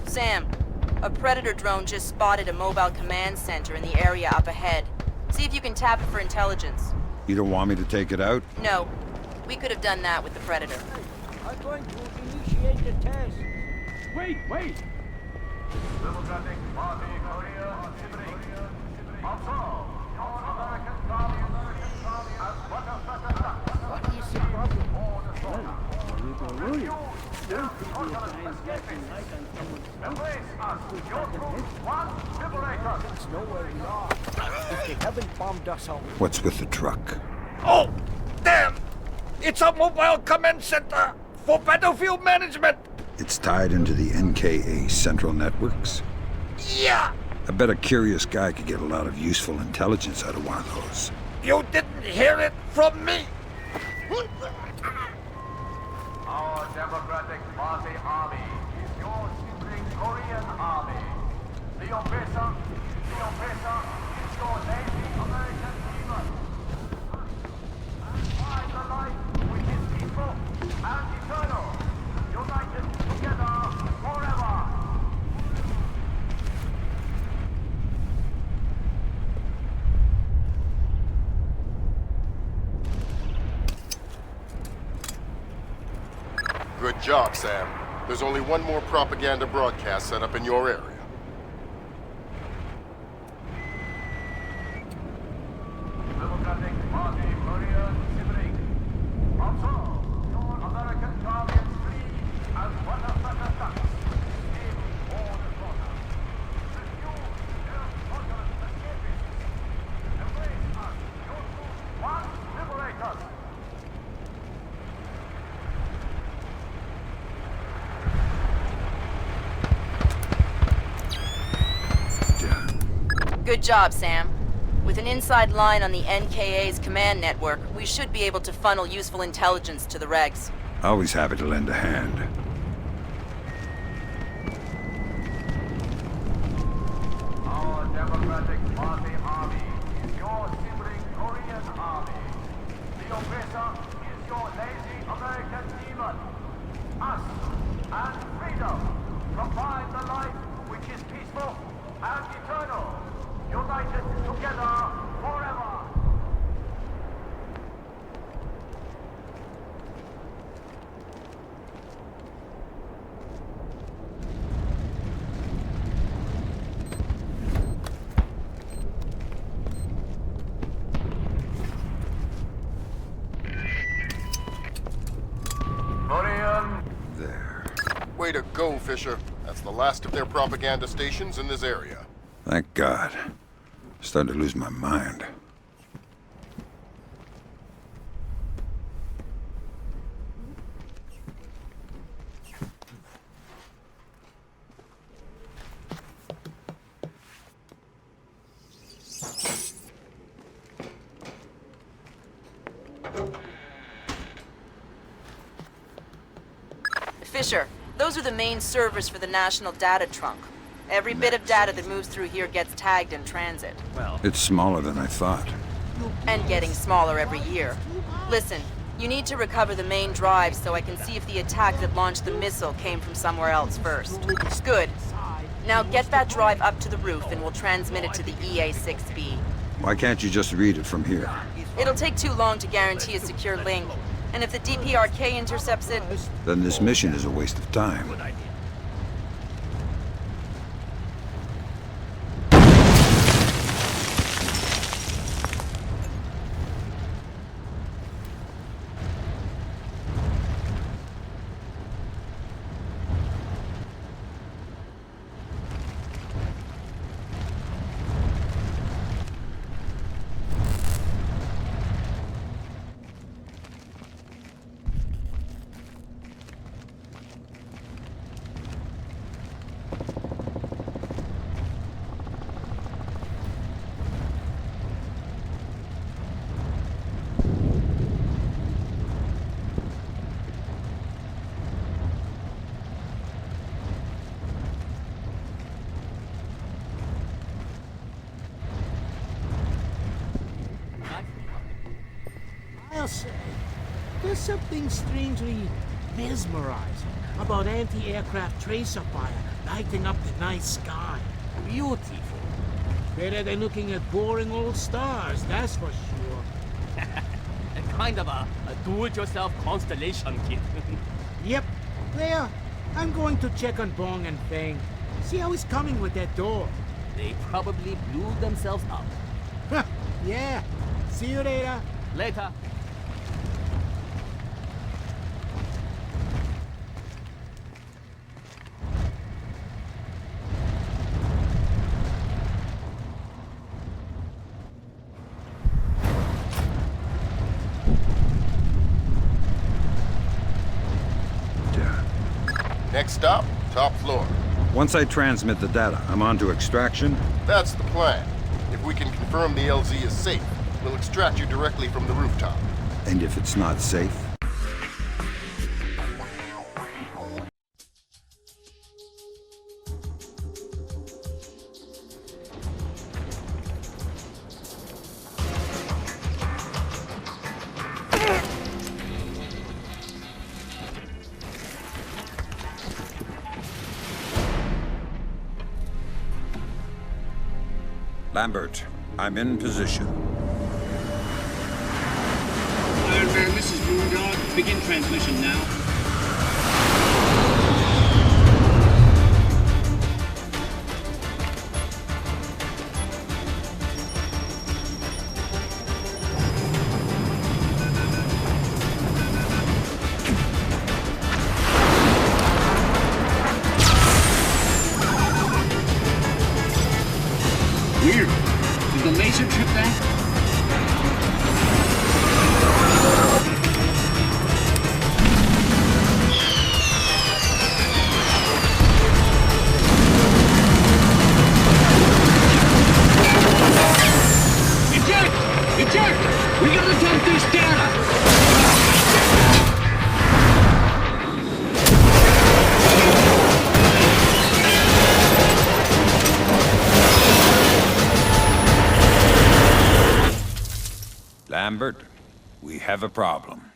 Sam, a Predator drone just spotted a mobile command center in the area up ahead. See if you can tap it for intelligence. You don't want me to take it out? No. We could have done that with the Predator. I'm going to initiate the test. Wait! Democratic Party Korea Sibling. Also, American Army and What is the problem? Embrace us! Your troops want liberators! There's nowhere we are. If they haven't bombed us out. What's with the truck? Oh, damn! It's a mobile command center for battlefield management! It's tied into the NKA central networks? Yeah! I bet a curious guy could get a lot of useful intelligence out of one of those. You didn't hear it from me! Our Democratic Party Army is your sibling Korean army. The oppressor is your lazy American demon. And find the life which is peaceful and eternal, united together forever. Good job, Sam. There's only one more propaganda broadcast set up in your area. Democratic Party Korean sibling. Also, your American guardians flee as one of the attacks. In all the corner. Refuse their fraudulent escapists. Embrace us. Your troops want liberators. Good job, Sam. With an inside line on the NKA's command network, we should be able to funnel useful intelligence to the regs. Always happy to lend a hand. Our Democratic Party Army is your sibling Korean army. The oppressor is your lazy American demon. Us and freedom provide the life which is peaceful and eternal, united together forever. Korean. There. Way to go, Fisher. That's the last of their propaganda stations in this area. Thank God. Starting to lose my mind. Fisher, those are the main servers for the National Data Trunk. Every bit of data that moves through here gets tagged in transit. It's smaller than I thought. And getting smaller every year. Listen, you need to recover the main drive so I can see if the attack that launched the missile came from somewhere else first. Good. Now get that drive up to the roof and we'll transmit it to the EA-6B. Why can't you just read it from here? It'll take too long to guarantee a secure link. And if the DPRK intercepts it... Then this mission is a waste of time. I'll say, there's something strangely mesmerizing about anti-aircraft tracer fire lighting up the night sky. Beautiful. Better than looking at boring old stars, that's for sure. Kind of a do-it-yourself constellation kit. Yep. There. I'm going to check on Bong and Fang. See how he's coming with that door. They probably blew themselves up. Huh. Yeah. See you later. Later. Next stop, top floor. Once I transmit the data, I'm on to extraction? That's the plan. If we can confirm the LZ is safe, we'll extract you directly from the rooftop. And if it's not safe? Lambert, I'm in position. Iron Man, this is Moondog. Begin transmission now. Weird. Did the laser trip that? Eject! We gotta dump this data! Lambert, we have a problem.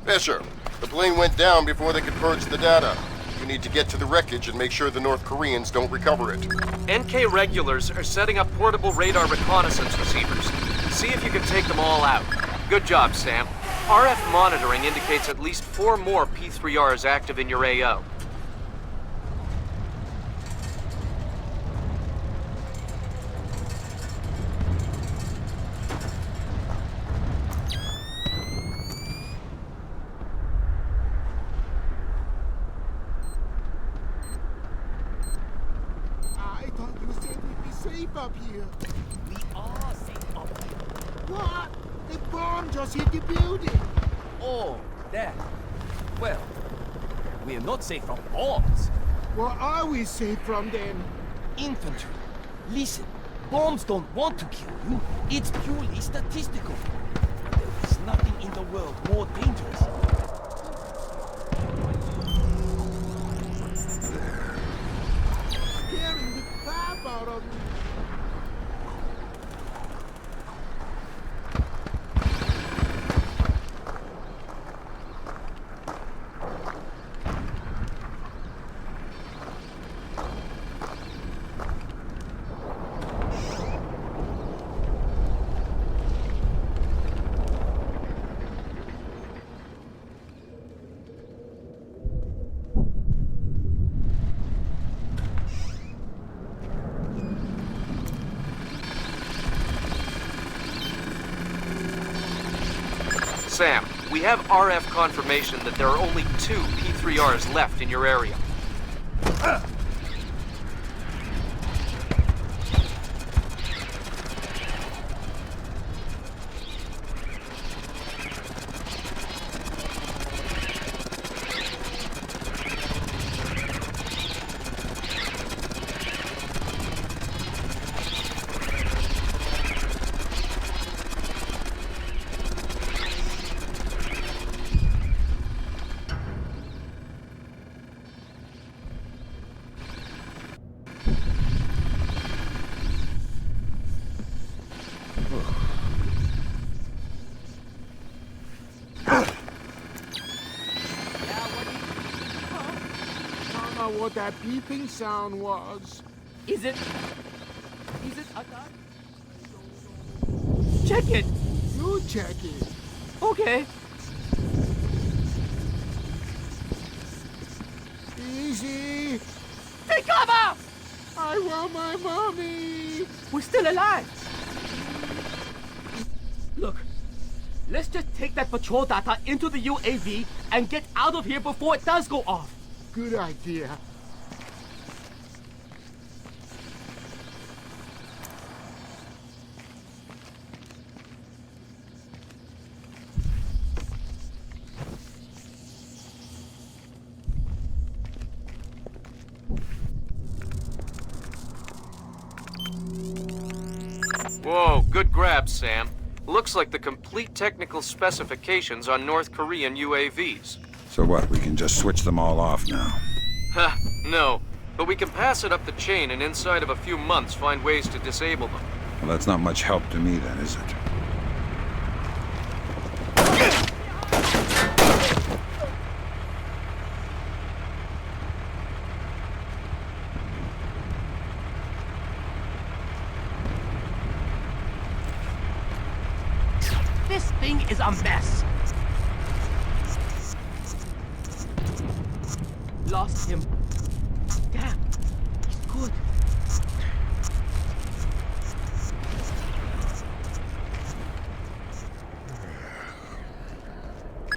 Fisher, the plane went down before they could purge the data. You need to get to the wreckage and make sure the North Koreans don't recover it. NK regulars are setting up portable radar reconnaissance receivers. See if you can take them all out. Good job, Sam. RF monitoring indicates at least 4 more P3Rs active in your AO. Safe up here. We are safe up here. What? The bomb just hit the building. Oh, that. Well, we are not safe from bombs. What are we safe from then? Infantry. Listen, bombs don't want to kill you. It's purely statistical. There is nothing in the world more dangerous. life out of me. Sam, we have RF confirmation that there are only 2 P3Rs left in your area. What that beeping sound was. Is it a gun? Check it! You check it. Okay. Easy. Take cover! I want my mommy. We're still alive. Look, let's just take that patrol data into the UAV and get out of here before it does go off. Good idea. Whoa, good grab, Sam. Looks like the complete technical specifications on North Korean UAVs. So what, we can just switch them all off now? Ha, no. But we can pass it up the chain and inside of a few months find ways to disable them. Well, that's not much help to me then, is it? This thing is a mess. Lost him. Damn, he's good.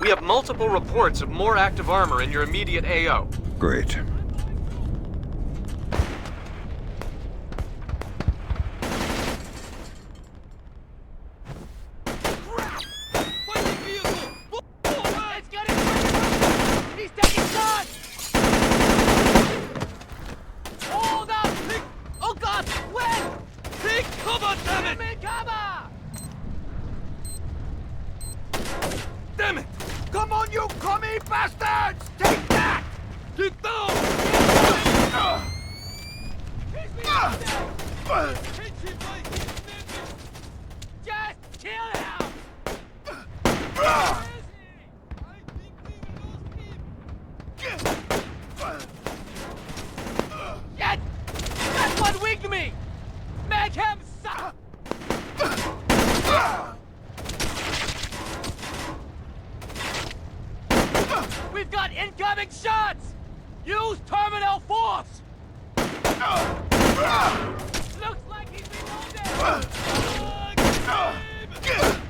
We have multiple reports of more active armor in your immediate AO. Great. Damn it! Come on, you commie bastards! Take that! Get down! Just kill him! Yes! That's what wigged me! Make him suck! We've got incoming shots! Use terminal force! Looks like he's reloaded!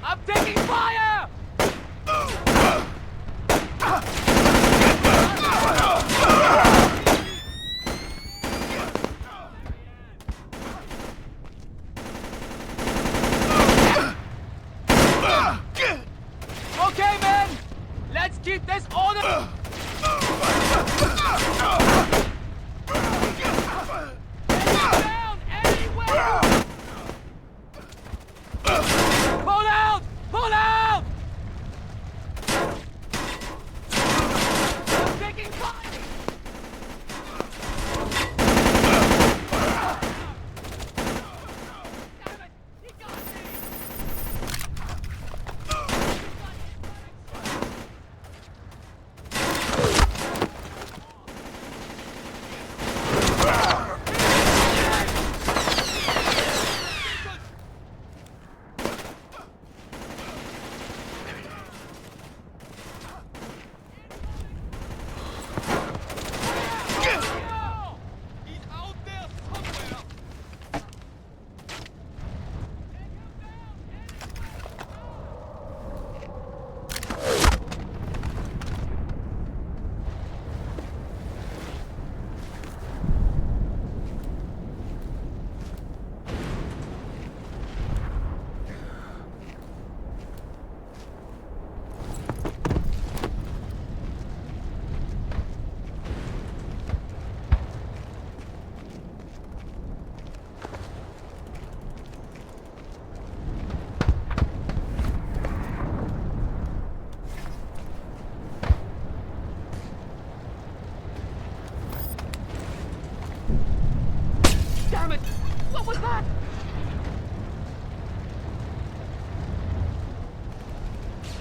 I'm taking fire! Okay, men! Let's keep this order! Down anywhere!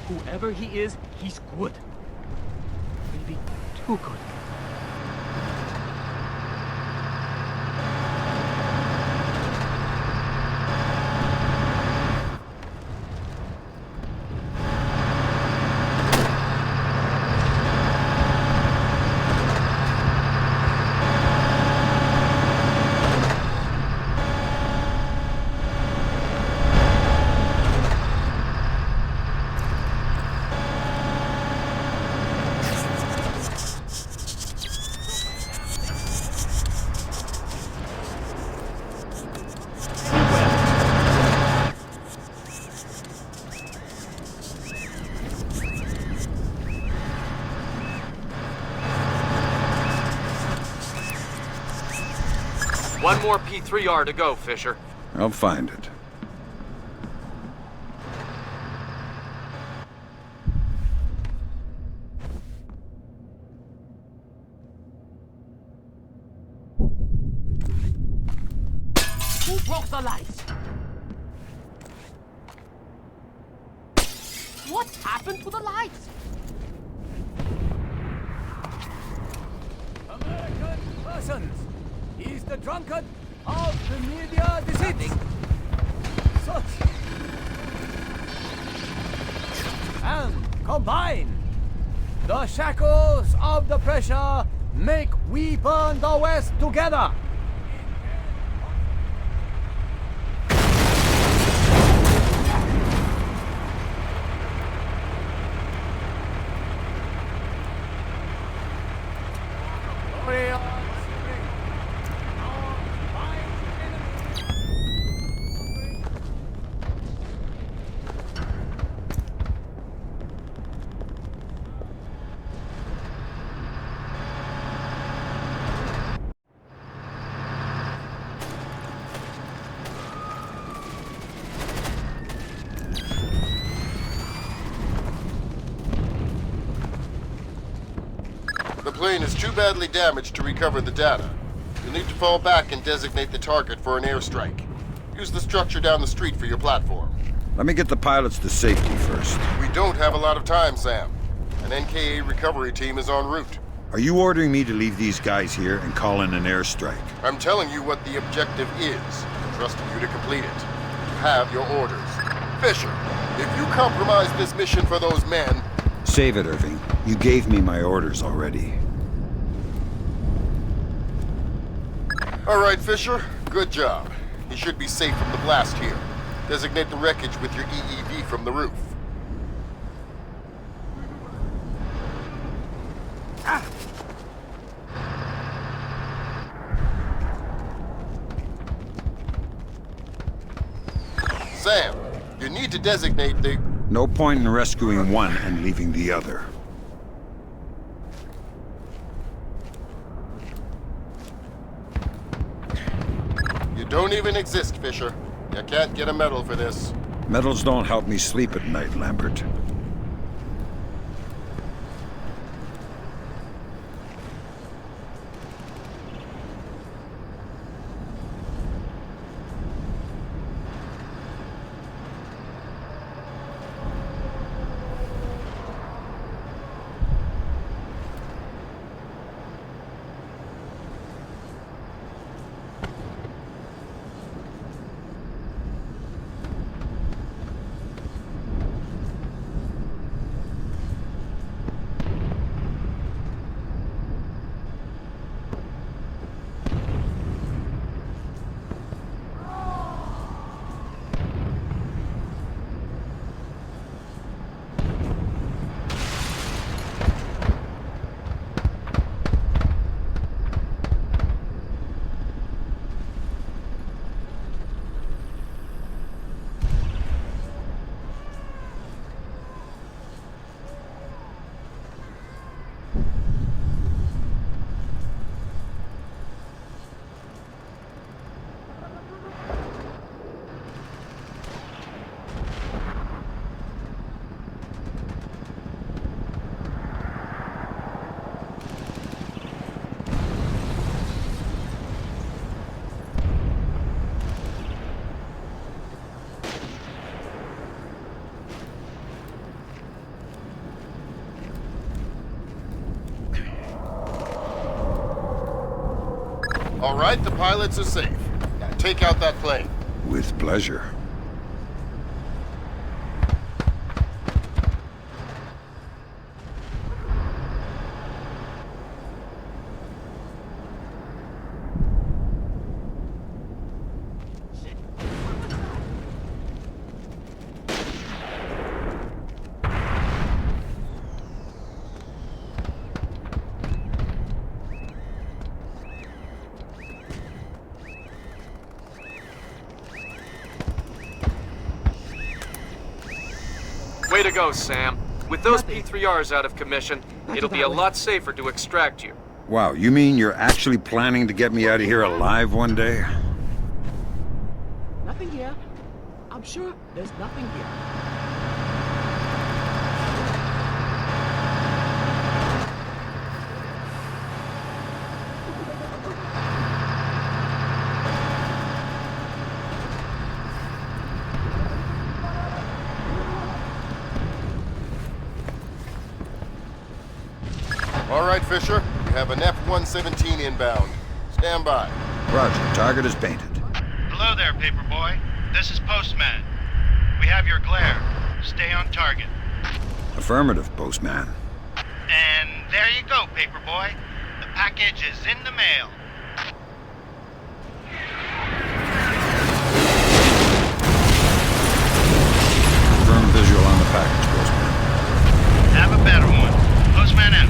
Whoever he is, he's good. Maybe too good. One more P3R to go, Fisher. I'll find it. Who broke the lights? What happened to the lights? American persons. He's the drunkard of the media deceit. Such. And combine. The shackles of the pressure make we burn the West together. The plane is too badly damaged to recover the data. You'll need to fall back and designate the target for an airstrike. Use the structure down the street for your platform. Let me get the pilots to safety first. We don't have a lot of time, Sam. An NKA recovery team is en route. Are you ordering me to leave these guys here and call in an airstrike? I'm telling you what the objective is, trusting you to complete it. You have your orders. Fisher, if you compromise this mission for those men... Save it, Irving. You gave me my orders already. All right, Fisher. Good job. He should be safe from the blast here. Designate the wreckage with your EEV from the roof. Sam, you need to designate the... No point in rescuing one and leaving the other. You don't even exist, Fisher. You can't get a medal for this. Medals don't help me sleep at night, Lambert. All right, the pilots are safe. Now take out that plane. With pleasure. Way to go, Sam. With those P3Rs out of commission, it'll be a lot safer to extract you. Wow, you mean you're actually planning to get me out of here alive one day? Nothing here. I'm sure there's nothing here. All right, Fisher. We have an F-117 inbound. Stand by. Roger, target is painted. Hello there, Paperboy. This is Postman. We have your glare. Stay on target. Affirmative, Postman. And there you go, Paperboy. The package is in the mail. Confirm visual on the package, Postman. Have a better one. Postman out.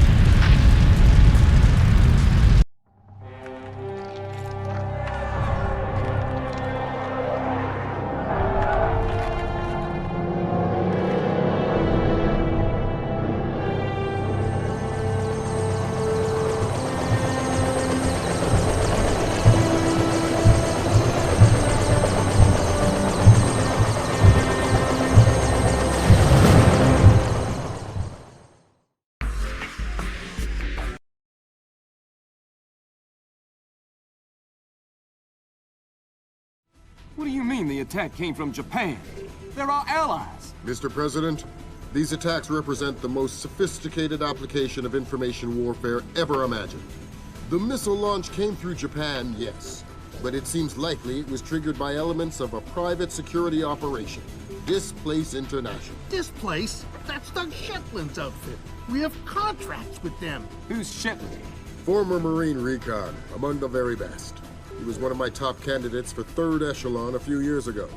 What do you mean the attack came from Japan? They're our allies. Mr. President, these attacks represent the most sophisticated application of information warfare ever imagined. The missile launch came through Japan, yes, but it seems likely it was triggered by elements of a private security operation. Displace International. Displace? That's Doug Shetland's outfit. We have contracts with them. Who's Shetland? Former Marine recon, among the very best. He was one of my top candidates for Third Echelon a few years ago.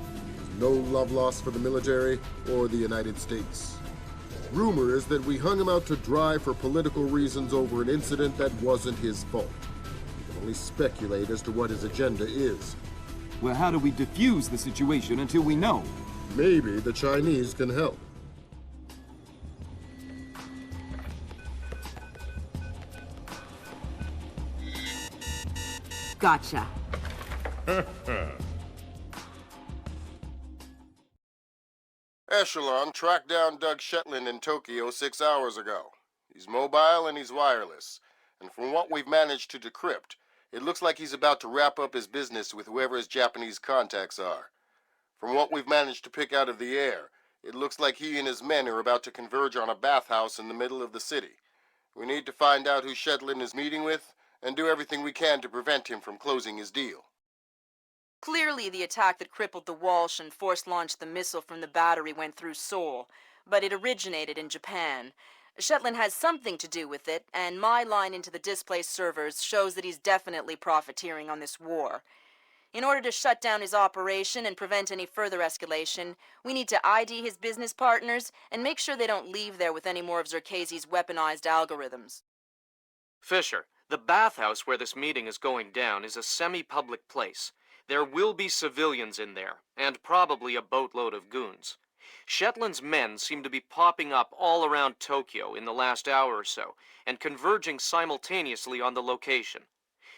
No love lost for the military or the United States. Rumor is that we hung him out to dry for political reasons over an incident that wasn't his fault. We can only speculate as to what his agenda is. Well, how do we defuse the situation until we know? Maybe the Chinese can help. Gotcha. Echelon tracked down Doug Shetland in Tokyo 6 hours ago. He's mobile and he's wireless. And from what we've managed to decrypt, it looks like he's about to wrap up his business with whoever his Japanese contacts are. From what we've managed to pick out of the air, it looks like he and his men are about to converge on a bathhouse in the middle of the city. We need to find out who Shetland is meeting with and do everything we can to prevent him from closing his deal. Clearly, the attack that crippled the Walsh and force-launched the missile from the battery went through Seoul, but it originated in Japan. Shetland has something to do with it, and my line into the displaced servers shows that he's definitely profiteering on this war. In order to shut down his operation and prevent any further escalation, we need to ID his business partners and make sure they don't leave there with any more of Zerkezi's weaponized algorithms. Fisher, the bathhouse where this meeting is going down is a semi-public place. There will be civilians in there, and probably a boatload of goons. Shetland's men seem to be popping up all around Tokyo in the last hour or so, and converging simultaneously on the location.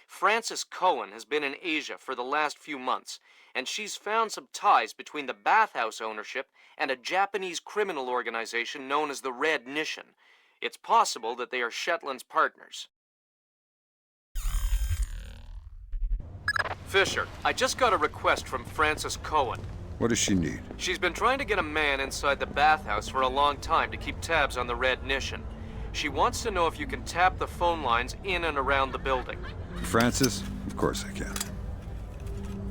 Frances Cohen has been in Asia for the last few months, and she's found some ties between the bathhouse ownership and a Japanese criminal organization known as the Red Nation. It's possible that they are Shetland's partners. Fisher, I just got a request from Frances Cohen. What does she need? She's been trying to get a man inside the bathhouse for a long time to keep tabs on the Red Nation. She wants to know if you can tap the phone lines in and around the building. Francis, Of course I can.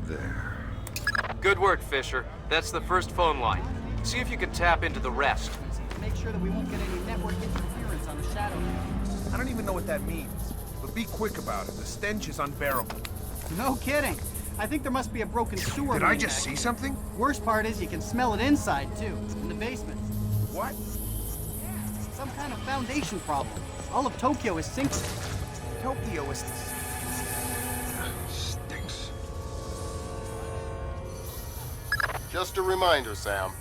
There. Good work, Fisher. That's the first phone line. See if you can tap into the rest. Make sure that we won't get any network interference on the shadow. I don't even know what that means. But be quick about it. The stench is unbearable. No kidding. I think there must be a broken sewer Did I main just back see here. something? Worst part is you can smell it inside, too. In the basement. What? Some kind of foundation problem. All of Tokyo is sinking. Tokyo is... stinks. Just a reminder, Sam.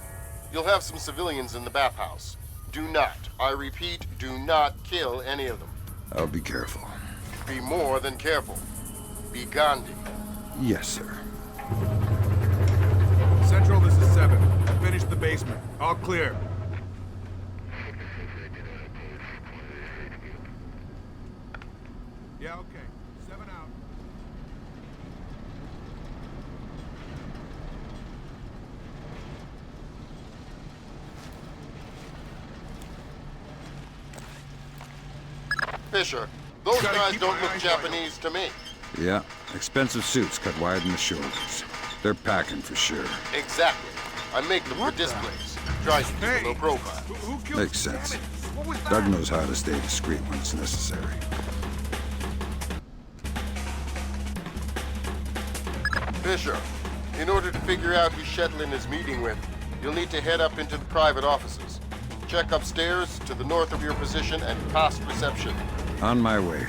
You'll have some civilians in the bathhouse. Do not, I repeat, do not kill any of them. I'll be careful. Be more than careful. Be Gandhi. Yes, sir. Central, this is 7. Finish the basement. All clear. Yeah, okay. 7 out. Fisher, those Gotta guys keep don't my look eyes Japanese to me. Yeah, expensive suits cut wide in the shoulders. They're packing for sure. Exactly. I make them for displays. Try to keep a low profile. Who killed Makes sense. What was that? Doug knows how to stay discreet when it's necessary. Fisher, in order to figure out who Shetland is meeting with, you'll need to head up into the private offices. Check upstairs to the north of your position and past reception. On my way.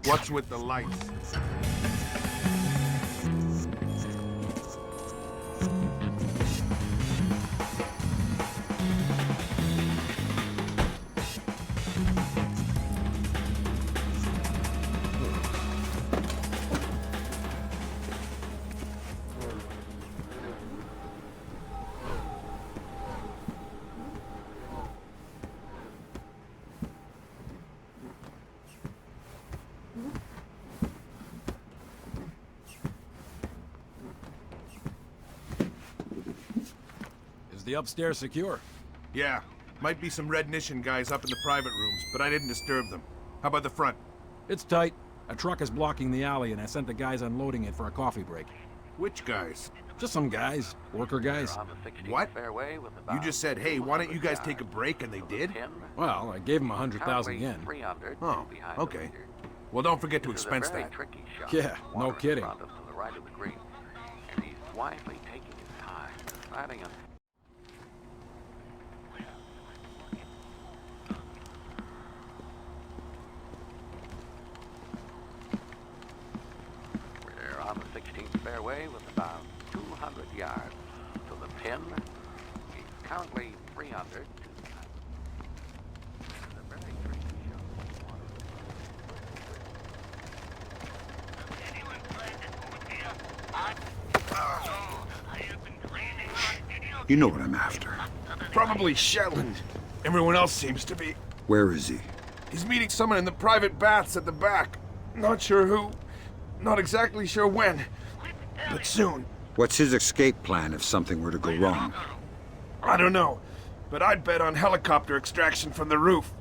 What's with the lights? The upstairs secure? Yeah. Might be some Red Nation guys up in the private rooms, but I didn't disturb them. How about the front? It's tight. A truck is blocking the alley, and I sent the guys unloading it for a coffee break. Which guys? Just some guys. Worker guys. What? You just said, hey, why don't you guys take a break, and they did? Well, I gave them 100,000 yen. Oh, okay. Well, don't forget to expense that. Yeah, no kidding. Wisely taking his time, deciding on... We're on the 16th fairway with about 200 yards to the pin. He's currently 300. You know what I'm after. Probably Shetland. Everyone else seems to be. Where is he? He's meeting someone in the private baths at the back. Not sure who. Not exactly sure when. But soon. What's his escape plan if something were to go wrong? I don't know. But I'd bet on helicopter extraction from the roof.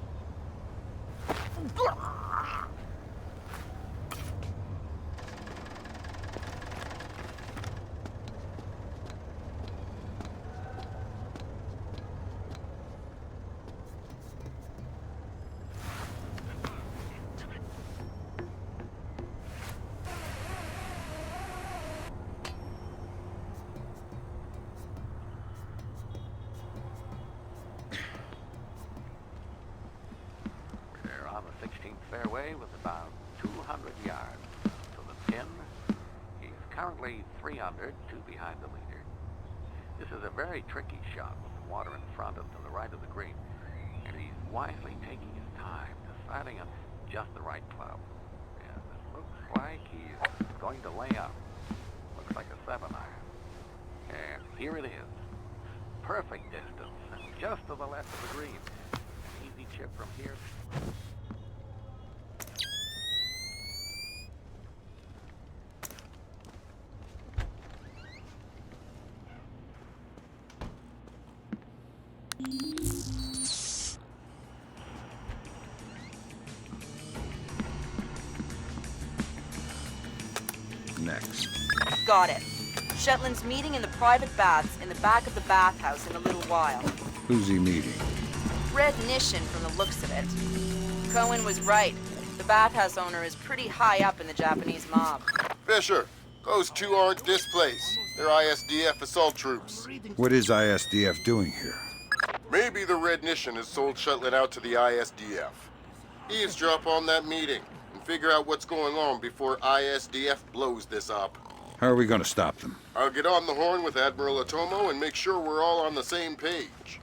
Fairway with about 200 yards to the pin. He's currently 300, 2 behind the leader. This is a very tricky shot with the water in front and to the right of the green. And he's wisely taking his time, deciding on just the right club. And it looks like he's going to lay up. Looks like a 7-iron. And here it is. Perfect distance, and just to the left of the green. An easy chip from here. next? Got it. Shetland's meeting in the private baths in the back of the bathhouse in a little while. Who's he meeting? Red Nishin from the looks of it. Cohen was right. The bathhouse owner is pretty high up in the Japanese mob. Fisher, those two aren't displaced. They're ISDF assault troops. What is ISDF doing here? Maybe the Red Nishin has sold Shetland out to the ISDF. Eavesdrop on that meeting and figure out what's going on before ISDF blows this up. How are we going to stop them? I'll get on the horn with Admiral Otomo and make sure we're all on the same page.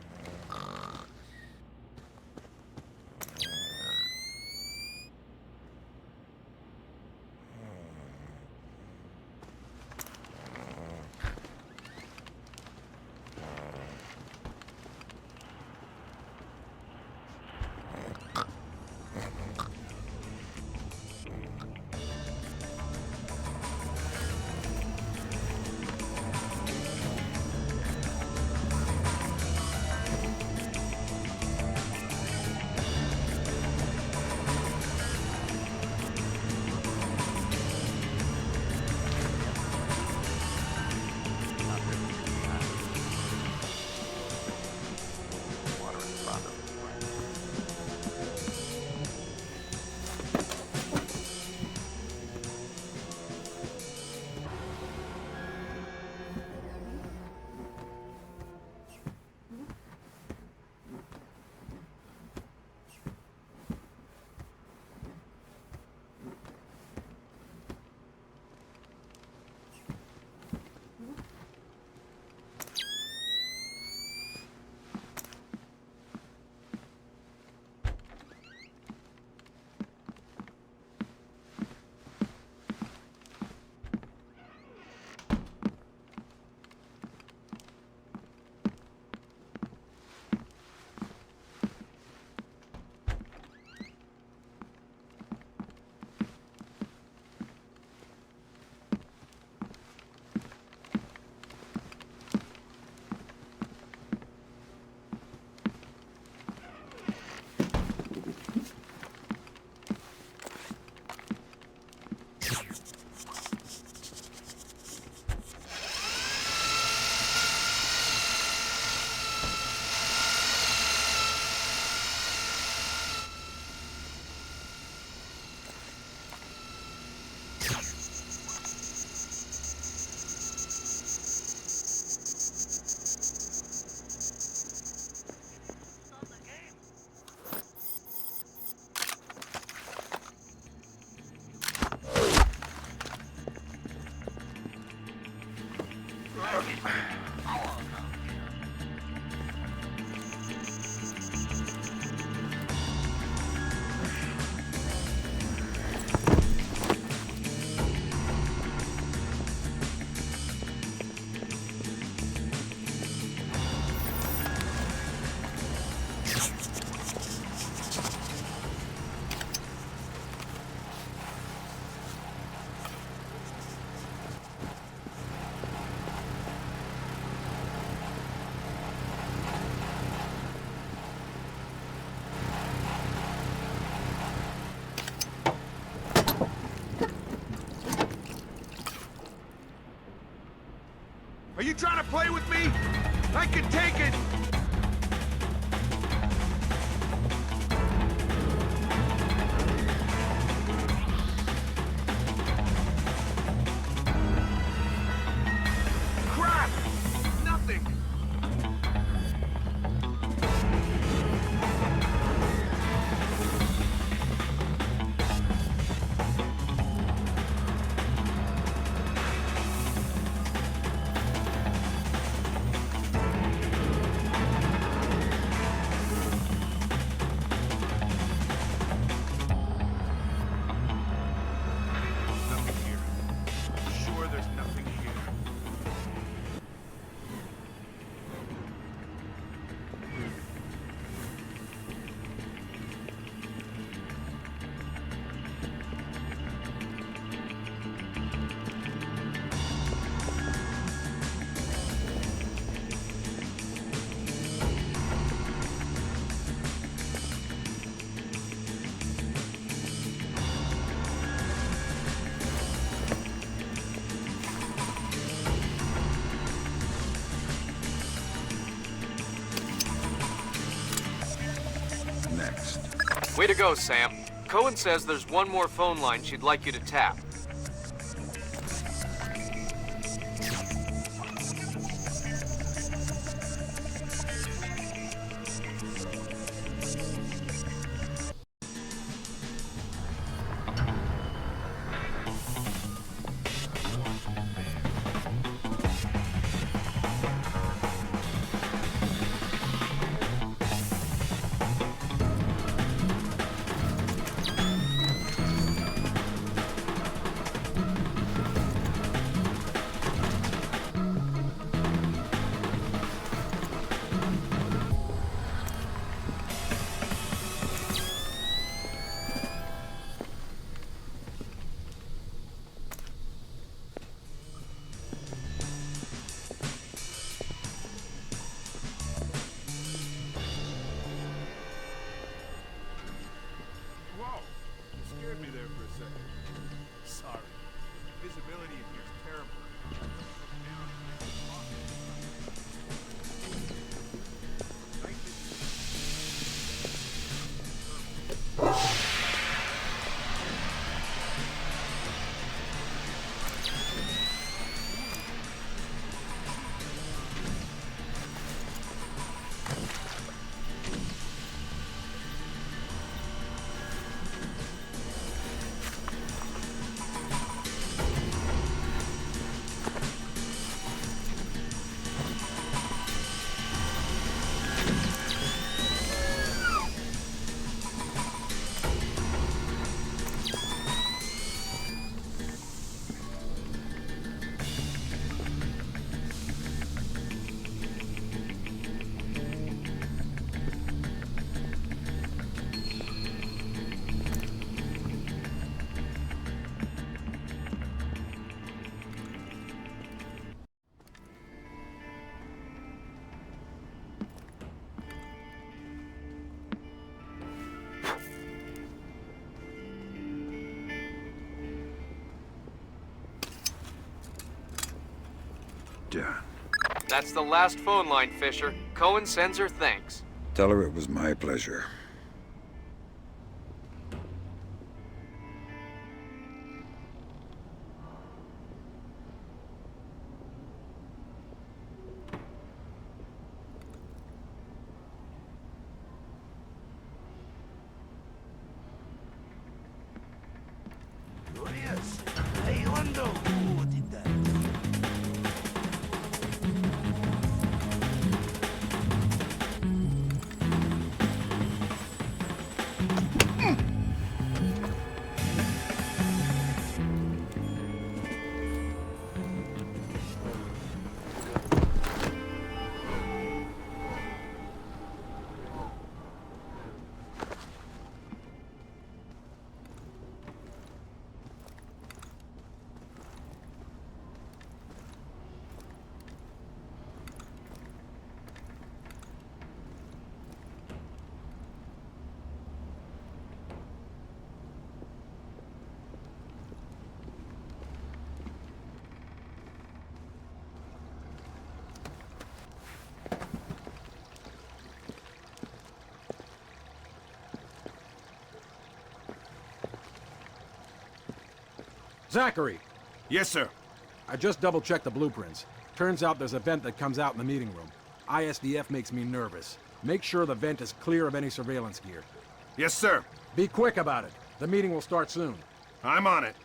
Are you trying to play with me? I can take it! Crap! Nothing! Way to go, Sam. Cohen says there's one more phone line she'd like you to tap. Done. That's the last phone line, Fisher. Cohen sends her thanks. Tell her it was my pleasure. Zachary! Yes, sir. I just double-checked the blueprints. Turns out there's a vent that comes out in the meeting room. ISDF makes me nervous. Make sure the vent is clear of any surveillance gear. Yes, sir. Be quick about it. The meeting will start soon. I'm on it.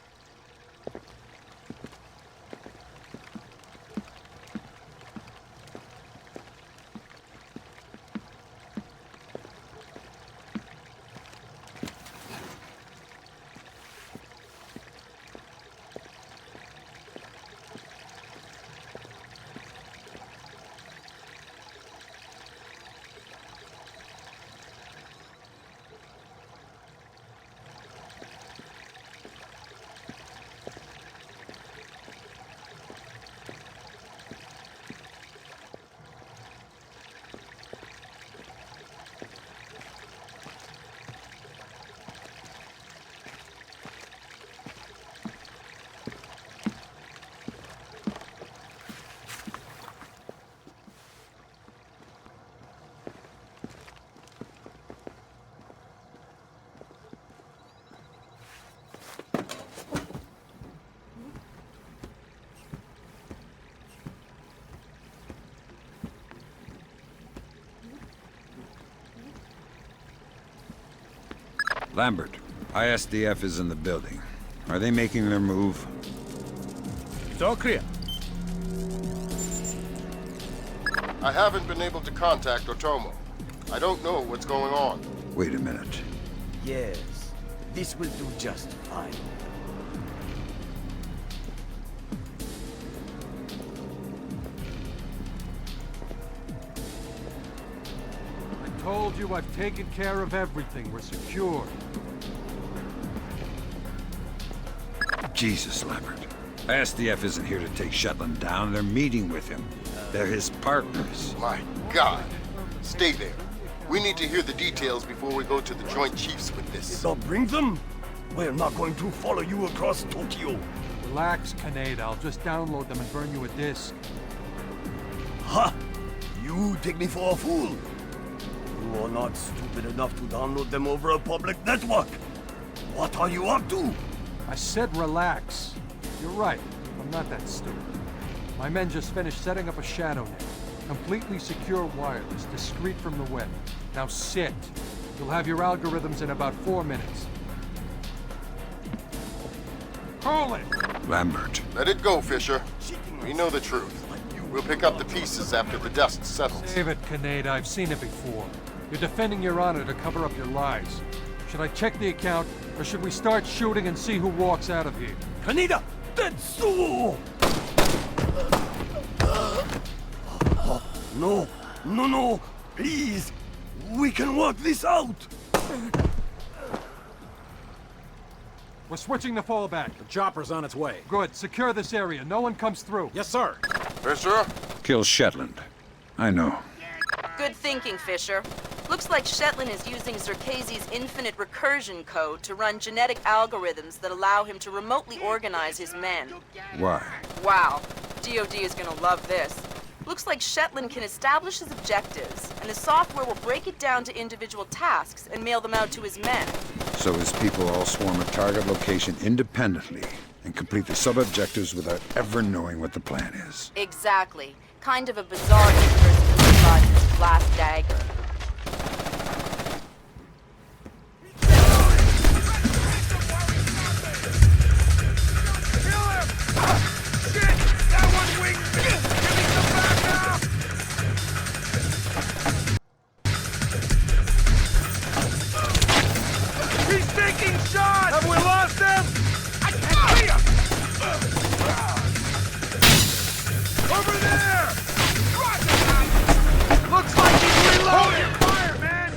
Lambert, ISDF is in the building. Are they making their move? It's all clear. I haven't been able to contact Otomo. I don't know what's going on. Wait a minute. Yes, this will do just fine. I told you I've taken care of everything. We're secure. Jesus, Lambert. ISDF isn't here to take Shetland down. They're meeting with him. They're his partners. My God. Stay there. We need to hear the details before we go to the Joint Chiefs with this. So bring them? We're not going to follow you across Tokyo. Relax, Kaneda. I'll just download them and burn you a disc. Ha! You take me for a fool. You are not stupid enough to download them over a public network. What are you up to? I said relax. You're right. I'm not that stupid. My men just finished setting up a shadow net. Completely secure wireless, discreet from the web. Now sit. You'll have your algorithms in about 4 minutes. Call it! Lambert. Let it go, Fisher. We know the truth. We'll pick up the pieces after the dust settles. Save it, Kaneda. I've seen it before. You're defending your honor to cover up your lies. Should I check the account, or should we start shooting and see who walks out of here? Kaneda! Tetsuo! No, no, please! We can work this out! We're switching the fallback. The chopper's on its way. Good. Secure this area. No one comes through. Yes, sir. Fisher? Kill Shetland. I know. Good thinking, Fisher. Looks like Shetland is using Zerkezi's infinite recursion code to run genetic algorithms that allow him to remotely organize his men. Why? Wow. DOD is gonna love this. Looks like Shetland can establish his objectives, and the software will break it down to individual tasks and mail them out to his men. So his people all swarm a target location independently and complete the sub-objectives without ever knowing what the plan is. Exactly. Kind of a bizarre universe described as Blast Dagger. Have we lost him? I can't see him! Over there! Looks like he's reloading! Hold your fire, man!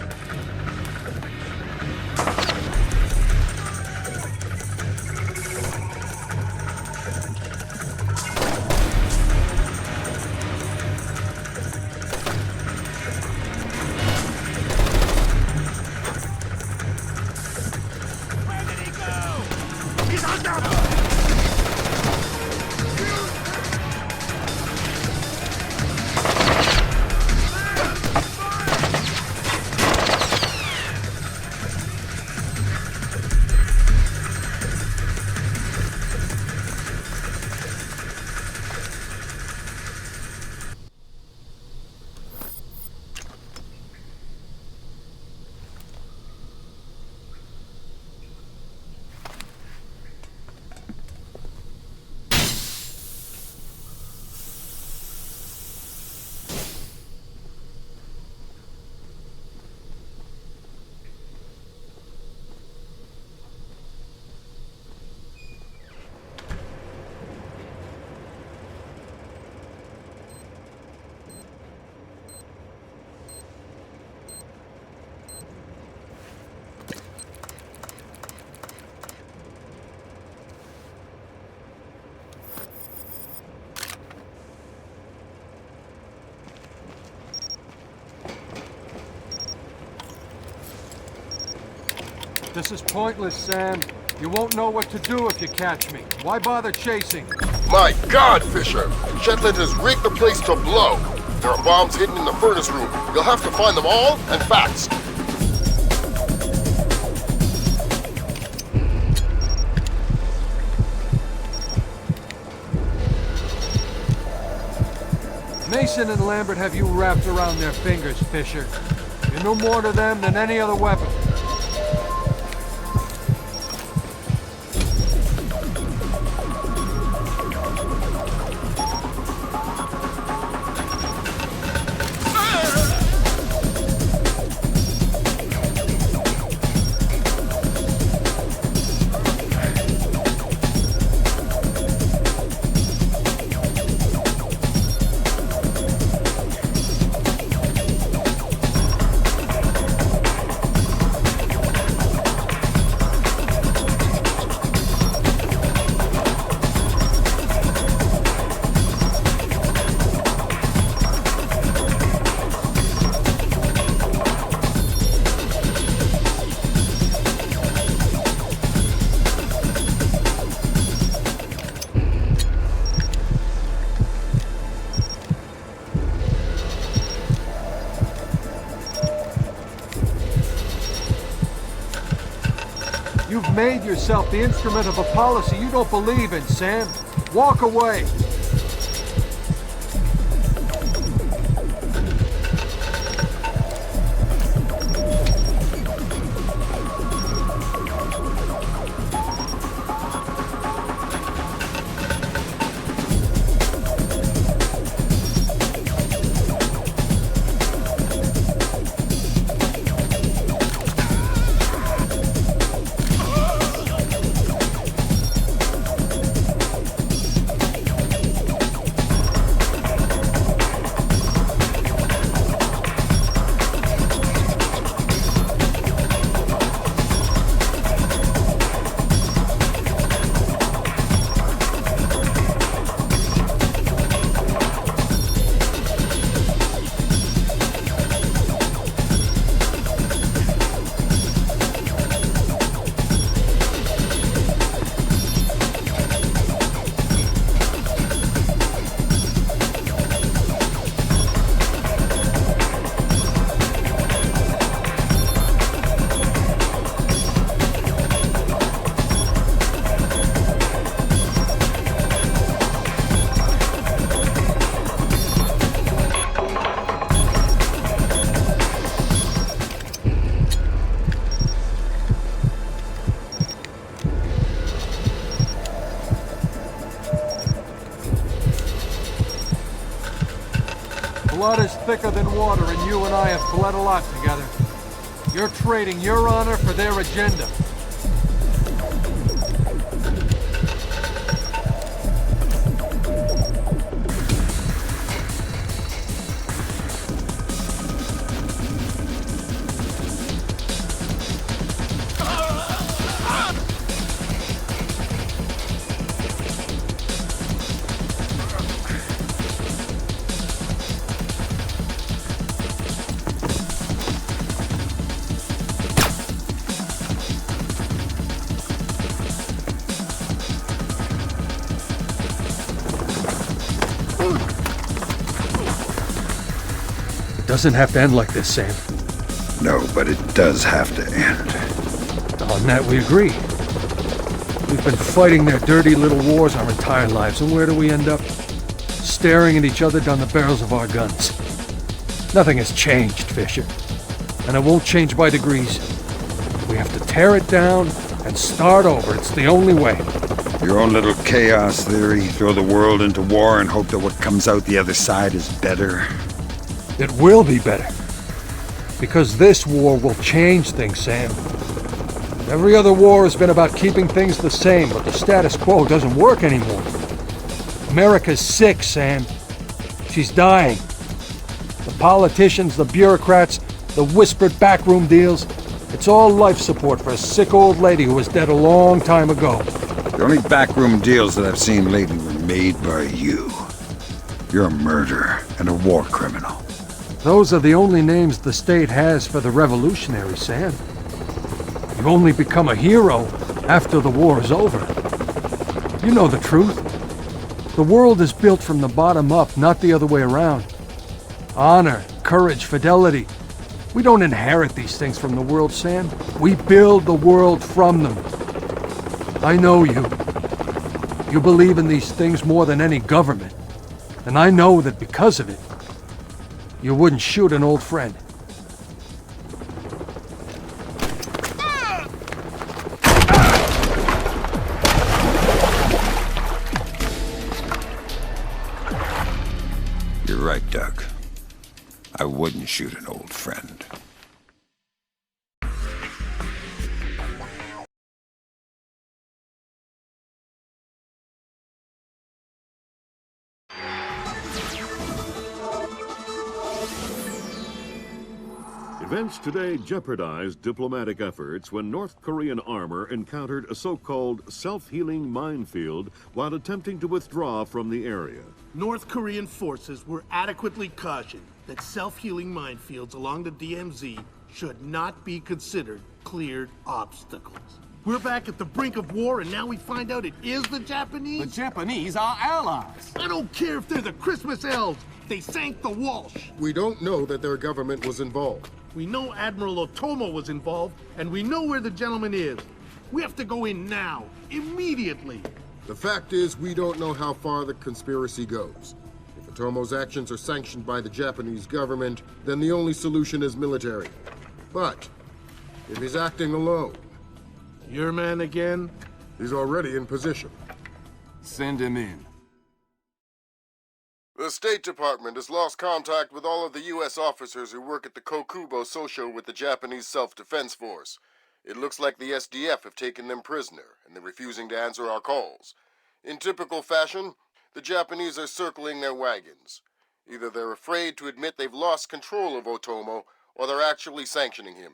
This is pointless, Sam. You won't know what to do if you catch me. Why bother chasing? My God, Fisher! Shetland has rigged the place to blow. There are bombs hidden in the furnace room. You'll have to find them all, and fast. Mason and Lambert have you wrapped around their fingers, Fisher. You know more to them than any other weapon. You've made yourself the instrument of a policy you don't believe in, Sam. Walk away. Blood is thicker than water, and you and I have bled a lot together. You're trading your honor for their agenda. Doesn't have to end like this, Sam. No, but it does have to end. On that we agree. We've been fighting their dirty little wars our entire lives, and where do we end up? Staring at each other down the barrels of our guns. Nothing has changed, Fisher. And it won't change by degrees. We have to tear it down and start over. It's the only way. Your own little chaos theory, throw the world into war and hope that what comes out the other side is better. It will be better. Because this war will change things, Sam. Every other war has been about keeping things the same, but the status quo doesn't work anymore. America's sick, Sam. She's dying. The politicians, the bureaucrats, the whispered backroom deals, it's all life support for a sick old lady who was dead a long time ago. The only backroom deals that I've seen lately were made by you. You're a murderer and a war criminal. Those are the only names the state has for the revolutionaries, Sam. You only become a hero after the war is over. You know the truth. The world is built from the bottom up, not the other way around. Honor, courage, fidelity. We don't inherit these things from the world, Sam. We build the world from them. I know you. You believe in these things more than any government. And I know that because of it, you wouldn't shoot an old friend. You're right, Doug. I wouldn't shoot an old friend. Events today jeopardized diplomatic efforts when North Korean armor encountered a so-called self-healing minefield while attempting to withdraw from the area. North Korean forces were adequately cautioned that self-healing minefields along the DMZ should not be considered cleared obstacles. We're back at the brink of war, and now we find out it is the Japanese? The Japanese are allies. I don't care if they're the Christmas elves. They sank the Walsh. We don't know that their government was involved. We know Admiral Otomo was involved, and we know where the gentleman is. We have to go in now, immediately. The fact is, we don't know how far the conspiracy goes. If Otomo's actions are sanctioned by the Japanese government, then the only solution is military. But if he's acting alone... Your man again? He's already in position. Send him in. The State Department has lost contact with all of the U.S. officers who work at the Kokubo Sosho with the Japanese Self-Defense Force. It looks like the SDF have taken them prisoner, and they're refusing to answer our calls. In typical fashion, the Japanese are circling their wagons. Either they're afraid to admit they've lost control of Otomo, or they're actually sanctioning him.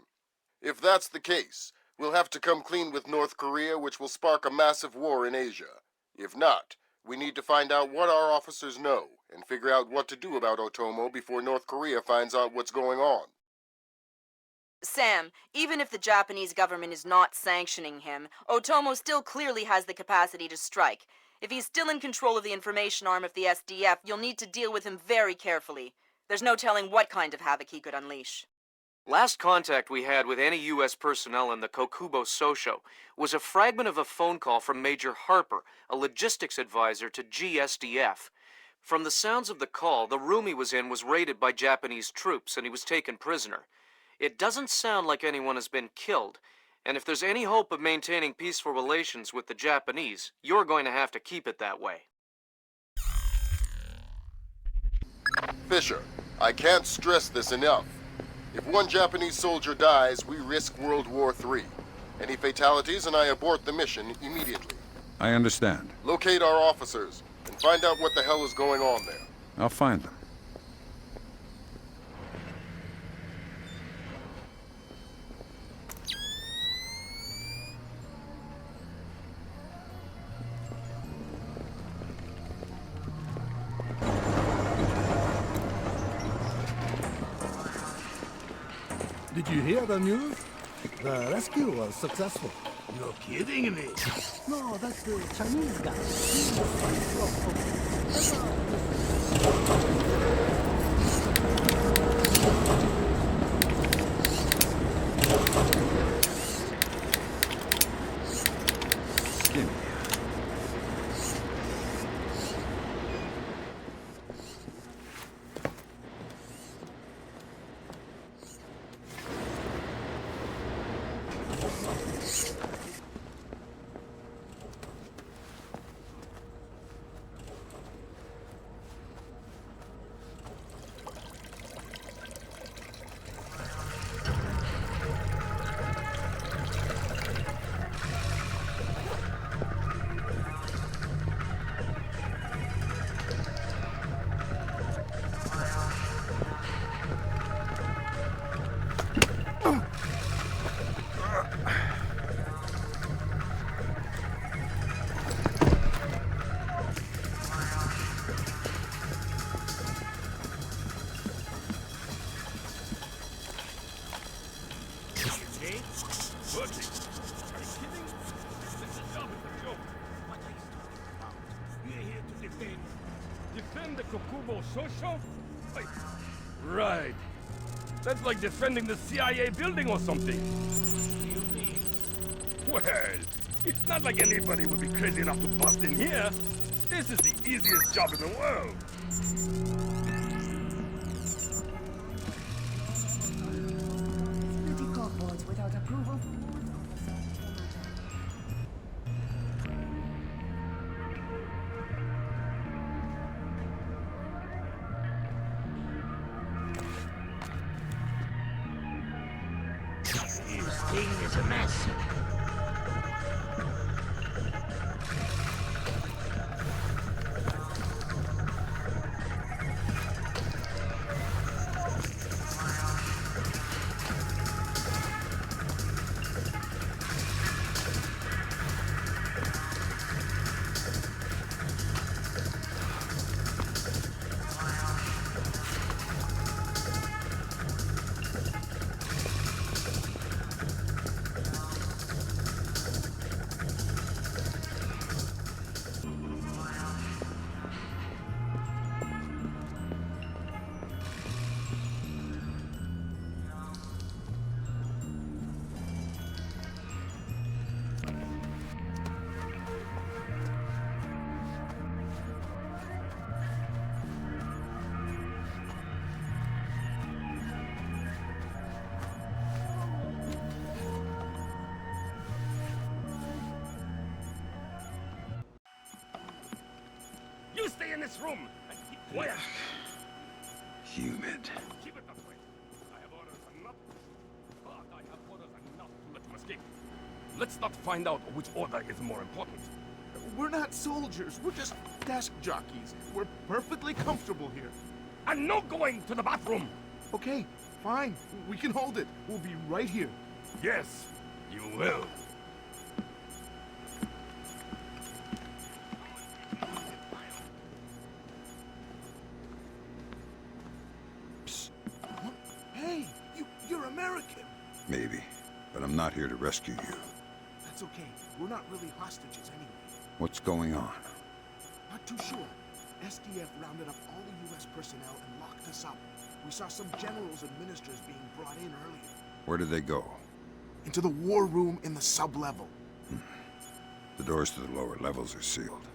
If that's the case, we'll have to come clean with North Korea, which will spark a massive war in Asia. If not, we need to find out what our officers know, and figure out what to do about Otomo before North Korea finds out what's going on. Sam, even if the Japanese government is not sanctioning him, Otomo still clearly has the capacity to strike. If he's still in control of the information arm of the SDF, you'll need to deal with him very carefully. There's no telling what kind of havoc he could unleash. Last contact we had with any U.S. personnel in the Kokubo Sosho was a fragment of a phone call from Major Harper, a logistics advisor to GSDF. From the sounds of the call, the room he was in was raided by Japanese troops and he was taken prisoner. It doesn't sound like anyone has been killed, and if there's any hope of maintaining peaceful relations with the Japanese, you're going to have to keep it that way. Fisher, I can't stress this enough. If one Japanese soldier dies, we risk World War III. Any fatalities and I abort the mission immediately. I understand. Locate our officers and find out what the hell is going on there. I'll find them. Did you hear the news? The rescue was successful. You're kidding me. No, that's the Chinese guy. He was Defend the Kokubo Sosho? Wait. Right. That's like defending the CIA building or something. Well, it's not like anybody would be crazy enough to bust in here. This is the easiest job in the world. Critical boards without approval. This thing is a mess. this room and keep quiet. Humid. Keep it that way. I have orders enough. But I have orders enough to let you escape. Let's not find out which order is more important. We're not soldiers. We're just desk jockeys. We're perfectly comfortable here. And no going to the bathroom. Okay, fine. We can hold it. We'll be right here. Yes, you will. Hey, you're American. Maybe, but I'm not here to rescue you. That's okay. We're not really hostages anyway. What's going on? Not too sure. SDF rounded up all the U.S. personnel and locked us up. We saw some generals and ministers being brought in earlier. Where did they go? Into the war room in the sub-level. The doors to the lower levels are sealed.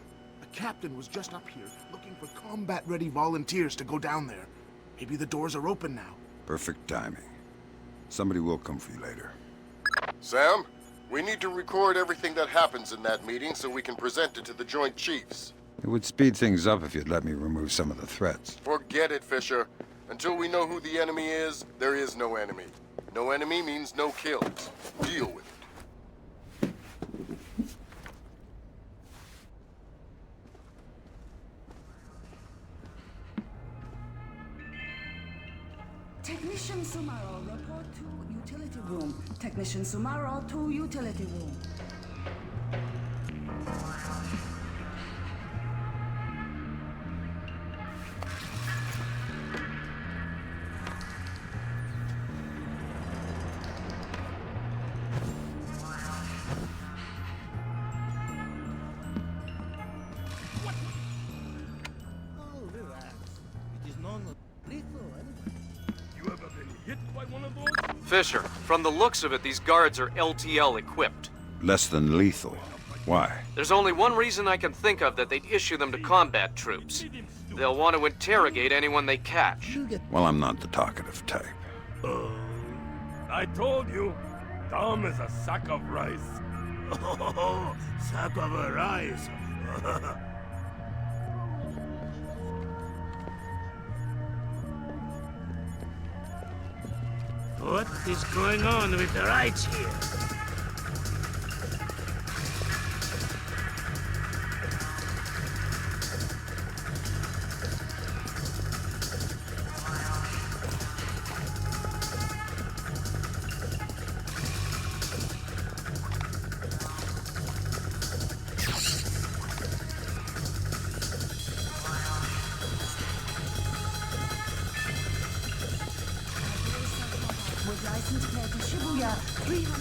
The captain was just up here, looking for combat-ready volunteers to go down there. Maybe the doors are open now. Perfect timing. Somebody will come for you later. Sam, we need to record everything that happens in that meeting so we can present it to the Joint Chiefs. It would speed things up if you'd let me remove some of the threats. Forget it, Fisher. Until we know who the enemy is, there is no enemy. No enemy means no kills. Deal with it. Technician Sumaro, report to utility room. Technician Sumaro to utility room. Oh, relax. It is non-lethal anyway. You ever been hit by one of those? Fisher, from the looks of it, these guards are LTL equipped. Less than lethal. Why? There's only one reason I can think of that they'd issue them to combat troops. They'll want to interrogate anyone they catch. Well, I'm not the talkative type. I told you, Tom is a sack of rice. Oh, sack of rice. What is going on with the rights here? With license plate to Shibuya 300.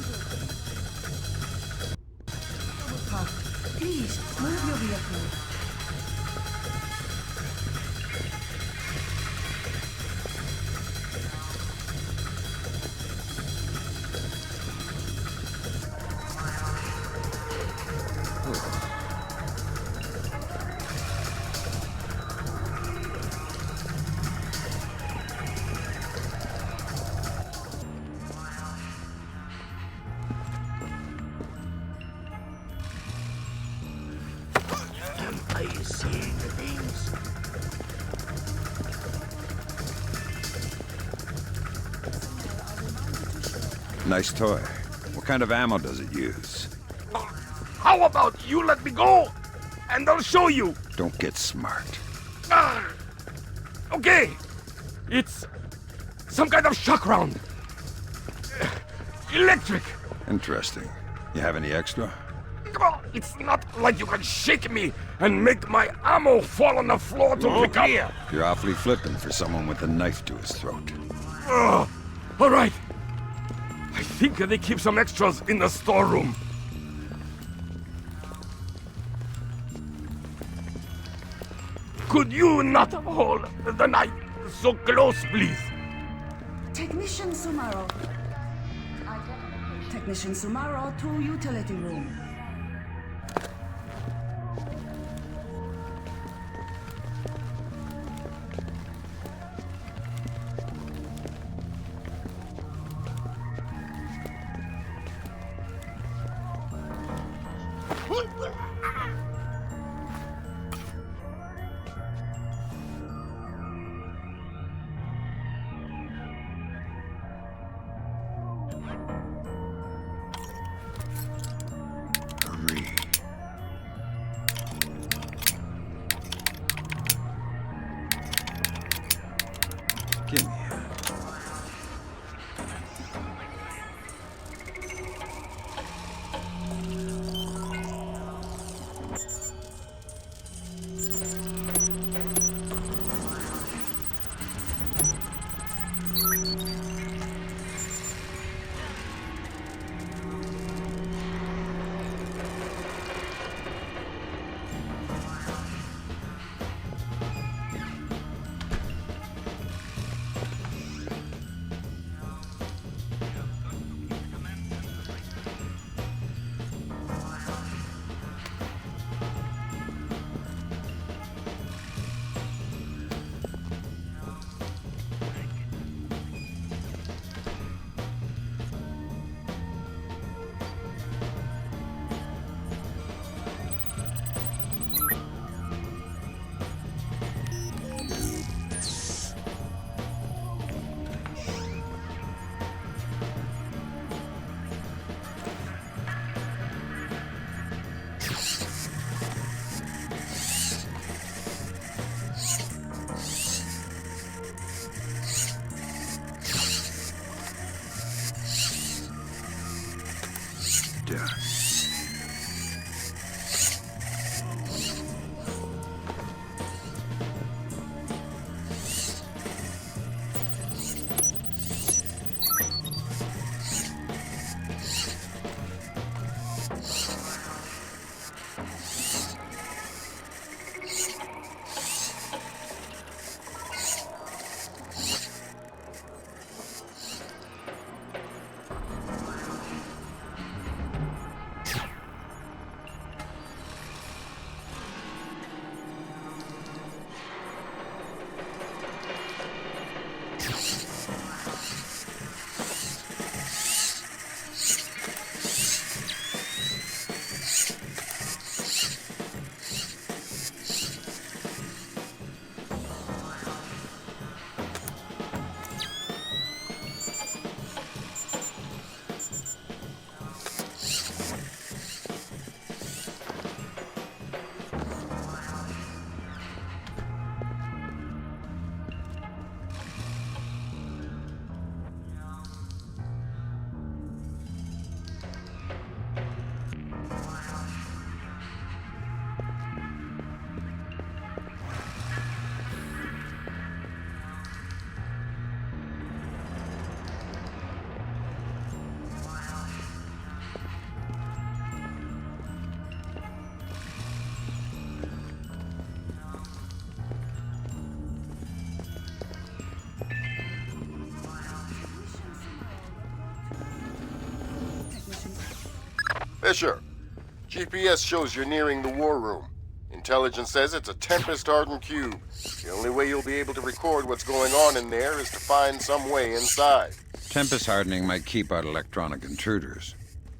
Park. Please, move your vehicle. Are you seeing the things? Nice toy. What kind of ammo does it use? How about you let me go, and I'll show you. Don't get smart. Okay. It's some kind of shock round. Electric. Interesting. You have any extra? It's not like you can shake me and make my ammo fall on the floor to pick up. You're awfully flippant for someone with a knife to his throat. All right. I think they keep some extras in the storeroom. Could you not hold the knife so close, please? Technician Sumaro. Technician Sumaro to utility room. Give me. Fisher, GPS shows you're nearing the war room. Intelligence says it's a Tempest-hardened cube. The only way you'll be able to record what's going on in there is to find some way inside. Tempest hardening might keep out electronic intruders,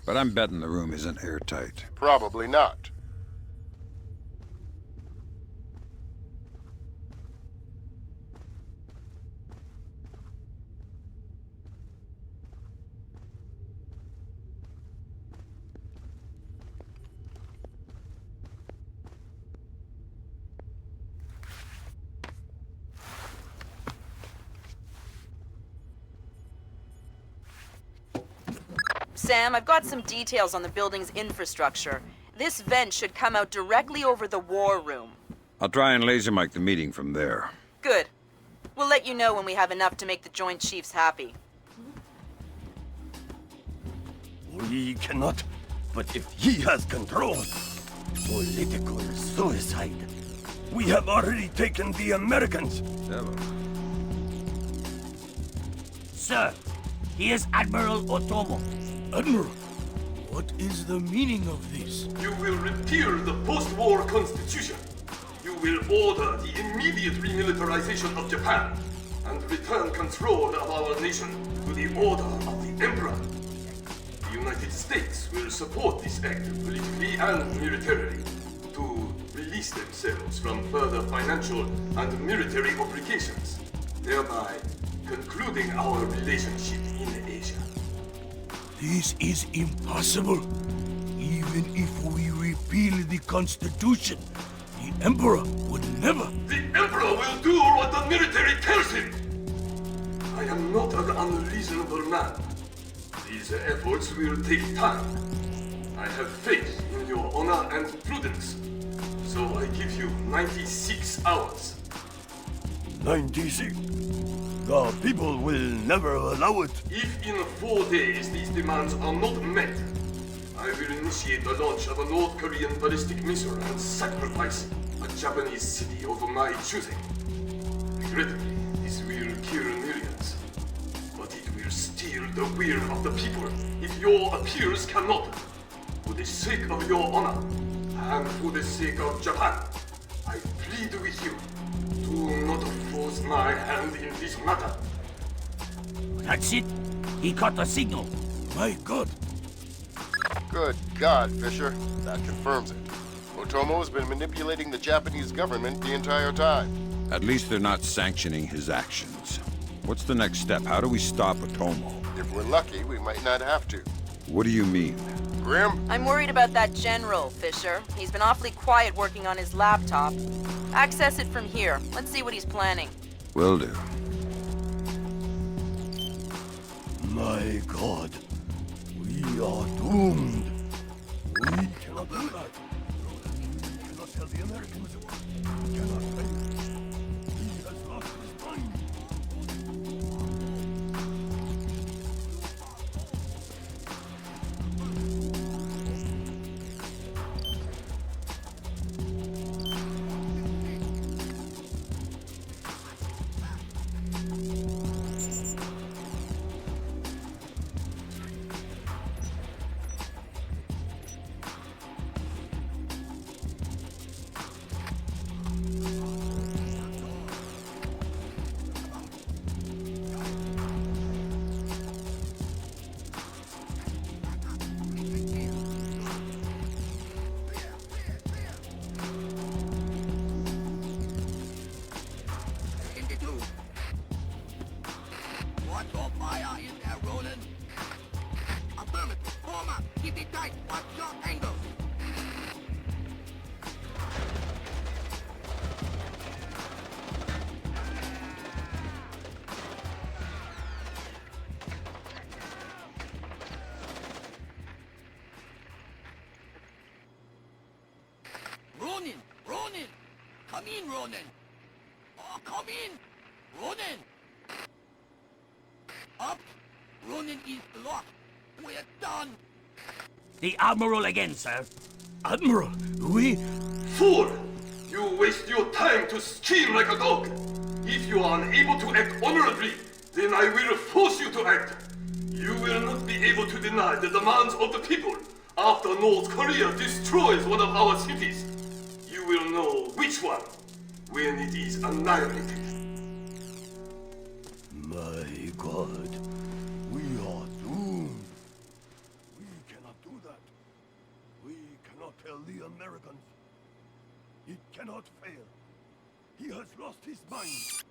but I'm betting the room isn't airtight. Probably not. Sam, I've got some details on the building's infrastructure. This vent should come out directly over the war room. I'll try and laser mic the meeting from there. Good. We'll let you know when we have enough to make the Joint Chiefs happy. We cannot, but if he has control, political suicide. We have already taken the Americans. Sir, here's Admiral Otomo. Admiral, what is the meaning of this? You will repeal the post-war constitution. You will order the immediate remilitarization of Japan and return control of our nation to the order of the Emperor. The United States will support this act politically and militarily to release themselves from further financial and military obligations, thereby concluding our relationship in Asia. This is impossible. Even if we repeal the Constitution, the Emperor would never. The Emperor will do what the military tells him! I am not an unreasonable man. These efforts will take time. I have faith in your honor and prudence. So I give you 96 hours. 96? The people will never allow it. If in 4 days these demands are not met, I will initiate the launch of a North Korean ballistic missile and sacrifice a Japanese city of my choosing. Regrettably, this will kill millions. But it will steal the will of the people if your appeals cannot. For the sake of your honor, and for the sake of Japan, I plead with you, do not force my hand in this matter. That's it. He caught the signal. My God. Good God, Fisher. That confirms it. Otomo has been manipulating the Japanese government the entire time. At least they're not sanctioning his actions. What's the next step? How do we stop Otomo? If we're lucky, we might not have to. What do you mean? Grim? I'm worried about that general, Fisher. He's been awfully quiet working on his laptop. Access it from here. Let's see what he's planning. Will do. My God. We are doomed. We cannot do that. We cannot tell the Americans. We cannot fail. He has lost his mind. Ronin! Come in, Ronin! Oh, come in! Ronin! Up! Ronin is locked. We're done! The Admiral again, sir. Admiral, we... Fool! You waste your time to scheme like a dog. If you are unable to act honorably, then I will force you to act. You will not be able to deny the demands of the people after North Korea destroys one of our cities. You will know which one when it is annihilated. My God. We are doomed. We cannot do that. We cannot tell the Americans. It cannot fail. He has lost his mind.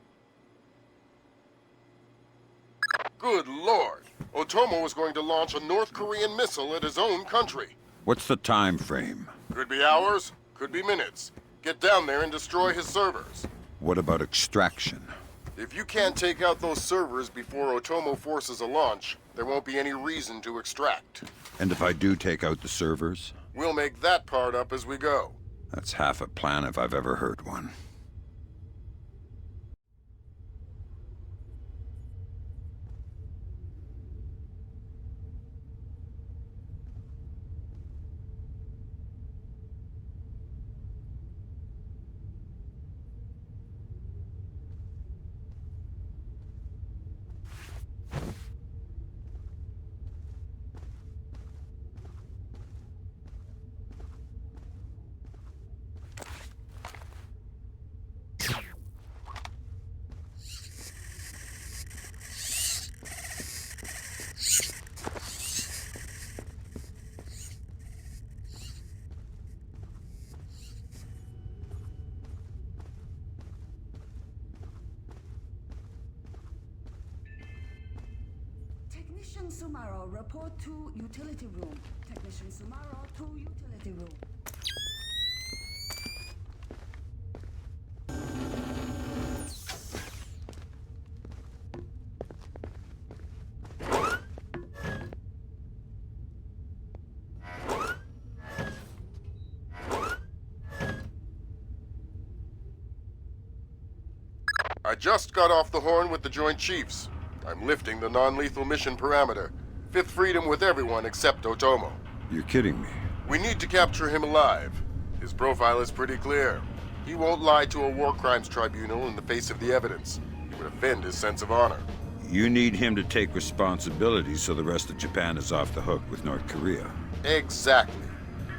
Good Lord! Otomo is going to launch a North Korean missile at his own country. What's the time frame? Could be hours, could be minutes. Get down there and destroy his servers. What about extraction? If you can't take out those servers before Otomo forces a launch, there won't be any reason to extract. And if I do take out the servers? We'll make that part up as we go. That's half a plan if I've ever heard one. Technician Sumaro, report to utility room. Technician Sumaro to utility room. I just got off the horn with the Joint Chiefs. I'm lifting the non-lethal mission parameter. Fifth freedom with everyone except Otomo. You're kidding me. We need to capture him alive. His profile is pretty clear. He won't lie to a war crimes tribunal in the face of the evidence. He would offend his sense of honor. You need him to take responsibility so the rest of Japan is off the hook with North Korea. Exactly.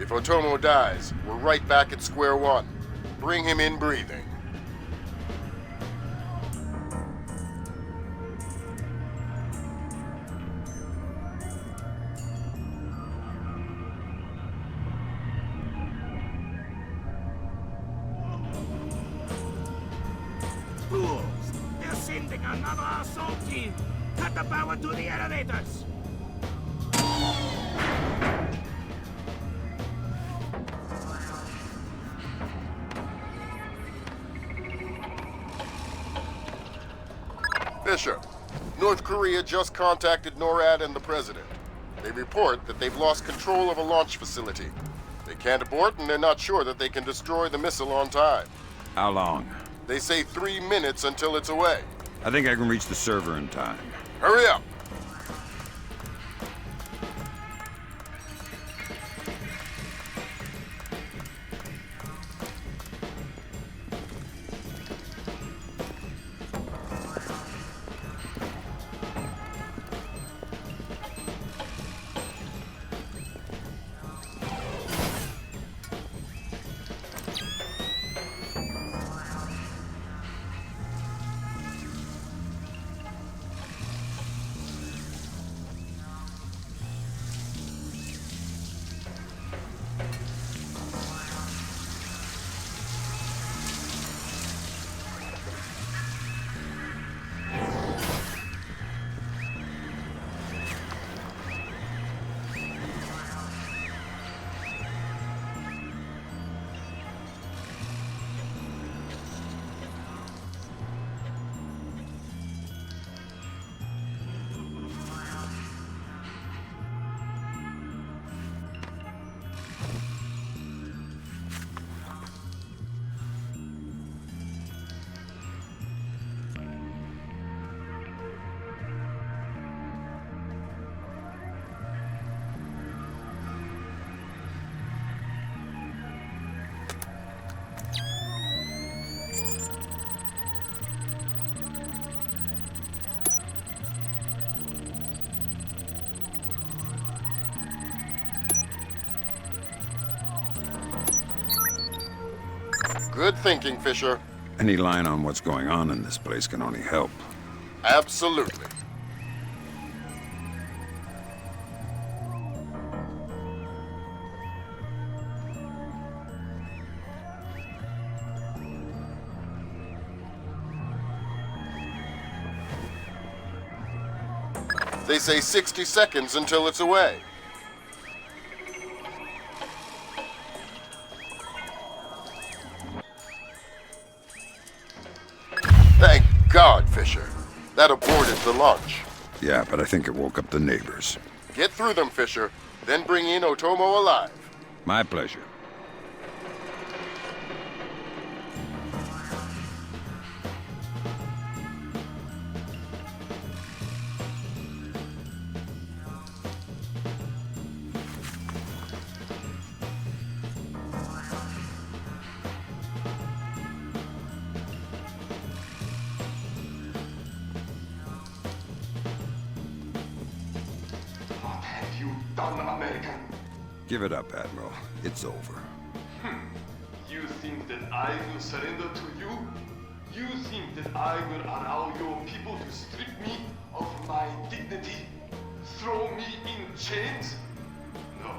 If Otomo dies, we're right back at square one. Bring him in breathing. Fools! They're sending another assault team! Cut the power to the elevators! Fisher, North Korea just contacted NORAD and the President. They report that they've lost control of a launch facility. They can't abort, and they're not sure that they can destroy the missile on time. How long? They say 3 minutes until it's away. I think I can reach the server in time. Hurry up! Good thinking, Fisher. Any line on what's going on in this place can only help. Absolutely. They say 60 seconds until it's away. Thank God, Fisher. That aborted the launch. Yeah, but I think it woke up the neighbors. Get through them, Fisher, then bring in Otomo alive. My pleasure. American. Give it up, Admiral. It's over. You think that I will surrender to you? You think that I will allow your people to strip me of my dignity? Throw me in chains? No,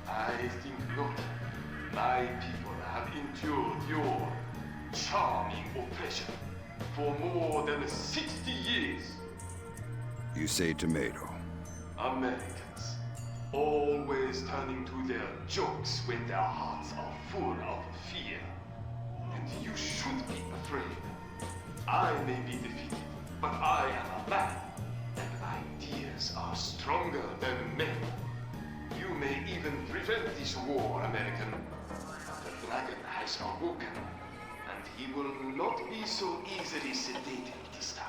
I think not. My people have endured your charming oppression for more than 60 years. You say tomato. Americans, always turning to their jokes when their hearts are full of fear. And you should be afraid. I may be defeated, but I am a man, and ideas are stronger than men. You may even prevent this war, American. But the dragon has awoken, and he will not be so easily sedated this time.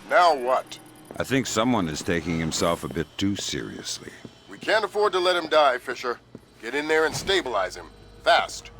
Now what? I think someone is taking himself a bit too seriously. We can't afford to let him die, Fisher. Get in there and stabilize him. Fast.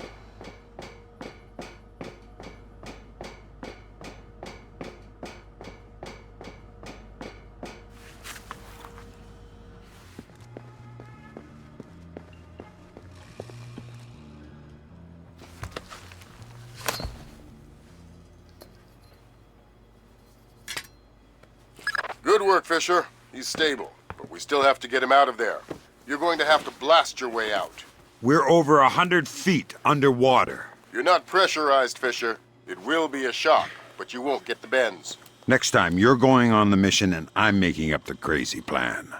Good work, Fisher. He's stable, but we still have to get him out of there. You're going to have to blast your way out. We're over 100 feet underwater. You're not pressurized, Fisher. It will be a shock, but you won't get the bends. Next time, you're going on the mission and I'm making up the crazy plan.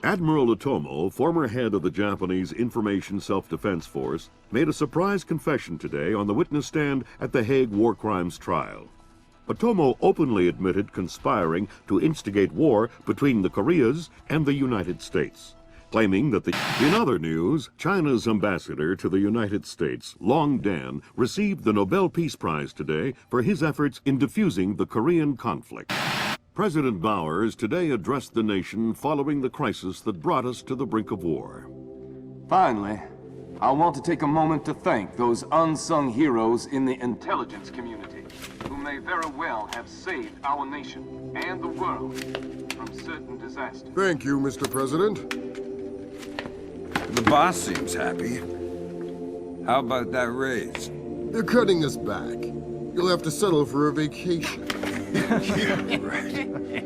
Admiral Otomo, former head of the Japanese Information Self-Defense Force, made a surprise confession today on the witness stand at the Hague War Crimes trial. Otomo openly admitted conspiring to instigate war between the Koreas and the United States, claiming that In other news, China's ambassador to the United States, Long Dan, received the Nobel Peace Prize today for his efforts in diffusing the Korean conflict. President Bowers today addressed the nation following the crisis that brought us to the brink of war. Finally, I want to take a moment to thank those unsung heroes in the intelligence community who may very well have saved our nation and the world from certain disasters. Thank you, Mr. President. The boss seems happy. How about that raise? They're cutting us back. You'll have to settle for a vacation. Yeah, right.